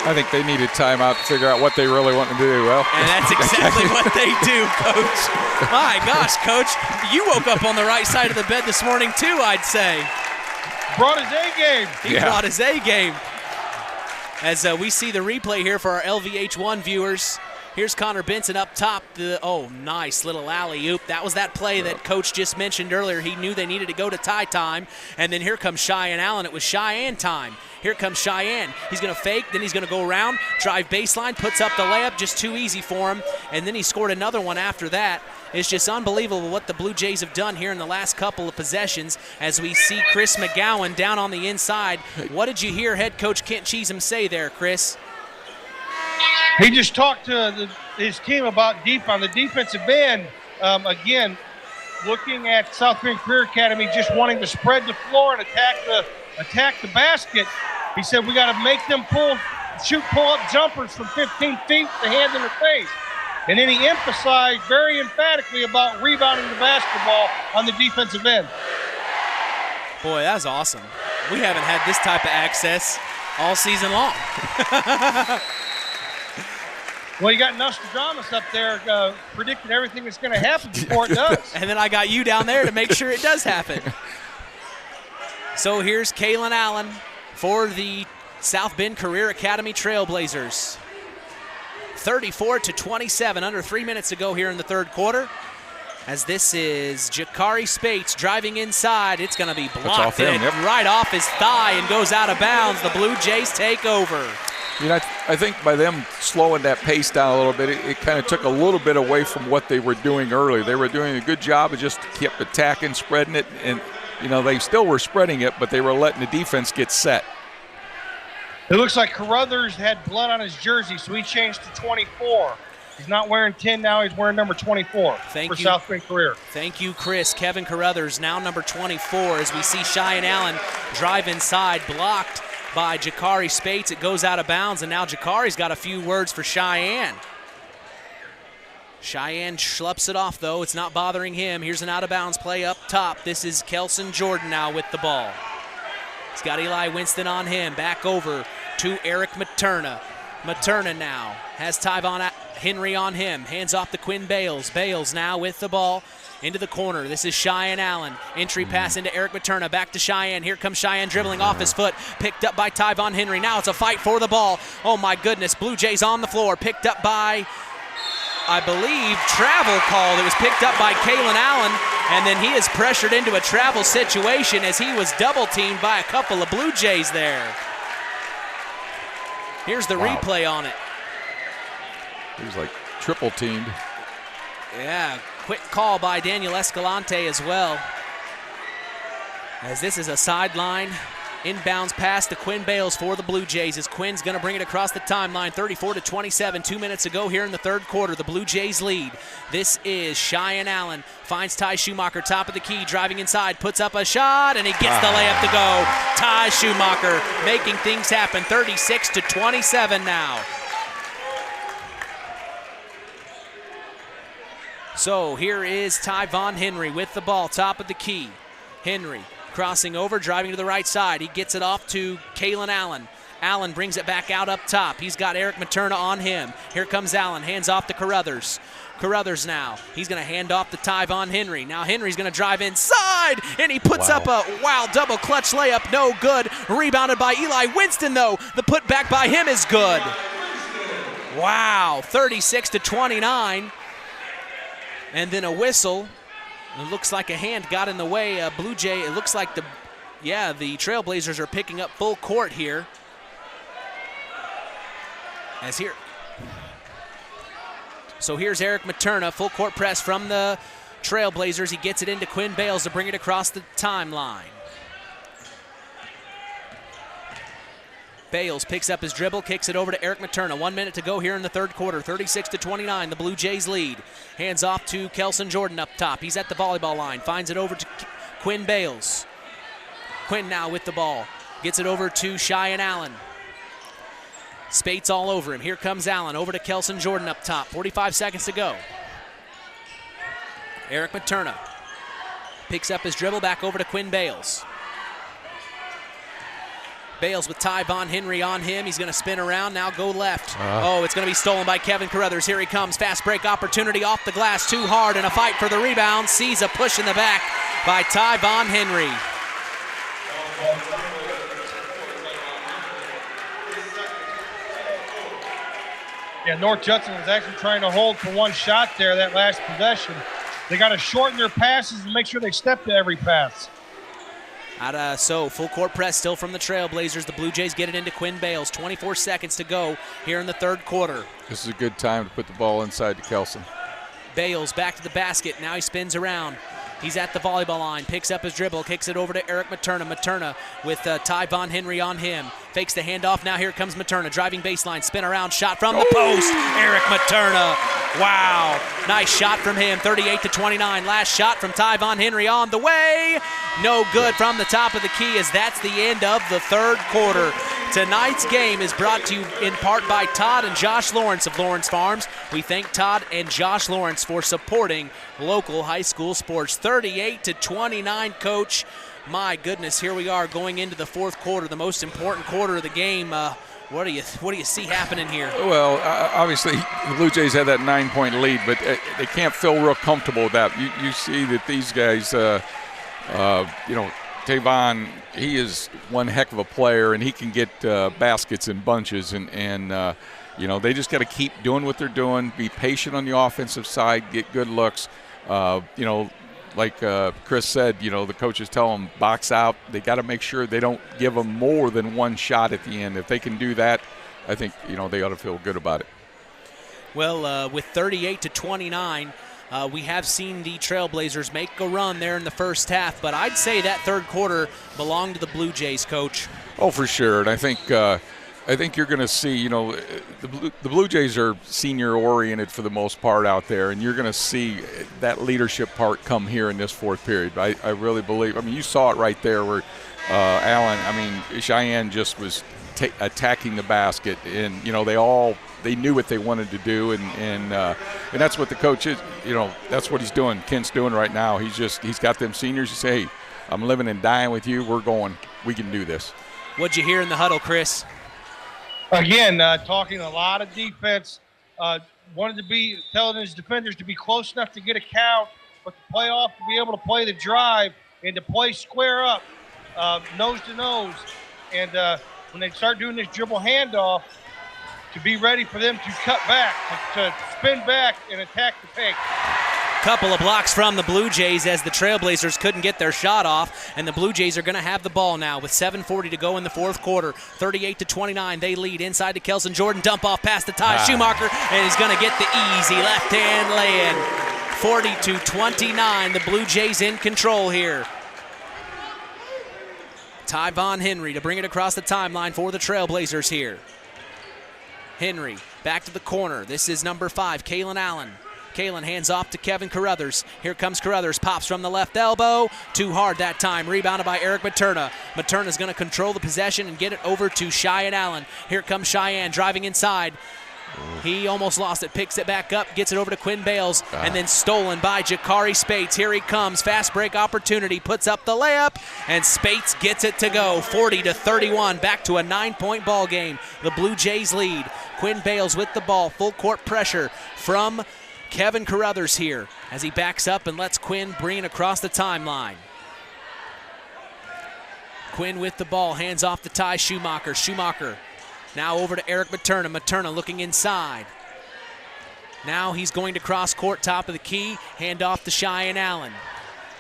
Speaker 5: I think they need a timeout to figure out what they really want to do. Well,
Speaker 4: and that's exactly what they do, Coach. My gosh, Coach, you woke up on the right side of the bed this morning too, I'd say.
Speaker 6: Brought his A game.
Speaker 4: He brought his A game. As we see the replay here for our LVH1 viewers. Here's Connor Benson up top. Nice little alley-oop. That was that play that Coach just mentioned earlier. He knew they needed to go to tie time. And then here comes Cheyenne Allen. It was Cheyenne time. Here comes Cheyenne. He's going to fake, then he's going to go around, drive baseline, puts up the layup, just too easy for him. And then he scored another one after that. It's just unbelievable what the Blue Jays have done here in the last couple of possessions as we see Chris McGowan down on the inside. What did you hear head coach Kent Cheatham say there, Chris?
Speaker 6: He just talked to his team about deep on the defensive end. Again, looking at South Bend Career Academy, just wanting to spread the floor and attack the basket. He said we got to make them shoot pull-up jumpers from 15 feet with the hand in the face. And then he emphasized very emphatically about rebounding the basketball on the defensive end.
Speaker 4: Boy, that's awesome. We haven't had this type of access all season long.
Speaker 6: Well, you got Nostradamus up there predicting everything that's going to happen before it does.
Speaker 4: And then I got you down there to make sure it does happen. So here's Kalen Allen for the South Bend Career Academy Trailblazers. 34-27, under 3 minutes to go here in the third quarter. As this is Jakari Spates driving inside. It's going to be blocked right off his thigh and goes out of bounds. The Blue Jays take over.
Speaker 5: You know, I think by them slowing that pace down a little bit, it kind of took a little bit away from what they were doing earlier. They were doing a good job of just kept attacking, spreading it, and, you know, they still were spreading it, but they were letting the defense get set.
Speaker 6: It looks like Carruthers had blood on his jersey, so he changed to 24. He's not wearing 10 now, he's wearing number 24 for South Bend Career.
Speaker 4: Thank you, Chris. Kevin Carruthers, now number 24, as we see Cheyenne Allen drive inside, blocked by Jakari Spates. It goes out of bounds, and now Jakari's got a few words for Cheyenne. Cheyenne schlups it off, though. It's not bothering him. Here's an out-of-bounds play up top. This is Kelson Jordan now with the ball. He's got Eli Winston on him. Back over to Eric Materna. Materna now has Tyvon Henry on him. Hands off to Quinn Bales. Bales now with the ball into the corner. This is Cheyenne Allen. Entry pass into Eric Materna. Back to Cheyenne. Here comes Cheyenne dribbling off his foot. Picked up by Tyvon Henry. Now it's a fight for the ball. Oh my goodness. Blue Jays on the floor. Picked up by, I believe, travel called. It was picked up by Kalen Allen, and then he is pressured into a travel situation as he was double teamed by a couple of Blue Jays there. Here's the replay on it.
Speaker 5: He was like triple teamed.
Speaker 4: Yeah, quick call by Daniel Escalante as well. As this is a sideline inbounds pass to Quinn Bales for the Blue Jays, as Quinn's going to bring it across the timeline. 34-27, 2 minutes to go here in the third quarter. The Blue Jays lead. This is Cheyenne Allen. Finds Ty Schumacher, top of the key, driving inside, puts up a shot, and he gets the layup to go. Ty Schumacher making things happen. 36-27 now. So here is Tyvon Henry with the ball, top of the key. Henry crossing over, driving to the right side. He gets it off to Kalen Allen. Allen brings it back out up top. He's got Eric Materna on him. Here comes Allen, hands off to Carruthers. Carruthers now. He's going to hand off to Tyvon Henry. Now Henry's going to drive inside, and he puts up a double clutch layup. No good. Rebounded by Eli Winston, though. The put back by him is good. Wow, 36-29. And then a whistle. It looks like a hand got in the way. Blue Jay, it looks like the Trailblazers are picking up full court here. So here's Eric Materna, full court press from the Trailblazers. He gets it into Quinn Bales to bring it across the timeline. Bales picks up his dribble, kicks it over to Eric Materna. 1 minute to go here in the third quarter. 36-29, the Blue Jays lead. Hands off to Kelson Jordan up top. He's at the volleyball line. Finds it over to Quinn Bales. Quinn now with the ball. Gets it over to Cheyenne Allen. Spates all over him. Here comes Allen over to Kelson Jordan up top. 45 seconds to go. Eric Materna picks up his dribble, back over to Quinn Bales. Bales with Tyvon Henry on him. He's going to spin around, now go left. It's going to be stolen by Kevin Carruthers. Here he comes. Fast break opportunity off the glass. Too hard in a fight for the rebound. Sees a push in the back by Tyvon Henry.
Speaker 6: Yeah, North Judson was actually trying to hold for one shot there that last possession. They got to shorten their passes and make sure they step to every pass.
Speaker 4: So full court press still from the Trailblazers. The Blue Jays get it into Quinn Bales. 24 seconds to go here in the third quarter.
Speaker 5: This is a good time to put the ball inside to Kelson.
Speaker 4: Bales back to the basket. Now he spins around. He's at the volleyball line, picks up his dribble, kicks it over to Eric Materna. Materna with Tyvon Henry on him. Fakes the handoff. Now here comes Materna. Driving baseline, spin around, shot from the post. Eric Materna. Wow. Nice shot from him. 38-29. Last shot from Tyvon Henry on the way. No good from the top of the key, as that's the end of the third quarter. Tonight's game is brought to you in part by Todd and Josh Lawrence of Lawrence Farms. We thank Todd and Josh Lawrence for supporting local high school sports. 38-29, Coach. My goodness, here we are going into the fourth quarter, the most important quarter of the game. What do you see happening here?
Speaker 5: Well, obviously the Blue Jays had that 9-point lead, but they can't feel real comfortable with that. You see that these guys, Tavon, he is one heck of a player, and he can get baskets in bunches. And they just got to keep doing what they're doing, be patient on the offensive side, get good looks. Like Chris said, the coaches tell them box out. They got to make sure they don't give them more than one shot at the end. If they can do that, I think, they ought to feel good about it.
Speaker 4: Well, with 38-29, we have seen the Trailblazers make a run there in the first half, but I'd say that third quarter belonged to the Blue Jays, Coach.
Speaker 5: Oh, for sure. And I think you're going to see, the Blue Jays are senior-oriented for the most part out there, and you're going to see that leadership part come here in this fourth period. I really believe. I mean, you saw it right there where Cheyenne just was attacking the basket, and, they knew what they wanted to do, and that's what the coach is. That's what he's doing. Kent's doing right now. He's got them seniors. You say, hey, I'm living and dying with you. We're going. We can do this.
Speaker 4: What'd you hear in the huddle, Chris?
Speaker 6: Again, talking a lot of defense. Wanted to be telling his defenders to be close enough to get a count, but to play off, to be able to play the drive and to play square up, nose to nose. And when they start doing this dribble handoff, to be ready for them to cut back, to spin back and attack the paint.
Speaker 4: Couple of blocks from the Blue Jays as the Trailblazers couldn't get their shot off, and the Blue Jays are going to have the ball now with 7:40 to go in the fourth quarter. 38-29, they lead inside to Kelson Jordan. Dump off past the Ty Schumacher, and he's going to get the easy left-hand lay-in. 40-29, the Blue Jays in control here. Tyvon Henry to bring it across the timeline for the Trailblazers here. Henry back to the corner. This is number 5, Kalen Allen. Kalen hands off to Kevin Carruthers. Here comes Carruthers. Pops from the left elbow. Too hard that time. Rebounded by Eric Materna. Materna's going to control the possession and get it over to Cheyenne Allen. Here comes Cheyenne driving inside. He almost lost it, picks it back up, gets it over to Quinn Bales, and then stolen by Jakari Spates. Here he comes, fast break opportunity, puts up the layup, and Spates gets it to go. 40-31, back to a 9-point ball game. The Blue Jays lead. Quinn Bales with the ball, full court pressure from Kevin Carruthers here as he backs up and lets Quinn bring it across the timeline. Quinn with the ball, hands off to Ty Schumacher. Schumacher now over to Eric Materna. Materna looking inside. Now he's going to cross court, top of the key, hand off to Cheyenne Allen.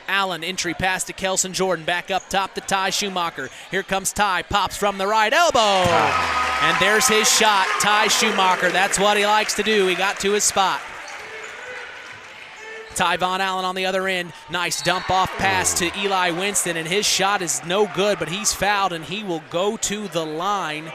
Speaker 4: Allen, entry pass to Kelson Jordan, back up top to Ty Schumacher. Here comes Ty, pops from the right elbow. And there's his shot, Ty Schumacher. That's what he likes to do. He got to his spot. Tyvon Allen on the other end. Nice dump off pass to Eli Winston, and his shot is no good, but he's fouled, and he will go to the line.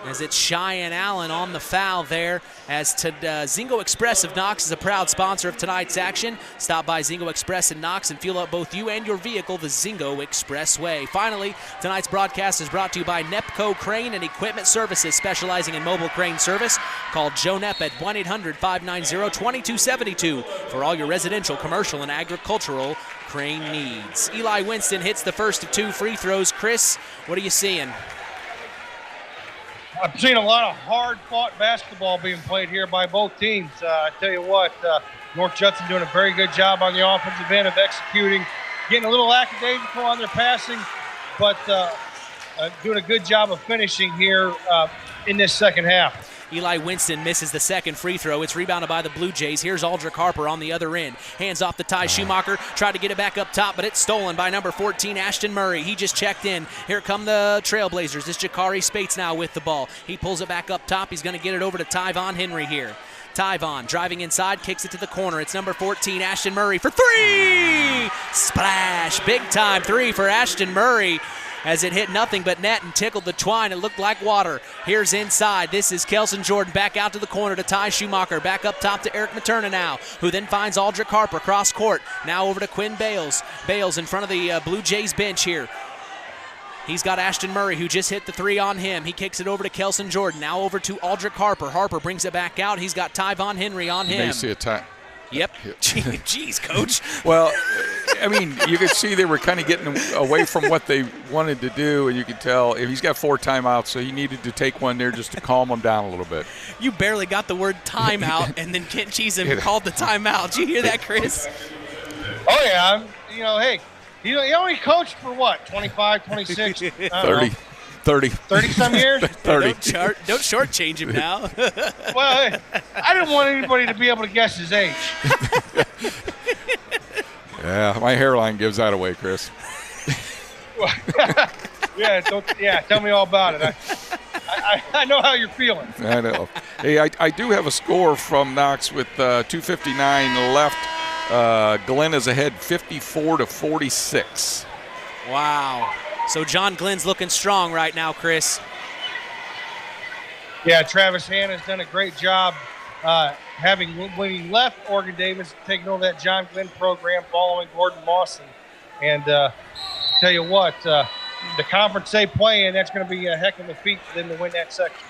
Speaker 4: As it's Cheyenne Allen on the foul there, as Zingo Express of Knox is a proud sponsor of tonight's action. Stop by Zingo Express in Knox and fuel up both you and your vehicle the Zingo Express way. Finally, tonight's broadcast is brought to you by Nepco Crane and Equipment Services, specializing in mobile crane service. Call Joe Nepp at 1-800-590-2272 for all your residential, commercial, and agricultural crane needs. Eli Winston hits the first of 2 free throws. Chris, what are you seeing?
Speaker 6: I've seen a lot of hard-fought basketball being played here by both teams. I tell you what, North Judson doing a very good job on the offensive end of executing, getting a little lackadaisical on their passing, but doing a good job of finishing here in this second half.
Speaker 4: Eli Winston misses the second free throw. It's rebounded by the Blue Jays. Here's Aldrich Harper on the other end. Hands off to Ty Schumacher. Tried to get it back up top, but it's stolen by number 14, Ashton Murray. He just checked in. Here come the Trailblazers. It's Jakari Spates now with the ball. He pulls it back up top. He's going to get it over to Tyvon Henry here. Tyvon driving inside, kicks it to the corner. It's number 14, Ashton Murray for 3! Splash! Big time 3 for Ashton Murray, as it hit nothing but net and tickled the twine. It looked like water. Here's inside. This is Kelson Jordan back out to the corner to Ty Schumacher. Back up top to Eric Materna now, who then finds Aldrich Harper cross court. Now over to Quinn Bales. Bales in front of the Blue Jays bench here. He's got Ashton Murray, who just hit the 3 on him. He kicks it over to Kelson Jordan. Now over to Aldrich Harper. Harper brings it back out. He's got Tyvon Henry on him.
Speaker 5: You may see a time.
Speaker 4: Yep. Jeez, Coach.
Speaker 5: Well, I mean, you could see they were kind of getting away from what they wanted to do, and you could tell he's got 4 timeouts, so he needed to take one there just to calm them down a little bit.
Speaker 4: You barely got the word timeout, and then Kent Cheeseman called the timeout. Did you hear that, Chris?
Speaker 6: Oh, yeah. Hey, He only coached for what, 25, 26?
Speaker 5: 30
Speaker 6: some years?
Speaker 5: 30.
Speaker 4: Don't shortchange him now.
Speaker 6: Well, I didn't want anybody to be able to guess his age.
Speaker 5: Yeah, my hairline gives that away, Chris.
Speaker 6: Tell me all about it. I know how you're feeling.
Speaker 5: I know. Hey, I do have a score from Knox with 2:59 left. Glenn is ahead 54-46.
Speaker 4: Wow. So John Glenn's looking strong right now, Chris.
Speaker 6: Yeah, Travis Hanna's done a great job when he left Oregon Davis, taking over that John Glenn program following Gordon Mawson. And tell you what, the conference they play in, that's going to be a heck of a feat for them to win that section.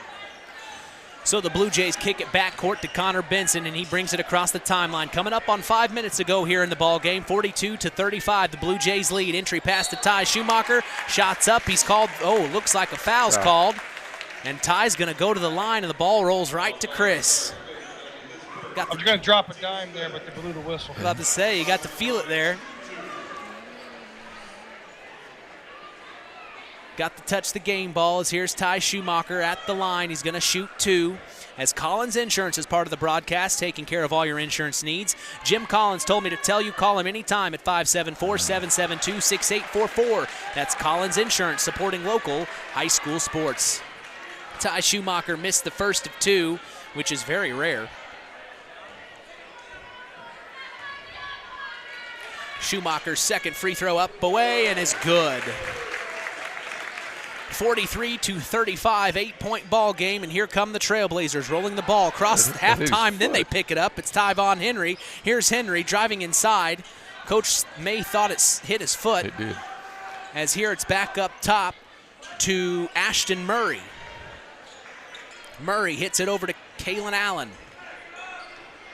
Speaker 4: So the Blue Jays kick it backcourt to Connor Benson, and he brings it across the timeline. Coming up on 5 minutes ago here in the ball game, 42-35, the Blue Jays lead. Entry pass to Ty Schumacher. Shots up. He's called. Oh, looks like a foul's called. And Ty's going to go to the line, and the ball rolls right to Chris.
Speaker 6: I was going to drop a dime there, but they blew the whistle.
Speaker 4: I was about to say, you got to feel it there. Got to touch the game ball as here's Ty Schumacher at the line. He's going to shoot two. As Collins Insurance is part of the broadcast, taking care of all your insurance needs. Jim Collins told me to tell you, call him anytime at 574-772-6844. That's Collins Insurance, supporting local high school sports. Ty Schumacher missed the first of two, which is very rare. Schumacher's second free throw up away and is good. 43-35, 8-point ball game, and here come the Trailblazers rolling the ball across halftime. Then they pick it up. It's Tyvon Henry. Here's Henry driving inside. Coach May thought it hit his foot.
Speaker 5: It did.
Speaker 4: As here it's back up top to Ashton Murray. Murray hits it over to Kalen Allen.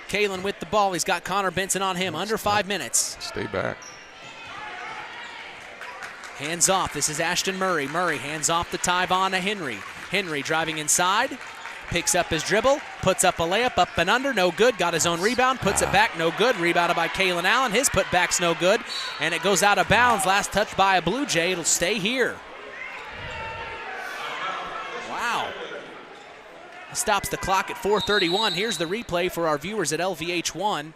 Speaker 4: Kalen with the ball. He's got Connor Benson on him. Under 5 minutes.
Speaker 5: Stay back.
Speaker 4: Hands off. This is Ashton Murray. Murray hands off to Tyvon to Henry. Henry driving inside. Picks up his dribble. Puts up a layup. Up and under. No good. Got his own rebound. Puts it back. No good. Rebounded by Kalen Allen. His putback's no good. And it goes out of bounds. Last touch by a Blue Jay. It'll stay here. Wow. Stops the clock at 4:31. Here's the replay for our viewers at LVH1.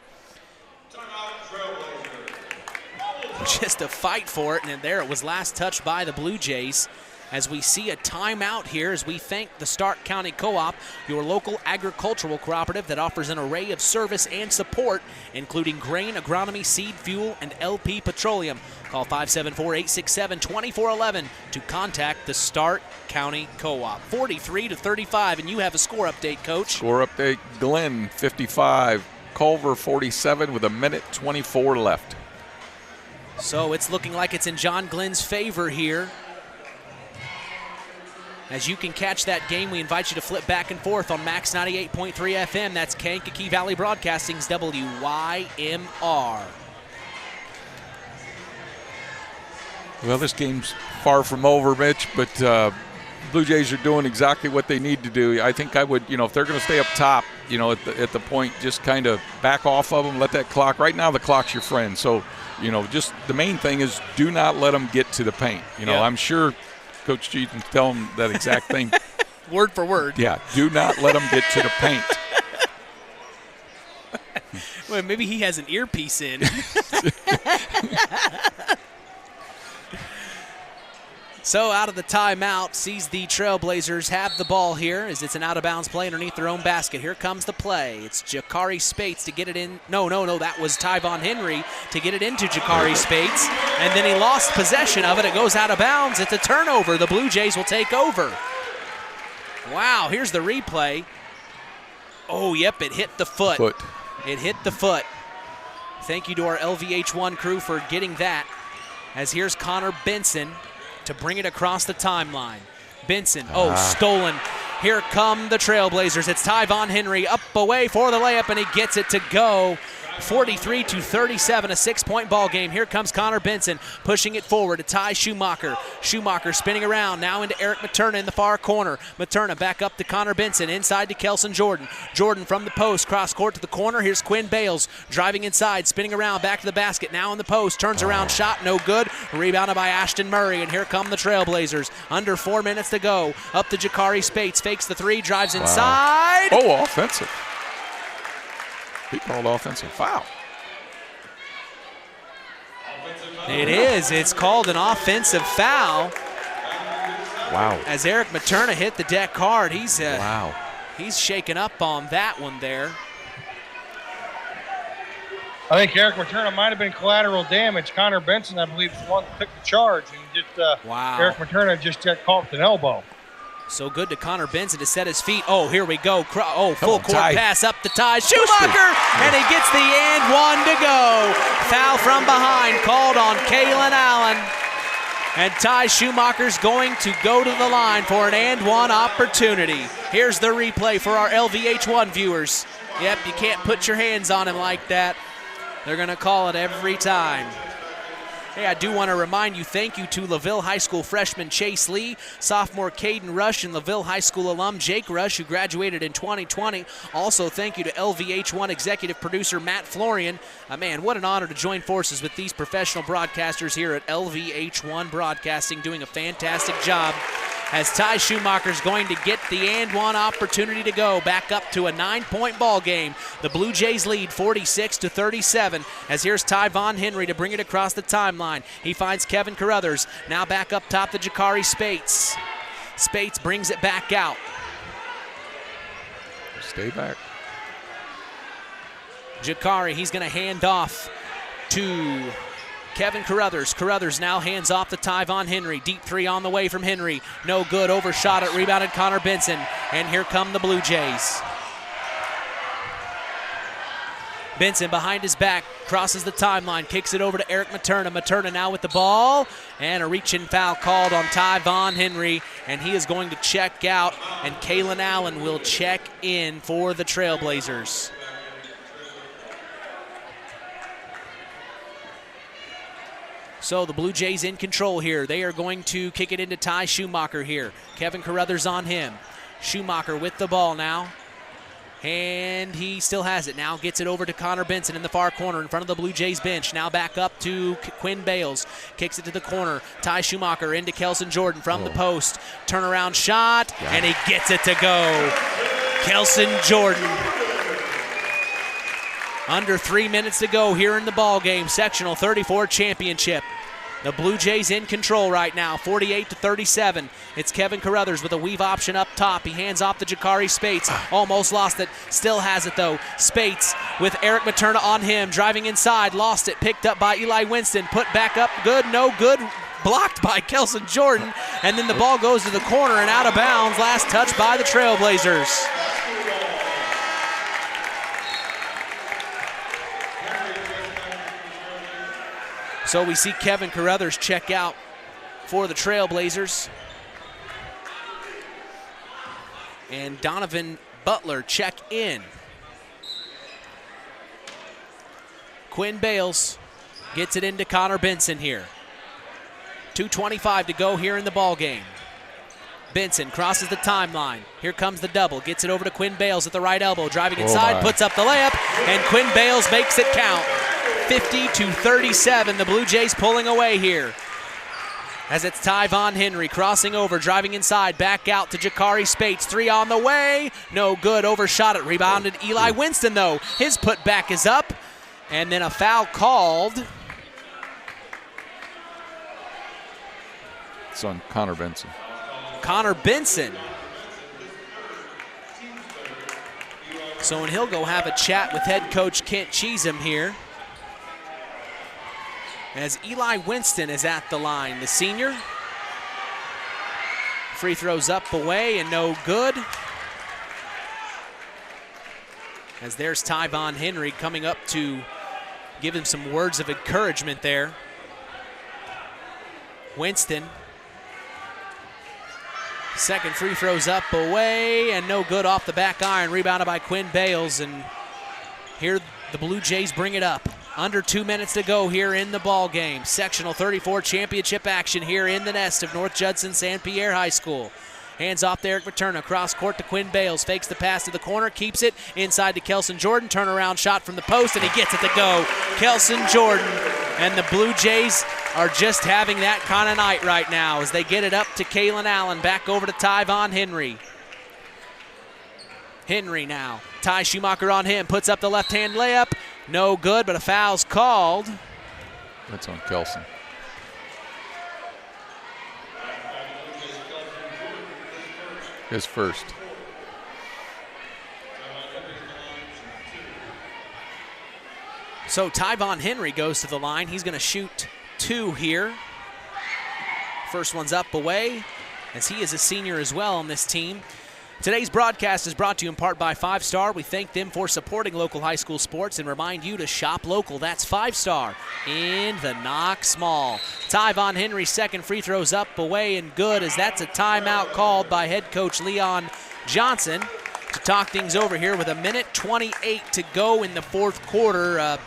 Speaker 4: Just a fight for it, and there it was, last touch by the Blue Jays. As we see a timeout here, as we thank the Stark County Co-op, your local agricultural cooperative that offers an array of service and support, including grain, agronomy, seed, fuel, and LP Petroleum. Call 574-867-2411 to contact the Stark County Co-op. 43-35, and you have a score update, Coach.
Speaker 5: Score update, Glenn 55, Culver 47 with 1:24 left.
Speaker 4: So it's looking like it's in John Glenn's favor here. As you can catch that game, we invite you to flip back and forth on Max 98.3 FM. That's Kankakee Valley Broadcasting's WYMR.
Speaker 5: Well, this game's far from over, Mitch, but Blue Jays are doing exactly what they need to do. I think I would, if they're going to stay up top, at the point, just kind of back off of them, let that clock. Right now, the clock's your friend. So, just the main thing is do not let them get to the paint. I'm sure Coach G can tell them that exact thing.
Speaker 4: Word for word.
Speaker 5: Yeah, do not let them get to the paint.
Speaker 4: Well, maybe he has an earpiece in. So out of the timeout, sees the Trailblazers have the ball here as it's an out-of-bounds play underneath their own basket. Here comes the play. It's Jakari Spates to get it in. No, that was Tyvon Henry to get it into Jakari Spates, and then he lost possession of it. It goes out of bounds. It's a turnover. The Blue Jays will take over. Wow, here's the replay. Oh, yep, it hit the foot. It hit the foot. Thank you to our LVH1 crew for getting that. As here's Connor Benson to bring it across the timeline. Benson, stolen. Here come the Trailblazers. It's Tyvon Henry up away for the layup, and he gets it to go. 43-37, a 6-point ball game. Here comes Connor Benson pushing it forward to Ty Schumacher. Schumacher spinning around now into Eric Materna in the far corner. Materna back up to Connor Benson, inside to Kelson Jordan. Jordan from the post, cross court to the corner. Here's Quinn Bales driving inside, spinning around, back to the basket, now in the post, turns around, shot, no good. Rebounded by Ashton Murray, and here come the Trailblazers. Under 4 minutes to go. Up to Jakari Spates, fakes the three, drives inside.
Speaker 5: Oh, offensive. He called offensive foul.
Speaker 4: It is. It's called an offensive foul.
Speaker 5: Wow.
Speaker 4: As Eric Materna hit the deck hard, he's shaken up on that one there.
Speaker 6: I think Eric Materna might have been collateral damage. Connor Benson, I believe, is the one that took the charge. And just Eric Materna just got caught with an elbow.
Speaker 4: So good to Connor Benson to set his feet. Oh, here we go. Full court pass up to Ty Schumacher, and he gets the and one to go. Foul from behind called on Kalen Allen. And Ty Schumacher's going to go to the line for an and one opportunity. Here's the replay for our LVH1 viewers. Yep, you can't put your hands on him like that. They're going to call it every time. Hey, I do want to remind you, thank you to LaVille High School freshman Chase Lee, sophomore Caden Rush, and LaVille High School alum Jake Rush, who graduated in 2020. Also, thank you to LVH1 executive producer Matt Florian. Man, what an honor to join forces with these professional broadcasters here at LVH1 Broadcasting, doing a fantastic job. As Ty Schumacher's going to get the and one opportunity to go back up to a 9-point ball game. The Blue Jays lead 46-37, as here's Ty Von Henry to bring it across the timeline. He finds Kevin Carruthers, now back up top to Jakari Spates. Spates brings it back out.
Speaker 5: Stay back.
Speaker 4: Jakari, he's going to hand off to Kevin Carruthers. Carruthers now hands off to Ty Von Henry. Deep three on the way from Henry. No good. Overshot it. Rebounded Connor Benson. And here come the Blue Jays. Benson behind his back. Crosses the timeline. Kicks it over to Eric Materna. Materna now with the ball. And a reach-in foul called on Ty Von Henry. And he is going to check out. And Kalen Allen will check in for the Trailblazers. So the Blue Jays in control here. They are going to kick it into Ty Schumacher here. Kevin Carruthers on him. Schumacher with the ball now. And he still has it. Now gets it over to Connor Benson in the far corner in front of the Blue Jays bench. Now back up to Quinn Bales. Kicks it to the corner. Ty Schumacher into Kelson Jordan from the post. Turnaround shot, and he gets it to go. Kelson Jordan. Under 3 minutes to go here in the ball game. Sectional 34 championship. The Blue Jays in control right now, 48-37. It's Kevin Carruthers with a weave option up top. He hands off to Jakari Spates. Almost lost it. Still has it, though. Spates with Eric Materna on him. Driving inside. Lost it. Picked up by Eli Winston. Put back up. Good. No good. Blocked by Kelson Jordan. And then the ball goes to the corner and out of bounds. Last touch by the Trailblazers. So we see Kevin Carruthers check out for the Trailblazers. And Donovan Butler check in. Quinn Bales gets it into Connor Benson here. 2:25 to go here in the ball game. Benson crosses the timeline. Here comes the double. Gets it over to Quinn Bales at the right elbow. Driving inside, puts up the layup, and Quinn Bales makes it count. 50-37, the Blue Jays pulling away here. As it's Ty Von Henry crossing over, driving inside, back out to Jakari Spates. Three on the way, no good, overshot it. Rebounded Eli Winston, though. His putback is up, and then a foul called.
Speaker 5: It's on Connor Benson.
Speaker 4: Connor Benson. So, and he'll go have a chat with head coach Kent Cheatham here. As Eli Winston is at the line, the senior. Free throws up, away, and no good. As there's Ty Von Henry coming up to give him some words of encouragement there. Winston. Second free throws up, away, and no good off the back iron. Rebounded by Quinn Bales. And here the Blue Jays bring it up. Under 2 minutes to go here in the ball game. Sectional 34 championship action here in the nest of North Judson-San Pierre High School. Hands off to Eric Materna, cross court to Quinn Bales, fakes the pass to the corner, keeps it inside to Kelson Jordan, turnaround shot from the post, and he gets it to go. Kelson Jordan, and the Blue Jays are just having that kind of night right now as they get it up to Kalen Allen, back over to Tyvon Henry. Henry now, Ty Schumacher on him, puts up the left-hand layup, no good, but a foul's called.
Speaker 5: That's on Kelson. His first.
Speaker 4: So Tyvon Henry goes to the line. He's going to shoot 2 here. First one's up away, as he is a senior as well on this team. Today's broadcast is brought to you in part by 5 Star. We thank them for supporting local high school sports and remind you to shop local. That's 5 Star in the Knox Mall. Tyvon Henry's second free throw's up, away, and good, as that's a timeout called by head coach Leon Johnson to talk things over here with 1:28 to go in the fourth quarter.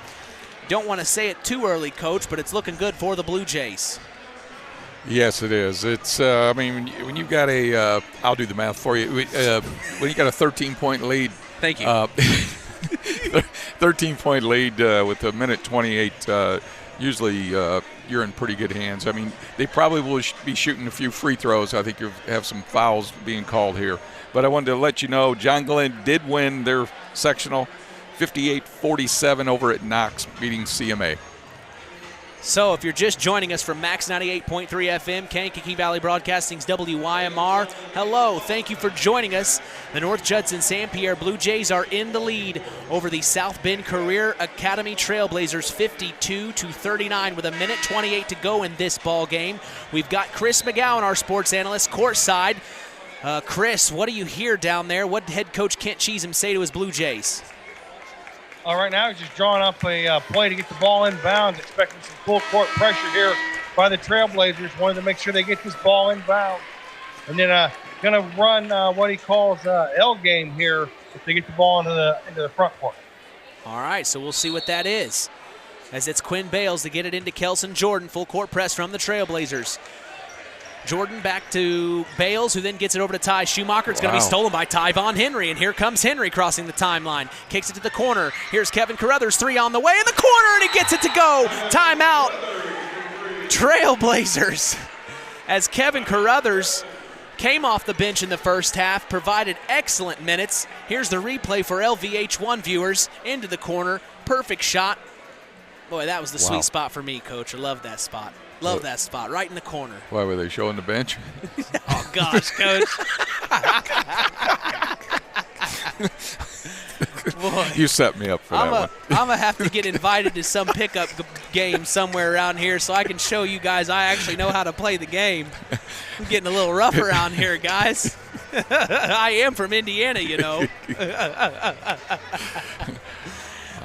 Speaker 4: Don't want to say it too early, Coach, but it's looking good for the Blue Jays.
Speaker 5: Yes, it is. It's. I mean, when you've got a, I'll do the math for you. When you got a 13-point lead.
Speaker 4: Thank you.
Speaker 5: 13-point lead with 1:28. Usually, you're in pretty good hands. I mean, they probably will be shooting a few free throws. I think you have some fouls being called here. But I wanted to let you know, John Glenn did win their sectional 58-47 over at Knox, beating CMA.
Speaker 4: So if you're just joining us from Max 98.3 FM, Kankakee Valley Broadcasting's WYMR, hello, thank you for joining us. The North Judson-San Pierre Blue Jays are in the lead over the South Bend Career Academy Trailblazers 52-39 with 1:28 to go in this ball game. We've got Chris McGowan, our sports analyst, courtside. Chris, what do you hear down there? What did head coach Kent Cheatham say to his Blue Jays?
Speaker 6: Right now, he's just drawing up a play to get the ball in bounds, expecting some full court pressure here by the Trailblazers. Wanted to make sure they get this ball in bounds. And then going to run what he calls L game here if they get the ball into the front court.
Speaker 4: All right, so we'll see what that is. As it's Quinn Bales to get it into Kelson Jordan. Full court press from the Trailblazers. Jordan back to Bales, who then gets it over to Ty Schumacher. It's going to be stolen by Tyvon Henry, and here comes Henry crossing the timeline. Kicks it to the corner. Here's Kevin Carruthers, 3 on the way in the corner, and he gets it to go. Timeout, Trailblazers. As Kevin Carruthers came off the bench in the first half, provided excellent minutes. Here's the replay for LVH1 viewers. Into the corner, perfect shot. Boy, that was the sweet spot for me, Coach. I love that spot. Love that spot, right in the corner.
Speaker 5: Why were they showing the bench?
Speaker 4: Oh, gosh, Coach. Boy,
Speaker 5: you set me up for that one.
Speaker 4: I'm going to have to get invited to some pickup game somewhere around here so I can show you guys I actually know how to play the game. I'm getting a little rough around here, guys. I am from Indiana, you know.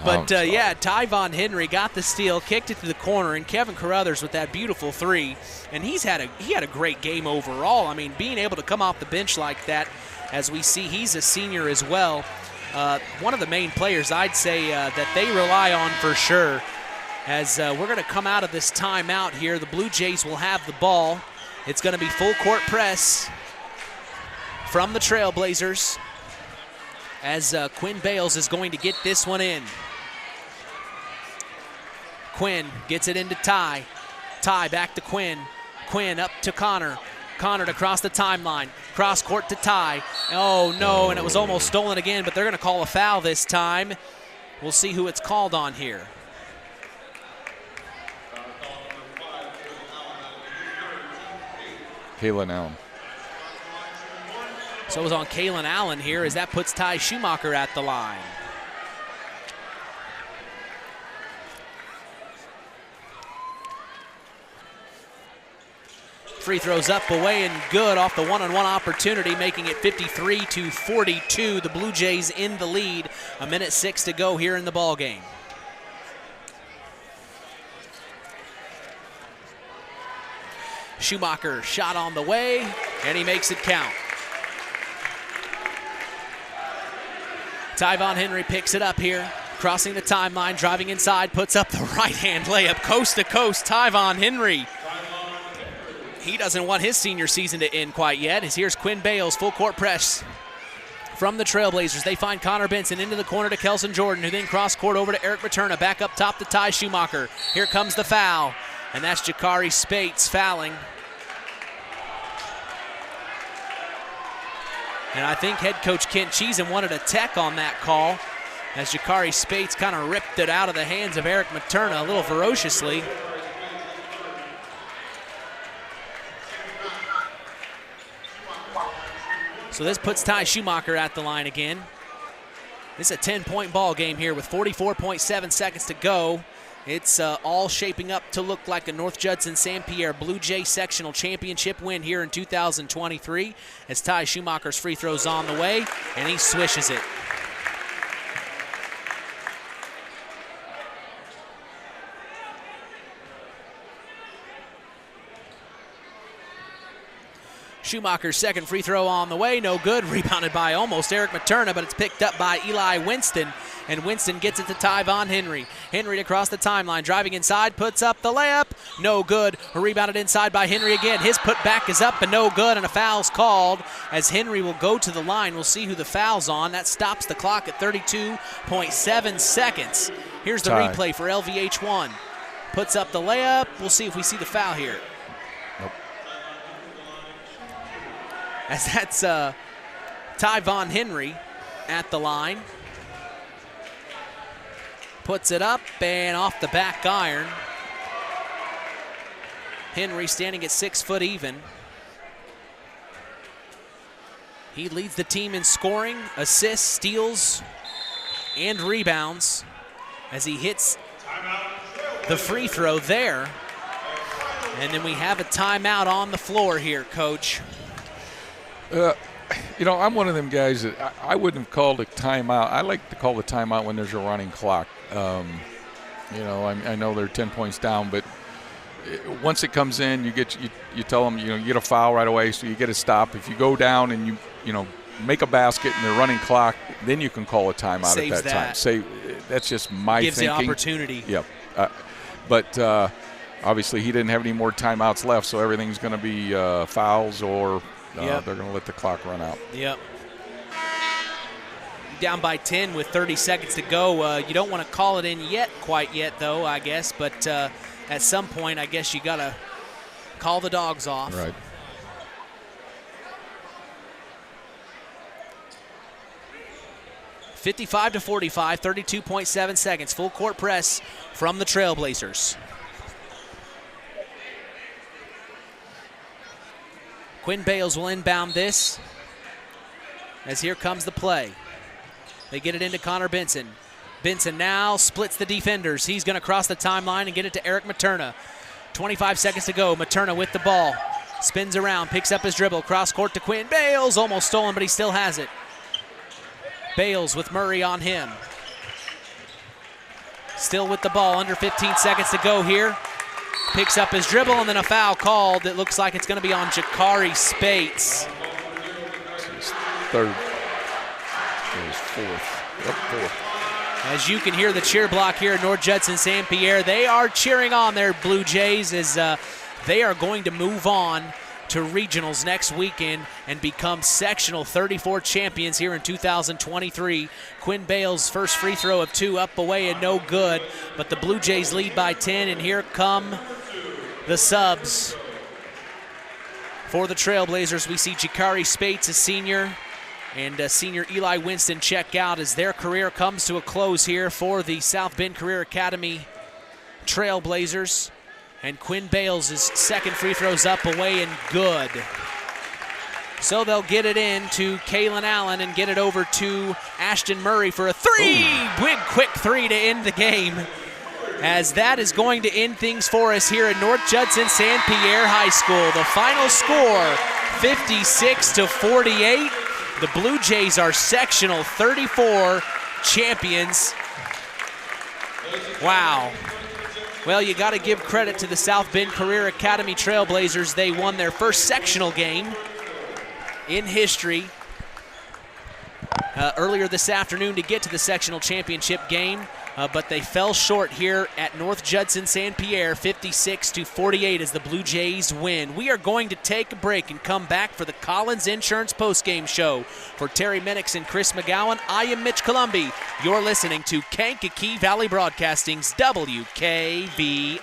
Speaker 4: But, yeah, Tyvon Henry got the steal, kicked it to the corner, and Kevin Carruthers with that beautiful 3. And he had a great game overall. I mean, being able to come off the bench like that, as we see he's a senior as well, one of the main players I'd say that they rely on for sure. As we're going to come out of this timeout here, the Blue Jays will have the ball. It's going to be full court press from the Trailblazers as Quinn Bales is going to get this one in. Quinn gets it into Ty. Ty back to Quinn. Quinn up to Connor. Connor to cross the timeline. Cross court to Ty. Oh, no, and it was almost stolen again, but they're going to call a foul this time. We'll see who it's called on here.
Speaker 5: Kalen Allen.
Speaker 4: So it was on Kalen Allen here as that puts Ty Schumacher at the line. Free throws up, away, and good off the one-on-one opportunity, making it 53-42. The Blue Jays in the lead. 1:06 to go here in the ball game. Schumacher shot on the way, and he makes it count. Tyvon Henry picks it up here. Crossing the timeline, driving inside, puts up the right-hand layup, coast to coast, Tyvon Henry. He doesn't want his senior season to end quite yet, as here's Quinn Bales, full court press from the Trailblazers. They find Connor Benson into the corner to Kelson Jordan, who then cross court over to Eric Materna, back up top to Ty Schumacher. Here comes the foul, and that's Jakari Spates fouling. And I think head coach Kent Cheeson wanted a tech on that call, as Jakari Spates kind of ripped it out of the hands of Eric Materna a little ferociously. So this puts Ty Schumacher at the line again. This is a 10-point ball game here with 44.7 seconds to go. It's all shaping up to look like a North Judson-San Pierre Blue Jay sectional championship win here in 2023, as Ty Schumacher's free throw's on the way, and he swishes it. Schumacher's second free throw on the way, no good. Rebounded by almost Eric Materna, but it's picked up by Eli Winston, and Winston gets it to Tyvon Henry. Henry across the timeline, driving inside, puts up the layup, no good. Rebounded inside by Henry again. His putback is up and no good, and a foul's called as Henry will go to the line. We'll see who the foul's on. That stops the clock at 32.7 seconds. Here's the replay for LVH1. Puts up the layup. We'll see if we see the foul here. As that's Tyvon Henry at the line. Puts it up and off the back iron. Henry standing at 6 foot even. He leads the team in scoring, assists, steals, and rebounds as he hits the free throw there. And then we have a timeout on the floor here, Coach.
Speaker 5: I'm one of them guys that I wouldn't have called a timeout. I like to call the timeout when there's a running clock. I know they're 10 points down, but once it comes in, you tell them, you get a foul right away, so you get a stop. If you go down and you make a basket and they're running clock, then you can call a timeout.
Speaker 4: Saves
Speaker 5: at that time. That's just my
Speaker 4: Gives
Speaker 5: thinking.
Speaker 4: the opportunity.
Speaker 5: Yep. But obviously he didn't have any more timeouts left, so everything's going to be fouls or they're going to let the clock run out.
Speaker 4: Yep. Down by 10 with 30 seconds to go. You don't want to call it in quite yet, though, I guess. But at some point, I guess you got to call the dogs off.
Speaker 5: Right.
Speaker 4: (55-45), 32.7 seconds. Full court press from the Trailblazers. Quinn Bales will inbound this as here comes the play. They get it into Connor Benson. Benson now splits the defenders. He's going to cross the timeline and get it to Eric Materna. 25 seconds to go. Materna with the ball. Spins around, picks up his dribble. Cross court to Quinn Bales. Almost stolen, but he still has it. Bales with Murray on him. Still with the ball. Under 15 seconds to go here. Picks up his dribble, and then a foul called. It looks like it's going to be on Jakari Spates.
Speaker 5: Third. It was fourth. Yep, fourth.
Speaker 4: As you can hear the cheer block here at North Judson-San Pierre, they are cheering on their Blue Jays as they are going to move on to regionals next weekend and become sectional 34 champions here in 2023. Quinn Bales' first free throw of 2 up, away, and no good. But the Blue Jays lead by 10, and here come the subs for the Trailblazers. We see Jakari Spates, a senior, and senior Eli Winston check out as their career comes to a close here for the South Bend Career Academy Trailblazers. And Quinn Bales' second free throw's up, away, and good. So they'll get it in to Kalen Allen and get it over to Ashton Murray for a three. Big, quick three to end the game. As that is going to end things for us here at North Judson-San Pierre High School. The final score, 56-48. The Blue Jays are sectional 34 champions. Wow. Well, you got to give credit to the South Bend Career Academy Trailblazers. They won their first sectional game in history earlier this afternoon to get to the sectional championship game, but they fell short here at North Judson-San Pierre, 56-48 as the Blue Jays win. We are going to take a break and come back for the Collins Insurance postgame show. For Terry Minix and Chris McGowan, I am Mitch Columbi. You're listening to Kankakee Valley Broadcasting's WKVI.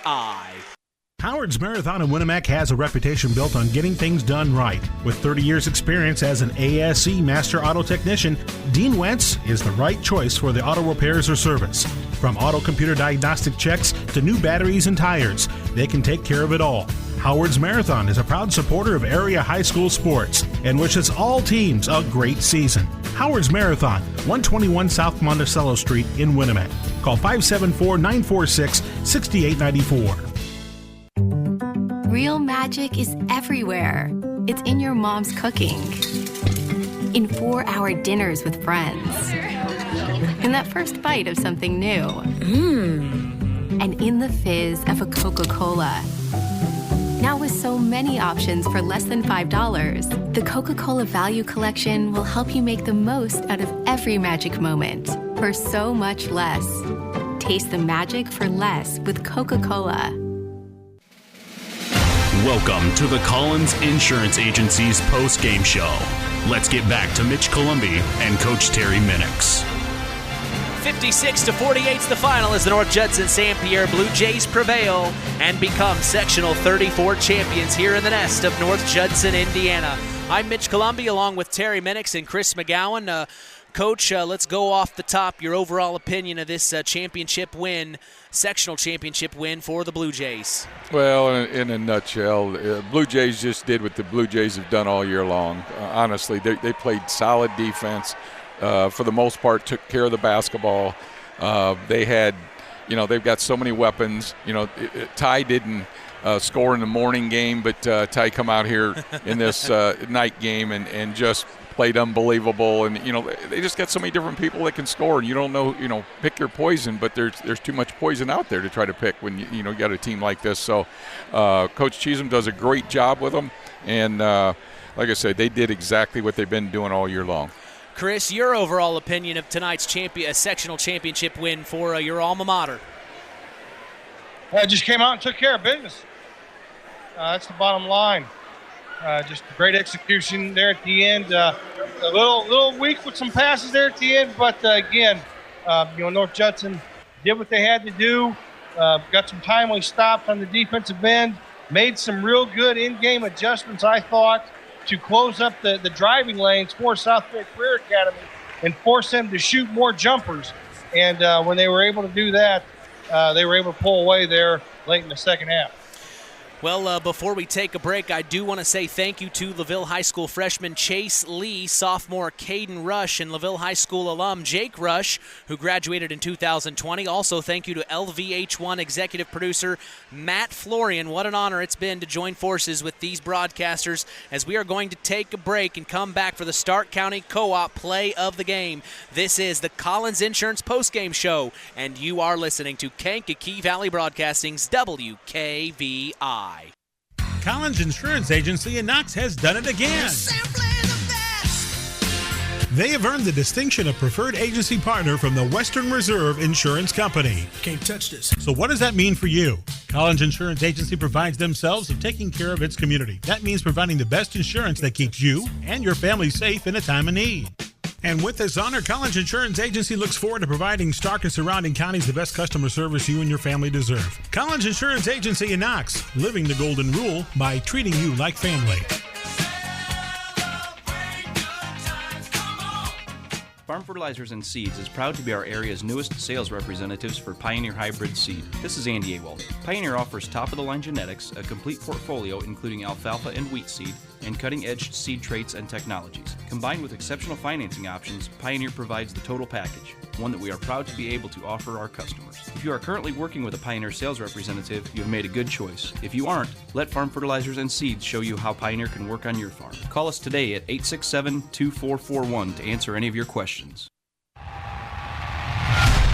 Speaker 12: Howard's Marathon in Winamac has a reputation built on getting things done right. With 30 years experience as an ASE Master Auto Technician, Dean Wentz is the right choice for the auto repairs or service. From auto computer diagnostic checks to new batteries and tires, they can take care of it all. Howard's Marathon is a proud supporter of area high school sports and wishes all teams a great season. Howard's Marathon, 121 South Monticello Street in Winamac. Call 574-946-6894.
Speaker 7: Real magic is everywhere. It's in your mom's cooking, in 4-hour dinners with friends, in that first bite of something new, and in the fizz of a Coca-Cola. Now with so many options for less than $5, the Coca-Cola Value Collection will help you make the most out of every magic moment for so much less. Taste the magic for less with Coca-Cola.
Speaker 1: Welcome to the Collins Insurance Agency's post-game show. Let's get back to Mitch Columbi and Coach Terry Minix.
Speaker 4: 56-48 is the final as the North Judson-San Pierre Blue Jays prevail and become Sectional 34 champions here in the nest of North Judson, Indiana. I'm Mitch Columbi along with Terry Minix and Chris McGowan. Coach, let's go off the top. Your overall opinion of this championship win, sectional championship win for the Blue Jays.
Speaker 5: Well, in a nutshell, Blue Jays just did what the Blue Jays have done all year long. Honestly, they played solid defense. For the most part, took care of the basketball. They had, they've got so many weapons. Ty didn't score in the morning game, but Ty come out here in this night game and just played unbelievable. And they just got so many different people that can score, and you don't know, pick your poison. But there's too much poison out there to try to pick when you got a team like this. So Coach Cheesem does a great job with them, and like I said, they did exactly what they've been doing all year long.
Speaker 4: Chris, your overall opinion of tonight's sectional championship win for your alma mater?
Speaker 6: Just came out and took care of business. That's the bottom line. Just great execution there at the end. A little weak with some passes there at the end, but again, North Judson did what they had to do. Got some timely stops on the defensive end. Made some real good in-game adjustments, I thought, to close up the driving lanes for South Bend Career Academy and force them to shoot more jumpers. And when they were able to do that, they were able to pull away there late in the second half.
Speaker 4: Well, before we take a break, I do want to say thank you to LaVille High School freshman Chase Lee, sophomore Caden Rush, and LaVille High School alum Jake Rush, who graduated in 2020. Also, thank you to LVH1 executive producer Matt Florian. What an honor it's been to join forces with these broadcasters as we are going to take a break and come back for the Stark County Co-op play of the game. This is the Collins Insurance postgame show, and you are listening to Kankakee Valley Broadcasting's WKVI.
Speaker 12: Collins Insurance Agency in Knox has done it again. They have earned the distinction of preferred agency partner from the Western Reserve Insurance Company.
Speaker 18: Can't touch this.
Speaker 12: So what does that mean for you? Collins Insurance Agency provides themselves of taking care of its community. That means providing the best insurance that keeps you and your family safe in a time of need. And with this honor, Collins Insurance Agency looks forward to providing Stark and surrounding counties the best customer service you and your family deserve. Collins Insurance Agency in Knox, living the golden rule by treating you like family.
Speaker 19: Farm Fertilizers and Seeds is proud to be our area's newest sales representatives for Pioneer Hybrid Seed. This is Andy Awald. Pioneer offers top-of-the-line genetics, a complete portfolio including alfalfa and wheat seed, and cutting-edge seed traits and technologies. Combined with exceptional financing options, Pioneer provides the total package, one that we are proud to be able to offer our customers. If you are currently working with a Pioneer sales representative, you have made a good choice. If you aren't, let Farm Fertilizers and Seeds show you how Pioneer can work on your farm. Call us today at 867-2441 to answer any of your questions.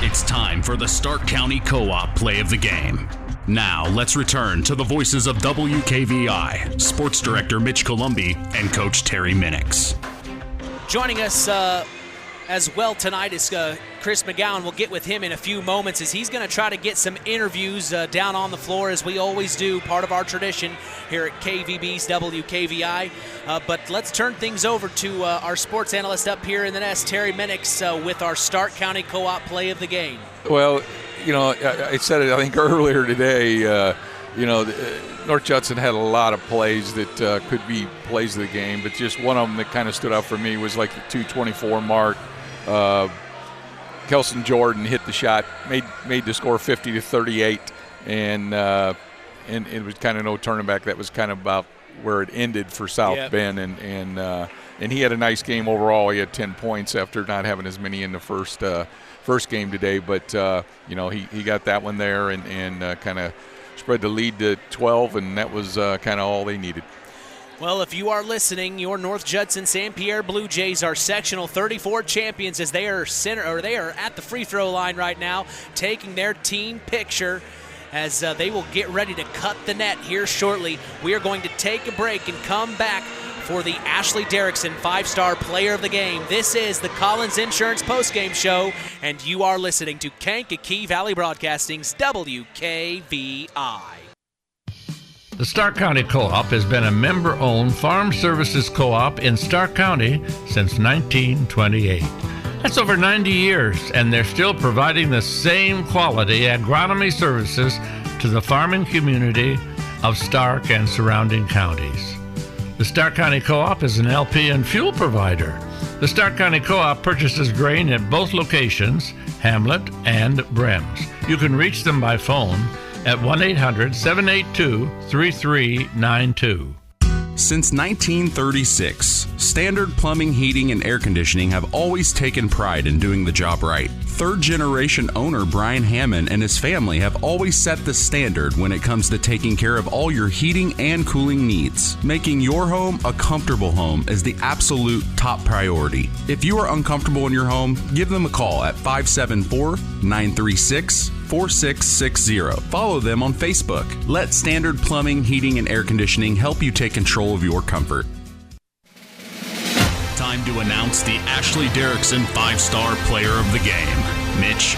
Speaker 1: It's time for the Stark County Co-op play of the game. Now, let's return to the voices of WKVI, Sports Director Mitch Columbi and Coach Terry Minix.
Speaker 4: Joining us as well tonight is Chris McGowan. We'll get with him in a few moments as he's going to try to get some interviews down on the floor, as we always do, part of our tradition here at KVB's WKVI. But let's turn things over to our sports analyst up here in the nest, Terry Minix, with our Stark County Co-op play of the game.
Speaker 5: Well, I said it, I think, earlier today. North Judson had a lot of plays that could be plays of the game, but just one of them that kind of stood out for me was like the 2:24 mark. Kelson Jordan hit the shot, made the score 50-38, and it was kind of no turning back. That was kind of about where it ended for South Bend, and he had a nice game overall. He had 10 points after not having as many in the first game today, but he got that one there and kind of spread the lead to 12, and that was kind of all they needed.
Speaker 4: Well, if you are listening, your North Judson-San Pierre Blue Jays are sectional 34 champions, as they are at the free throw line right now, taking their team picture as they will get ready to cut the net here shortly. We are going to take a break and come back for the Ashley Derrickson 5-star player of the game. This is the Collins Insurance postgame show, and you are listening to Kankakee Valley Broadcasting's WKVI.
Speaker 10: The Stark County Co-op has been a member-owned farm services co-op in Stark County since 1928. That's over 90 years, and they're still providing the same quality agronomy services to the farming community of Stark and surrounding counties. The Stark County Co-op is an LP and fuel provider. The Stark County Co-op purchases grain at both locations, Hamlet and Brems. You can reach them by phone at 1-800-782-3392.
Speaker 3: Since 1936, Standard Plumbing, Heating, and Air Conditioning have always taken pride in doing the job right. Third-generation owner Brian Hammond and his family have always set the standard when it comes to taking care of all your heating and cooling needs. Making your home a comfortable home is the absolute top priority. If you are uncomfortable in your home, give them a call at 574-936-4660. Follow them on Facebook. Let Standard Plumbing, Heating, and Air Conditioning help you take control of your comfort.
Speaker 1: Time to announce the Ashley Derrickson 5-star player of the game. Mitch.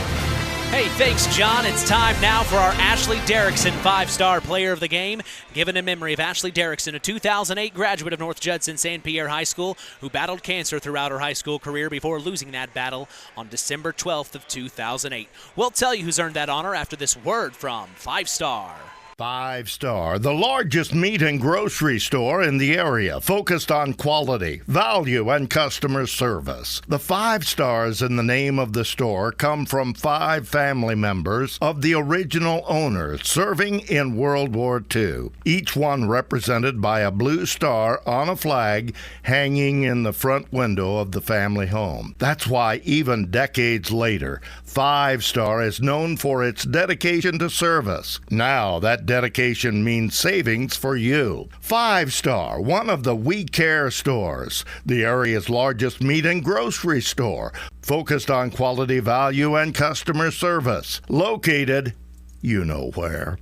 Speaker 4: Hey, thanks, John. It's time now for our Ashley Derrickson 5-star player of the game, given in memory of Ashley Derrickson, a 2008 graduate of North Judson-San Pierre High School who battled cancer throughout her high school career before losing that battle on December 12th of 2008. We'll tell you who's earned that honor after this word from 5-star.
Speaker 2: 5-Star, the largest meat and grocery store in the area, focused on quality, value, and customer service. The 5 stars in the name of the store come from 5 family members of the original owners serving in World War II, each one represented by a blue star on a flag hanging in the front window of the family home. That's why even decades later, 5-Star is known for its dedication to service. Now that dedication means savings for you. 5-Star, one of the We Care stores, the area's largest meat and grocery store, focused on quality, value, and customer service. Located, you know where,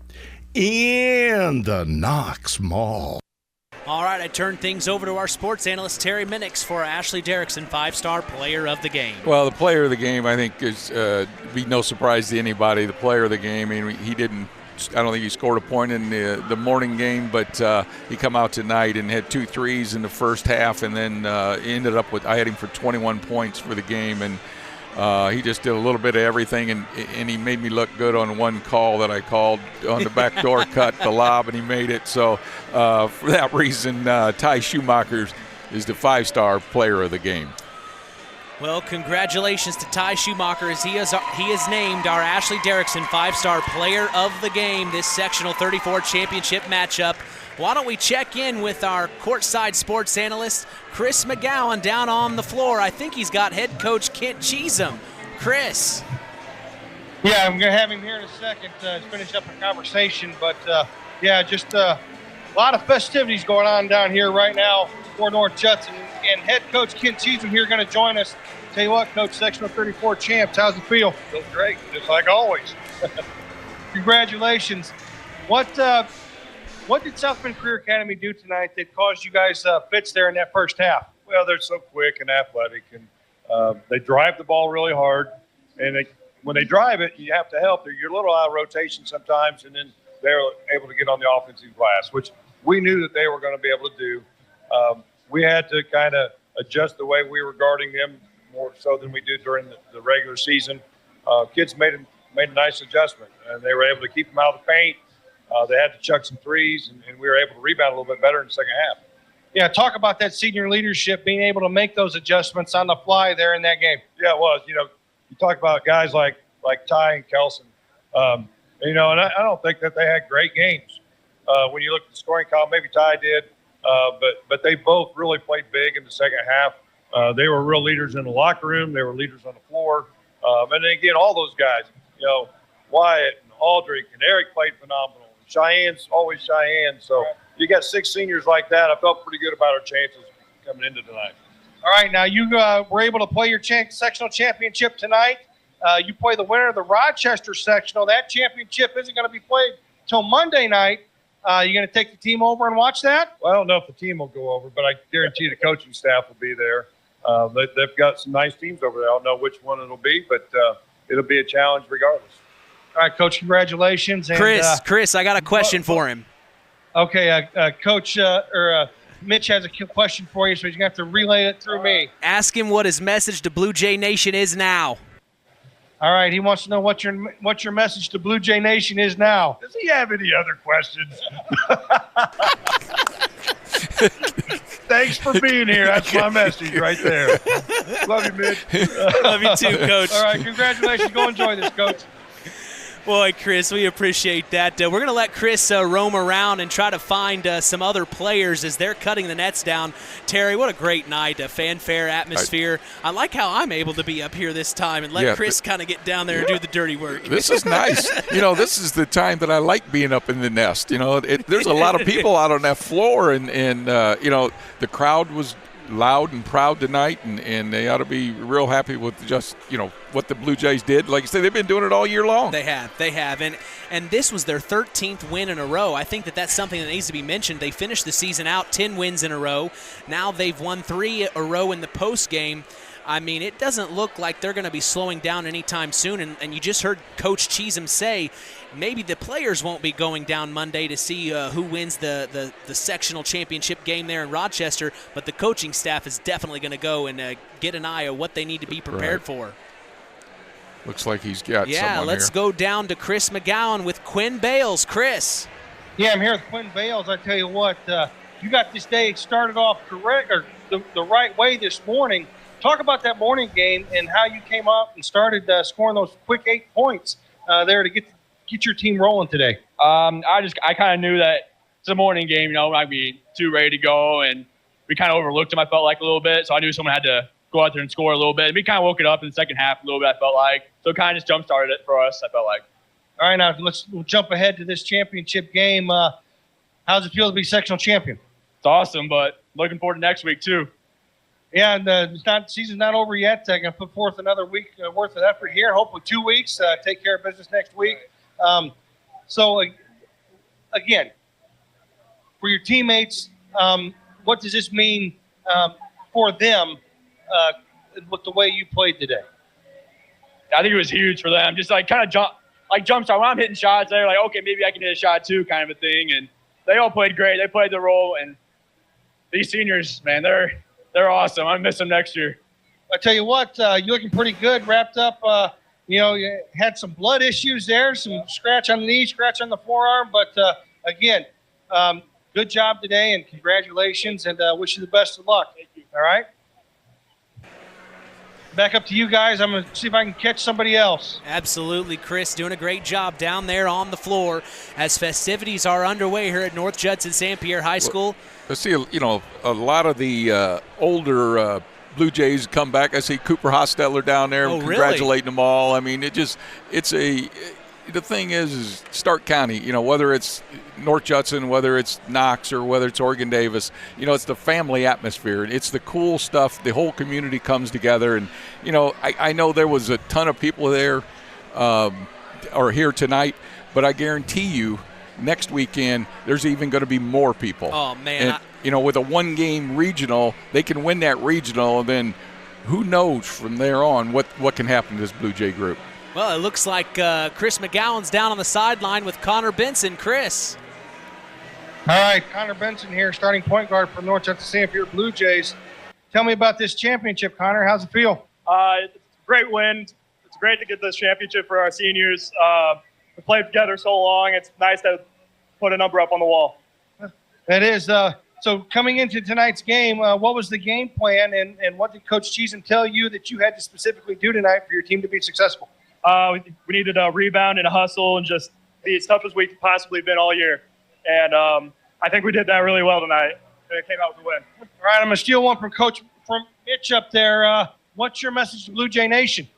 Speaker 2: in the Knox Mall.
Speaker 4: All right, I turn things over to our sports analyst, Terry Minix, for our Ashley Derrickson 5-star player of the game.
Speaker 5: Well, the player of the game, I think, is be no surprise to anybody. The player of the game, I mean, I don't think he scored a point in the morning game, but he come out tonight and had 2 threes in the first half, and then ended up with, I had him for 21 points for the game, and he just did a little bit of everything, and he made me look good on one call that I called on the backdoor cut, the lob, and he made it. So for that reason, Ty Schumacher is the 5-star player of the game.
Speaker 4: Well, congratulations to Ty Schumacher as he is named our Ashley Derrickson 5-star player of the game, this sectional 34 championship matchup. Why don't we check in with our courtside sports analyst, Chris McGowan, down on the floor. I think he's got head coach Kent Cheatham. Chris.
Speaker 6: Yeah, I'm going to have him here in a second to finish up the conversation. But, just a lot of festivities going on down here right now for North Judson. And head coach Kent Cheatham here going to join us. Tell you what, Coach, sectional 34 champs, how's it feel?
Speaker 18: Feels great, just like always.
Speaker 6: Congratulations. What did South Bend Career Academy do tonight that caused you guys fits there in that first half?
Speaker 18: Well, they're so quick and athletic, and They drive the ball really hard, and when they drive it, you have to help. You're a little out of rotation sometimes, and then they're able to get on the offensive glass, which we knew that they were going to be able to do. We had to kind of adjust the way we were guarding them more so than we did during the regular season. Kids made a nice adjustment, and they were able to keep them out of the paint. They had to chuck some threes, and we were able to rebound a little bit better in the second half.
Speaker 6: Yeah, talk about that senior leadership, being able to make those adjustments on the fly there in that game.
Speaker 18: Yeah, it was. You talk about guys like Ty and Kelson, and I don't think that they had great games. When you look at the scoring column, maybe Ty did, but they both really played big in the second half. They were real leaders in the locker room. They were leaders on the floor. And then again, all those guys, Wyatt and Aldrich and Eric played phenomenal. Cheyenne's always Cheyenne. So you got 6 seniors like that. I felt pretty good about our chances coming into tonight.
Speaker 6: All right, now you were able to play your sectional championship tonight. You play the winner of the Rochester sectional. That championship isn't going to be played till Monday night. You going to take the team over and watch that?
Speaker 18: Well, I don't know if the team will go over, but I guarantee the coaching staff will be there. They've got some nice teams over there. I don't know which one it'll be, but it'll be a challenge regardless.
Speaker 6: All right, Coach, congratulations. And,
Speaker 4: Chris, I got a question for him.
Speaker 6: Okay, Coach Mitch has a question for you, so he's going to have to relay it through me.
Speaker 4: Ask him what his message to Blue Jay Nation is now.
Speaker 6: All right, he wants to know what your message to Blue Jay Nation is now.
Speaker 18: Does he have any other questions? Thanks for being here. That's my message right there. Love you, Mitch.
Speaker 4: Love you too, Coach.
Speaker 6: All right, congratulations. Go enjoy this, Coach.
Speaker 4: Boy, Chris, we appreciate that. We're going to let Chris roam around and try to find some other players as they're cutting the nets down. Terry, what a great night, a fanfare atmosphere. I like how I'm able to be up here this time and let Chris kind of get down there and do the dirty work.
Speaker 5: This is nice. This is the time that I like being up in the nest. There's a lot of people out on that floor, and the crowd was loud and proud tonight, and they ought to be real happy with just what the Blue Jays did. Like I said, they've been doing it all year long.
Speaker 4: They have, and this was their 13th win in a row. I think that's something that needs to be mentioned. They finished the season out 10 wins in a row. Now they've won 3 a row in the post game. I mean, it doesn't look like they're going to be slowing down anytime soon. And you just heard Coach Cheesem say maybe the players won't be going down Monday to see who wins the sectional championship game there in Rochester, but the coaching staff is definitely going to go and get an eye on what they need to be prepared for.
Speaker 5: Looks like he's got someone
Speaker 4: here. Let's go down to Chris McGowan with Quinn Bales. Chris.
Speaker 6: Yeah, I'm here with Quinn Bales. I tell you what, you got this day started off correct or the right way this morning. Talk about that morning game and how you came up and started scoring those quick 8 points there to get your team rolling today.
Speaker 20: I kind of knew that it's a morning game, I'd be too ready to go, and we kind of overlooked them, I felt like, a little bit, so I knew someone had to go out there and score a little bit. And we kind of woke it up in the second half a little bit, I felt like. So it kind of just jump-started it for us, I felt like.
Speaker 6: All right, now we'll jump ahead to this championship game. How's it feel to be sectional champion?
Speaker 20: It's awesome, but looking forward to next week, too.
Speaker 6: Yeah, and season's not over yet. I'm going to put forth another week worth of effort here. Hopefully 2 weeks. Take care of business next week. So, again, for your teammates, what does this mean for them with the way you played today?
Speaker 20: I think it was huge for them. Just kind of jump shot. When I'm hitting shots, they're like, okay, maybe I can hit a shot too, kind of a thing. And they all played great. They played their role. And these seniors, man, they're awesome. I miss them next year.
Speaker 6: I tell you what, you're looking pretty good. Wrapped up. You had some blood issues there, some scratch on the knee, scratch on the forearm. But again, good job today, and congratulations, and wish you the best of luck. Thank you. All right. Back up to you guys. I'm going to see if I can catch somebody else.
Speaker 4: Absolutely, Chris, doing a great job down there on the floor as festivities are underway here at North Judson-San Pierre High School.
Speaker 5: I see, a lot of the older Blue Jays come back. I see Cooper Hostetler down there congratulating them all. I mean, the thing is Stark County, whether it's North Judson, whether it's Knox, or whether it's Oregon Davis, it's the family atmosphere. It's the cool stuff. The whole community comes together. And, I know there was a ton of people there or here tonight, but I guarantee you next weekend there's even going to be more people.
Speaker 4: Oh, man.
Speaker 5: And, with a one-game regional, they can win that regional, and then who knows from there on what can happen to this Blue Jay group.
Speaker 4: Well, it looks like Chris McGowan's down on the sideline with Connor Benson. Chris.
Speaker 6: All right, Connor Benson here, starting point guard for North Judson-San Pierre Blue Jays. Tell me about this championship, Connor. How's it feel?
Speaker 20: It's a great win. It's great to get this championship for our seniors. We played together so long. It's nice to put a number up on the wall.
Speaker 6: That is. So coming into tonight's game, what was the game plan, and what did Coach Cheesem tell you that you had to specifically do tonight for your team to be successful?
Speaker 20: We needed a rebound and a hustle and just be as tough as we could possibly been all year. And I think we did that really well tonight. And it came out with a win.
Speaker 6: All right, I'm going to steal one from Mitch up there. What's your message to Blue Jay Nation?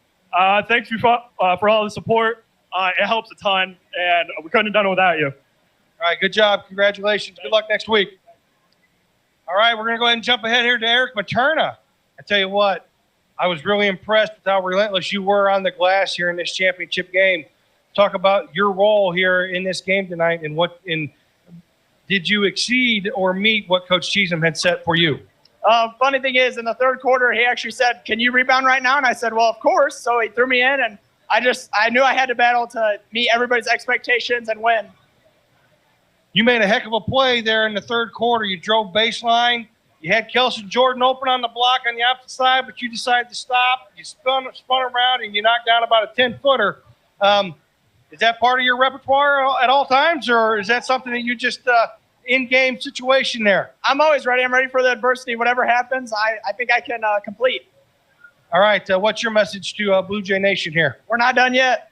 Speaker 20: Thanks for all the support. It helps a ton, and we couldn't have done it without you.
Speaker 6: All right, good job. Congratulations. Good luck next week. All right, we're going to go ahead and jump ahead here to Eric Materna. I tell you what, I was really impressed with how relentless you were on the glass here in this championship game. Talk about your role here in this game tonight, and did you exceed or meet what Coach Cheesem had set for you?
Speaker 20: Funny thing is, in the third quarter, he actually said, "Can you rebound right now?" And I said, "Well, of course." So he threw me in, and I knew I had to battle to meet everybody's expectations and win.
Speaker 6: You made a heck of a play there in the third quarter. You drove baseline. You had Kelson Jordan open on the block on the opposite side, but you decided to stop. You spun around, and you knocked down about a 10-footer. Is that part of your repertoire at all times, or is that something that you just in-game situation there?
Speaker 20: I'm always ready. I'm ready for the adversity. Whatever happens, I think I can complete.
Speaker 6: All right. What's your message to Blue Jay Nation here?
Speaker 20: We're not done yet.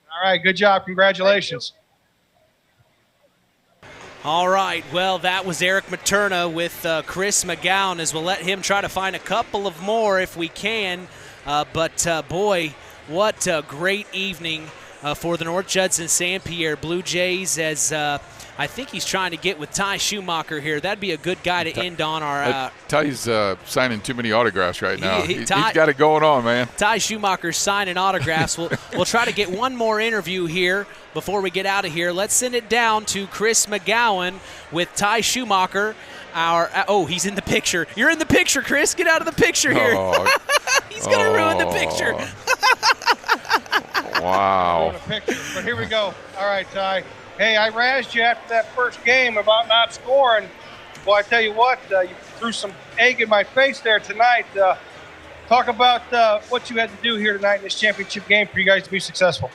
Speaker 6: All right. Good job. Congratulations.
Speaker 4: All right, well, that was Eric Materna with Chris McGowan, as we'll let him try to find a couple of more if we can. But boy, what a great evening for the North Judson-San Pierre Blue Jays, as I think he's trying to get with Ty Schumacher here. That'd be a good guy to end on our
Speaker 5: Ty's signing too many autographs right now. He's
Speaker 4: Ty,
Speaker 5: got it going on, man.
Speaker 4: Ty Schumacher's signing autographs. We'll try to get one more interview here before we get out of here. Let's send it down to Chris McGowan with Ty Schumacher. He's in the picture. You're in the picture, Chris. Get out of the picture here. He's going to ruin the picture.
Speaker 5: Wow.
Speaker 6: But here we go. All right, Ty. Hey, I razzed you after that first game about not scoring. Well, I tell you what, you threw some egg in my face there tonight. Talk about what you had to do here tonight in this championship game for you guys to be successful.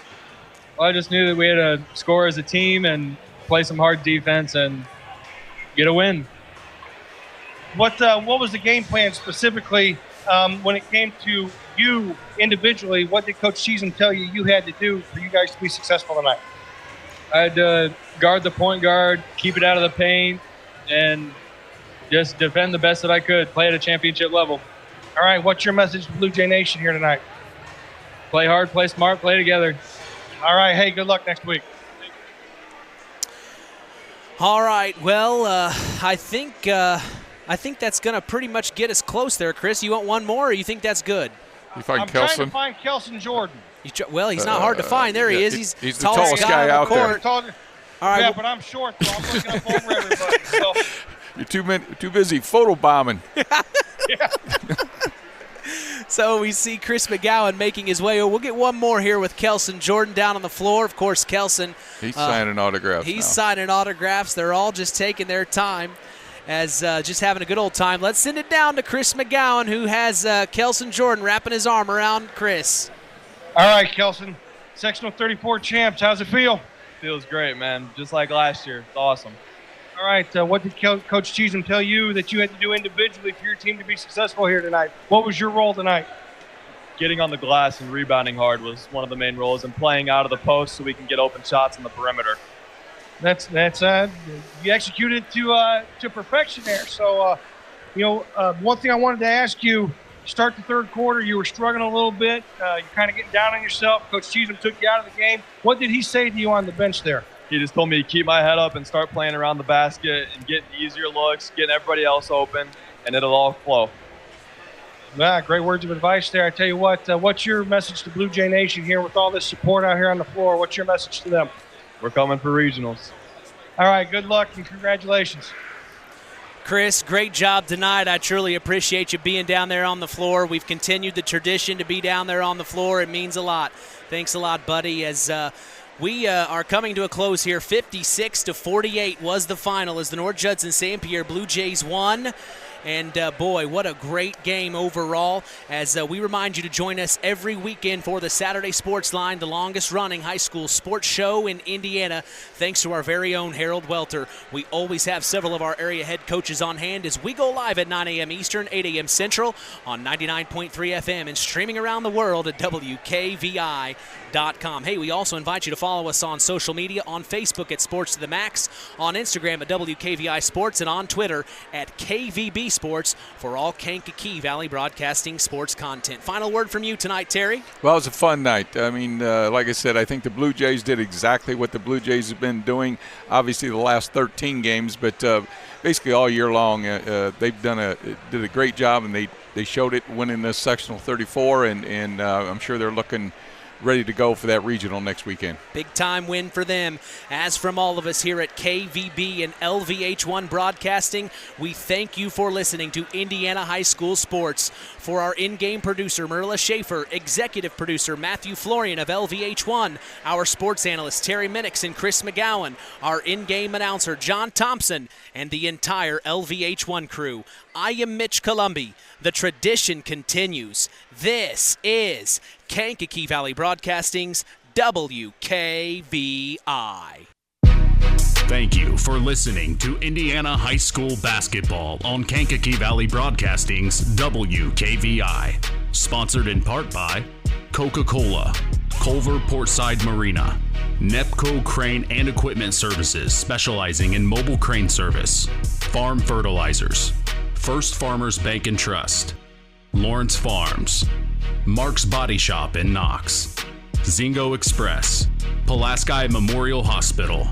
Speaker 21: Well, I just knew that we had to score as a team and play some hard defense and get a win.
Speaker 6: What was the game plan specifically when it came to you individually? What did Coach Cheesem tell you had to do for you guys to be successful tonight?
Speaker 21: I had to guard the point guard, keep it out of the paint, and just defend the best that I could, play at a championship level.
Speaker 6: All right, what's your message to Blue Jay Nation here tonight?
Speaker 21: Play hard, play smart, play together.
Speaker 6: All right, hey, good luck next week.
Speaker 4: All right, well, I think that's going to pretty much get us close there, Chris. You want one more, or you think that's good?
Speaker 5: You find
Speaker 6: I'm
Speaker 5: Kelson?
Speaker 6: trying to find Kelson Jordan.
Speaker 4: Well, he's not hard to find. There he is. He's
Speaker 5: the tallest guy out there.
Speaker 4: All right,
Speaker 6: yeah, but I'm short, so I'm looking up over everybody. So.
Speaker 5: You're too busy photobombing.
Speaker 6: Yeah.
Speaker 4: So we see Chris McGowan making his way. We'll get one more here with Kelson Jordan down on the floor. Of course, Kelson.
Speaker 5: He's signing autographs.
Speaker 4: He's signing autographs. They're all just taking their time, as just having a good old time. Let's send it down to Chris McGowan, who has Kelson Jordan wrapping his arm around Chris.
Speaker 6: All right, Kelson, Sectional 34 champs. How's it feel?
Speaker 21: Feels great, man. Just like last year. It's awesome.
Speaker 6: All right, what did Coach Cheesem tell you that you had to do individually for your team to be successful here tonight? What was your role tonight?
Speaker 21: Getting on the glass and rebounding hard was one of the main roles, and playing out of the post so we can get open shots on the perimeter.
Speaker 6: That's you executed to perfection there. So, one thing I wanted to ask you. Start the third quarter, you were struggling a little bit. You're kind of getting down on yourself. Coach Cheesem took you out of the game. What did he say to you on the bench there?
Speaker 21: He just told me to keep my head up and start playing around the basket and getting easier looks, getting everybody else open, and it'll all flow.
Speaker 6: Yeah, great words of advice there. I tell you what, what's your message to Blue Jay Nation here with all this support out here on the floor? What's your message to them?
Speaker 21: We're coming for regionals.
Speaker 6: All right, good luck and congratulations.
Speaker 4: Chris, great job tonight. I truly appreciate you being down there on the floor. We've continued the tradition to be down there on the floor. It means a lot. Thanks a lot, buddy. As we are coming to a close here, 56-48 was the final as the North Judson-San Pierre Blue Jays won. And, boy, what a great game overall. As we remind you to join us every weekend for the Saturday Sports Line, the longest-running high school sports show in Indiana, thanks to our very own Harold Welter. We always have several of our area head coaches on hand as we go live at 9 a.m. Eastern, 8 a.m. Central on 99.3 FM and streaming around the world at WKVI.com. Hey, we also invite you to follow us on social media, on Facebook at Sports to the Max, on Instagram at WKVI Sports, and on Twitter at KVB Sports for all Kankakee Valley Broadcasting sports content. Final word from you tonight, Terry.
Speaker 5: Well, it was a fun night. I mean, like I said, I think the Blue Jays did exactly what the Blue Jays have been doing, obviously the last 13 games, but basically all year long they've did a great job, and they showed it winning the Sectional 34, and I'm sure they're looking ready to go for that regional next weekend.
Speaker 4: Big time win for them. As from all of us here at KVB and LVH1 Broadcasting, we thank you for listening to Indiana High School Sports. For our in-game producer, Marilla Schaefer, executive producer, Matthew Florian of LVH1, our sports analyst, Terry Minix and Chris McGowan, our in-game announcer, John Thompson, and the entire LVH1 crew. I am Mitch Columbi. The tradition continues. This is Kankakee Valley Broadcasting's WKVI.
Speaker 1: Thank you for listening to Indiana High School Basketball on Kankakee Valley Broadcasting's WKVI. Sponsored in part by Coca-Cola, Culver Portside Marina, Nepco Crane and Equipment Services specializing in mobile crane service, Farm Fertilizers, First Farmers Bank and Trust, Lawrence Farms, Mark's Body Shop in Knox, Zingo Express, Pulaski Memorial Hospital,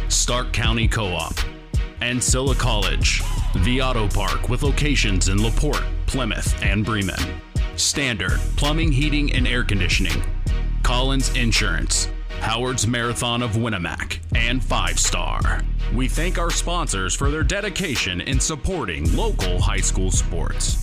Speaker 1: Stark County Co-op, Ancilla College, The Auto Park with locations in LaPorte, Plymouth, and Bremen, Standard Plumbing, Heating, and Air Conditioning, Collins Insurance, Howard's Marathon of Winamac, and 5 Star. We thank our sponsors for their dedication in supporting local high school sports.